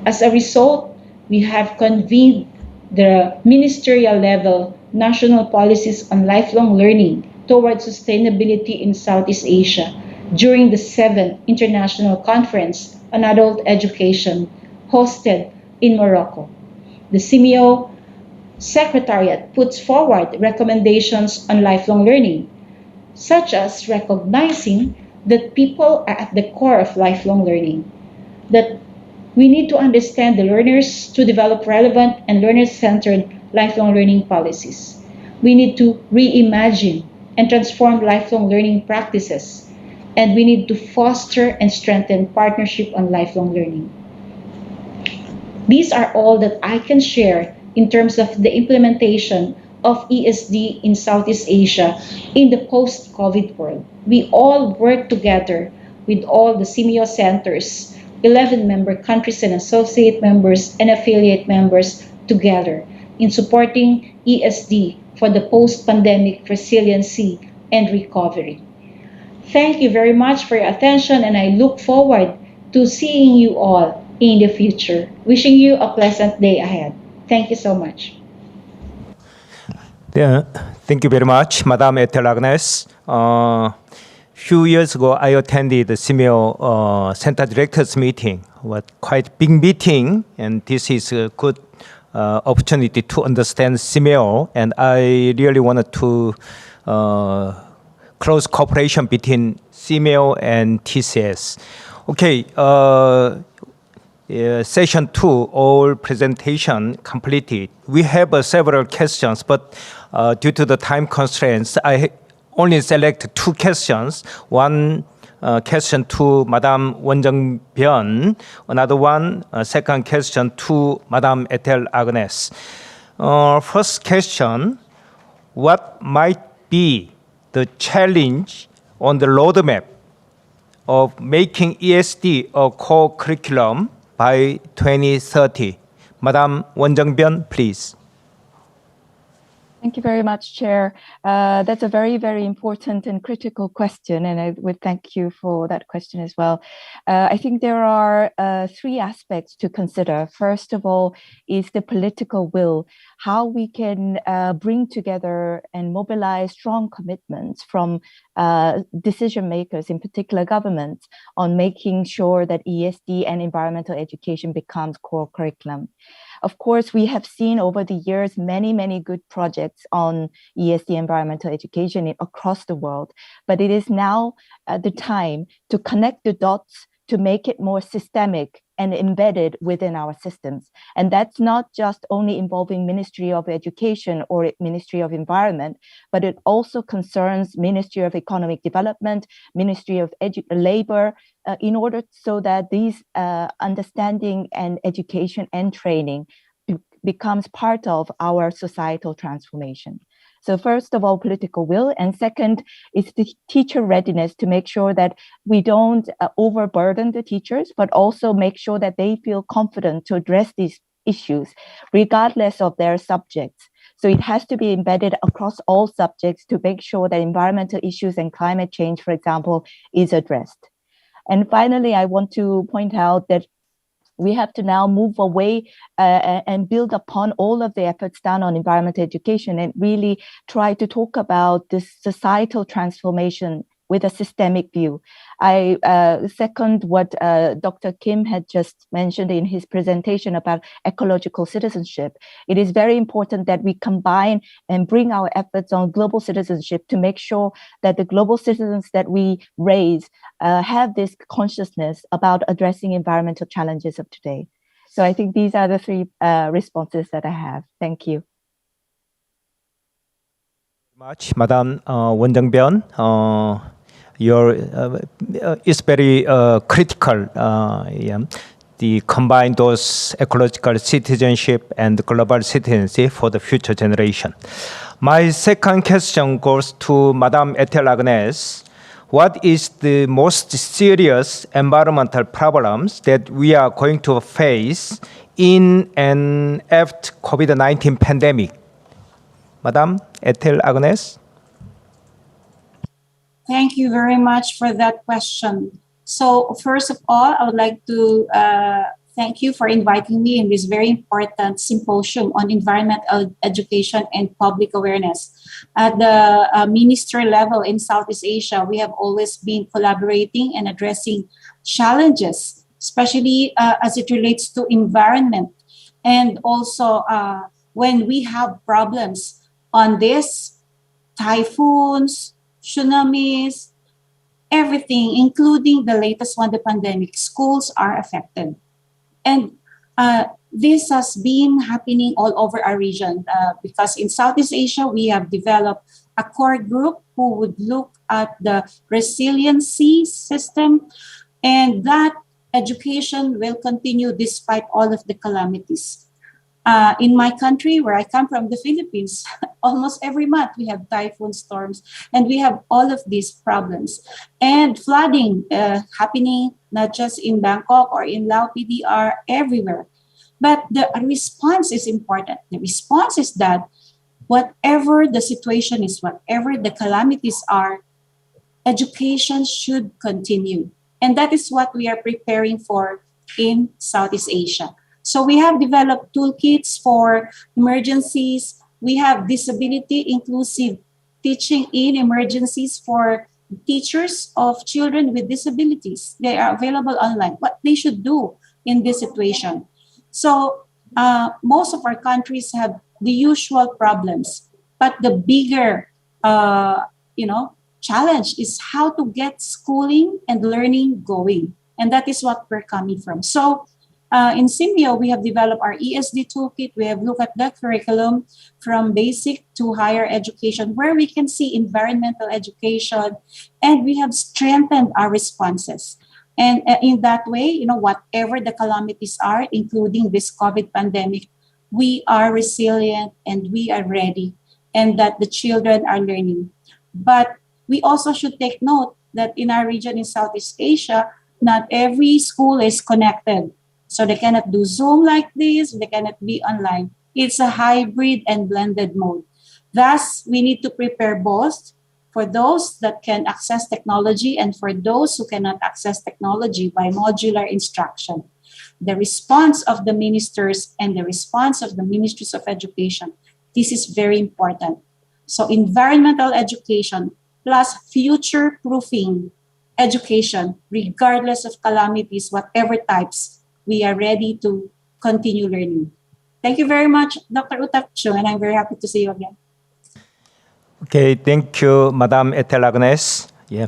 As a result, we have convened the ministerial level national policies on lifelong learning towards sustainability in Southeast Asia during the 7th International Conference on Adult Education hosted in Morocco. The CEMIO Secretariat puts forward recommendations on lifelong learning, such as recognizing that people are at the core of lifelong learning, that we need to understand the learners to develop relevant and learner-centered lifelong learning policies. We need to reimagine and transform lifelong learning practices, and we need to foster and strengthen partnership on lifelong learning. These are all that I can share in terms of the implementation of ESD in Southeast Asia in the post-COVID world. We all work together with all the CEMIO centers, 11 member countries and associate members and affiliate members together in supporting ESD for the post-pandemic resiliency and recovery. Thank you very much for your attention, and I look forward to seeing you all in the future. Wishing you a pleasant day ahead. Thank you so much. Thank you very much, Madam Ethel Agnes. Few years ago, I attended the CEMIO Center Directors meeting. What quite big meeting, and this is a good opportunity to understand CEMIO, and I really wanted to close cooperation between CEMIO and TCS. Okay. Session 2, all presentation completed. We have several questions, but due to the time constraints, I only select 2 questions. One question to Madame Won Jung-byun, another one, second question to Madame Ethel Agnes. First question, what might be the challenge on the roadmap of making ESD a core curriculum by 2030? Madam Won Jung-byun, please. Thank you very much, Chair. That's a very, very important and critical question, and I would thank you for that question as well. I think there are three aspects to consider. First of all is the political will, how we can bring together and mobilize strong commitments from decision makers, in particular governments, on making sure that ESD and environmental education becomes core curriculum. Of course, we have seen over the years many good projects on ESD environmental education across the world, but it is now the time to connect the dots to make it more systemic and embedded within our systems. And that's not just only involving Ministry of Education or Ministry of Environment, but it also concerns Ministry of Economic Development, Ministry of Labor, in order so that these understanding and education and training becomes part of our societal transformation. So first of all, political will, and second is the teacher readiness to make sure that we don't overburden the teachers, but also make sure that they feel confident to address these issues, regardless of their subjects. So it has to be embedded across all subjects to make sure that environmental issues and climate change, for example, is addressed. And finally, I want to point out that we have to now move away and build upon all of the efforts done on environmental education and really try to talk about this societal transformation with a systemic view. I second what Dr. Kim had just mentioned in his presentation about ecological citizenship. It is very important that we combine and bring our efforts on global citizenship to make sure that the global citizens that we raise have this consciousness about addressing environmental challenges of today. So I think these are the three responses that I have. Thank you. Much, Madam Won Jung-byun. It's very critical. The combine those ecological citizenship and global citizenship for the future generation. My second question goes to Madam Ethel Agnes. What is the most serious environmental problems that we are going to face in and after COVID-19 pandemic? Madam Ethel Agnes. Thank you very much for that question. So first of all, I would like to thank you for inviting me in this very important symposium on environmental education and public awareness. At the ministry level in Southeast Asia, we have always been collaborating and addressing challenges, especially as it relates to environment. And also when we have problems on this, typhoons, tsunamis, everything, including the latest one, the pandemic, schools are affected. And this has been happening all over our region because in Southeast Asia, we have developed a core group who would look at the resiliency system, and that education will continue despite all of the calamities. In my country, where I come from, the Philippines, almost every month we have typhoon storms and we have all of these problems. And flooding happening not just in Bangkok or in Lao PDR, everywhere. But the response is important. The response is that whatever the situation is, whatever the calamities are, education should continue. And that is what we are preparing for in Southeast Asia. So we have developed toolkits for emergencies. We have disability inclusive teaching in emergencies for teachers of children with disabilities. They are available online, what they should do in this situation. So most of our countries have the usual problems, but the bigger challenge is how to get schooling and learning going. And that is what we're coming from. So in Simeo, we have developed our ESD toolkit. We have looked at the curriculum from basic to higher education, where we can see environmental education, and we have strengthened our responses. And in that way, whatever the calamities are, including this COVID pandemic, we are resilient and we are ready, and that the children are learning. But we also should take note that in our region in Southeast Asia, not every school is connected. So they cannot do Zoom like this, they cannot be online. It's a hybrid and blended mode. Thus, we need to prepare both for those that can access technology and for those who cannot access technology by modular instruction. The response of the ministers and the response of the ministries of education, this is very important. So environmental education plus future-proofing education, regardless of calamities, whatever types, we are ready to continue learning. Thank you very much, Dr. Utapcho, and I'm very happy to see you again. Okay, thank you, Madam Ethel Agnes. Yeah.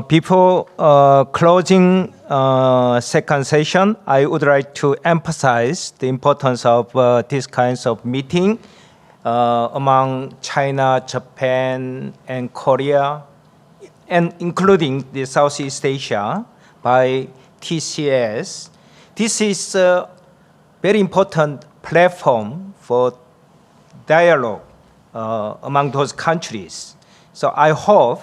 Before closing second session, I would like to emphasize the importance of these kinds of meeting among China, Japan, and Korea, and including the Southeast Asia by TCS. This is a very important platform for dialogue among those countries. So I hope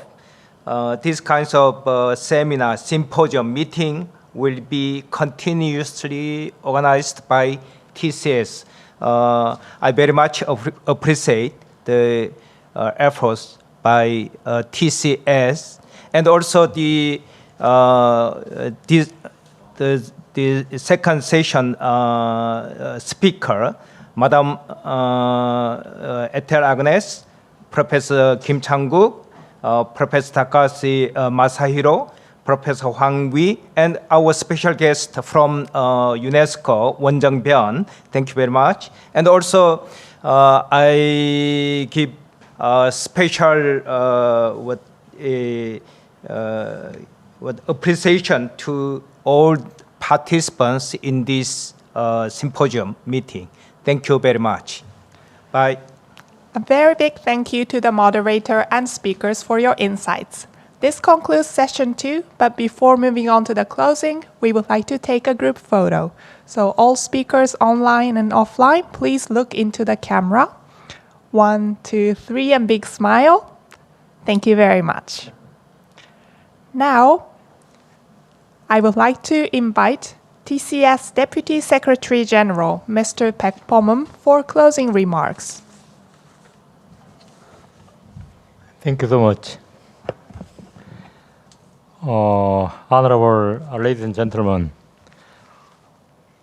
these kinds of seminar, symposium, meeting will be continuously organized by TCS. I very much appreciate the efforts by TCS, and also the second session speaker, Madam Ethel Agnes, Professor Kim Chang-guk, Professor Takashi Masahiro, Professor Hwang Wee, and our special guest from UNESCO, Won Jung-byun. Thank you very much. And also, I give special appreciation to all participants in this symposium meeting. Thank you very much. Bye. A very big thank you to the moderator and speakers for your insights. This concludes session 2, but before moving on to the closing, we would like to take a group photo. So all speakers online and offline, please look into the camera. 1, 2, 3, and big smile. Thank you very much. Now, I would like to invite TCS Deputy Secretary General, Mr. Pek Pomum, for closing remarks. Thank you so much. Honorable ladies and gentlemen,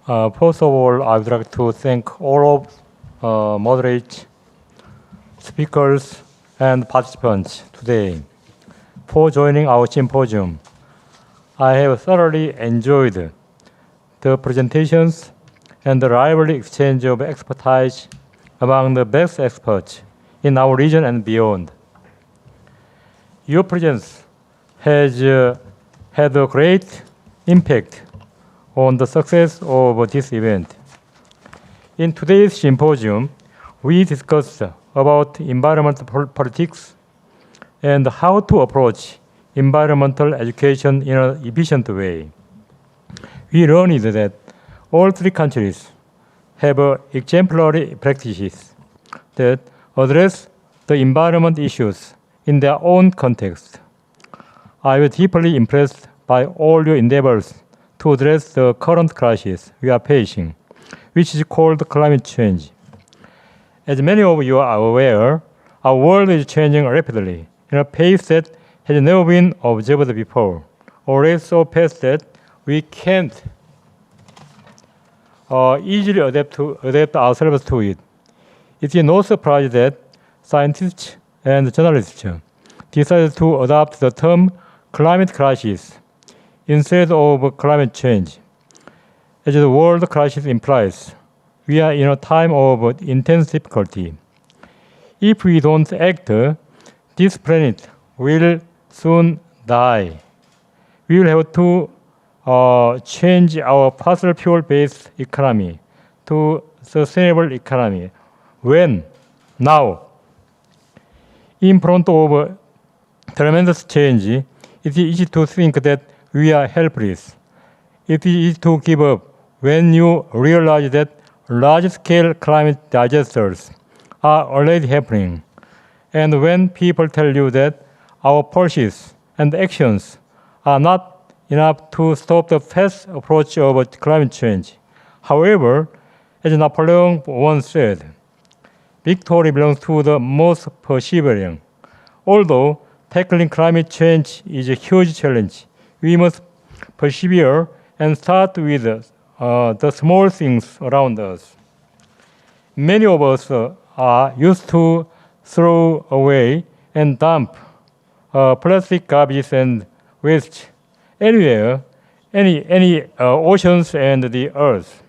first of all, I would like to thank all of moderate speakers and participants today for joining our symposium. I have thoroughly enjoyed the presentations and the lively exchange of expertise among the best experts in our region and beyond. Your presence has had a great impact on the success of this event. In today's symposium, we discussed about environmental politics and how to approach environmental education in an efficient way. We learned that all three countries have exemplary practices that address the environment issues in their own context. I was deeply impressed by all your endeavors to address the current crisis we are facing, which is called climate change. As many of you are aware, our world is changing rapidly in a pace that has never been observed before, already so fast that we can't easily adapt ourselves to it. It is no surprise that scientists and journalists decided to adopt the term climate crisis instead of climate change. As the world crisis implies, we are in a time of intense difficulty. If we don't act, this planet will soon die. We will have to change our fossil fuel-based economy to sustainable economy. When? Now. In front of tremendous change, it is easy to think that we are helpless. It is easy to give up when you realize that large-scale climate disasters are already happening, and when people tell you that our policies and actions are not enough to stop the fast approach of climate change. However, as Napoleon once said, victory belongs to the most persevering. Although tackling climate change is a huge challenge, we must persevere and start with the small things around us. Many of us are used to throw away and dump plastic garbage and waste anywhere, any oceans and the earth.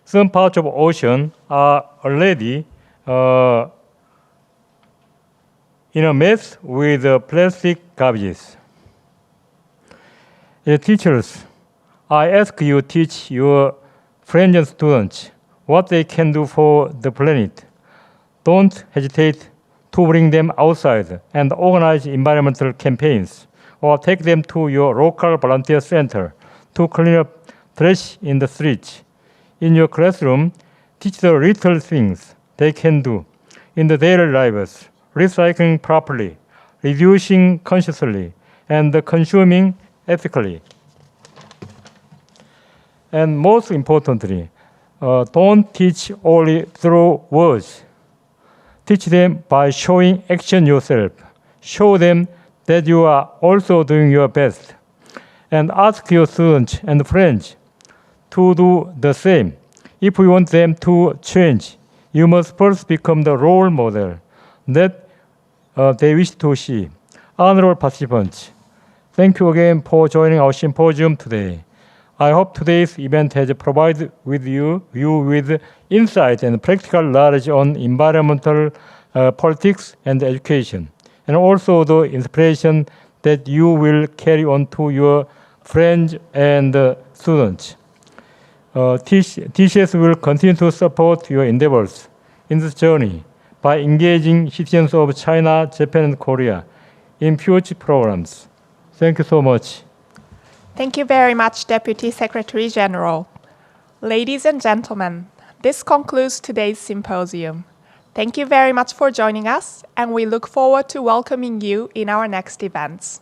Some parts of ocean are already in a mess with plastic garbages. Teachers, I ask you to teach your friends and students what they can do for the planet. Don't hesitate to bring them outside and organize environmental campaigns, or take them to your local volunteer center to clean up trash in the streets. In your classroom, teach the little things they can do in the daily lives: recycling properly, reducing consciously, and consuming ethically. And most importantly, don't teach only through words. Teach them by showing action yourself. Show them that you are also doing your best. And ask your students and friends to do the same. If we want them to change, you must first become the role model that they wish to see. Honorable participants, thank you again for joining our symposium today. I hope today's event has provided you with insight and practical knowledge on environmental politics and education, and also the inspiration that you will carry on to your friends and students. TCS will continue to support your endeavors in this journey by engaging citizens of China, Japan, and Korea in future programs. Thank you so much. Thank you very much, Deputy Secretary General. Ladies and gentlemen, this concludes today's symposium. Thank you very much for joining us, and we look forward to welcoming you in our next events.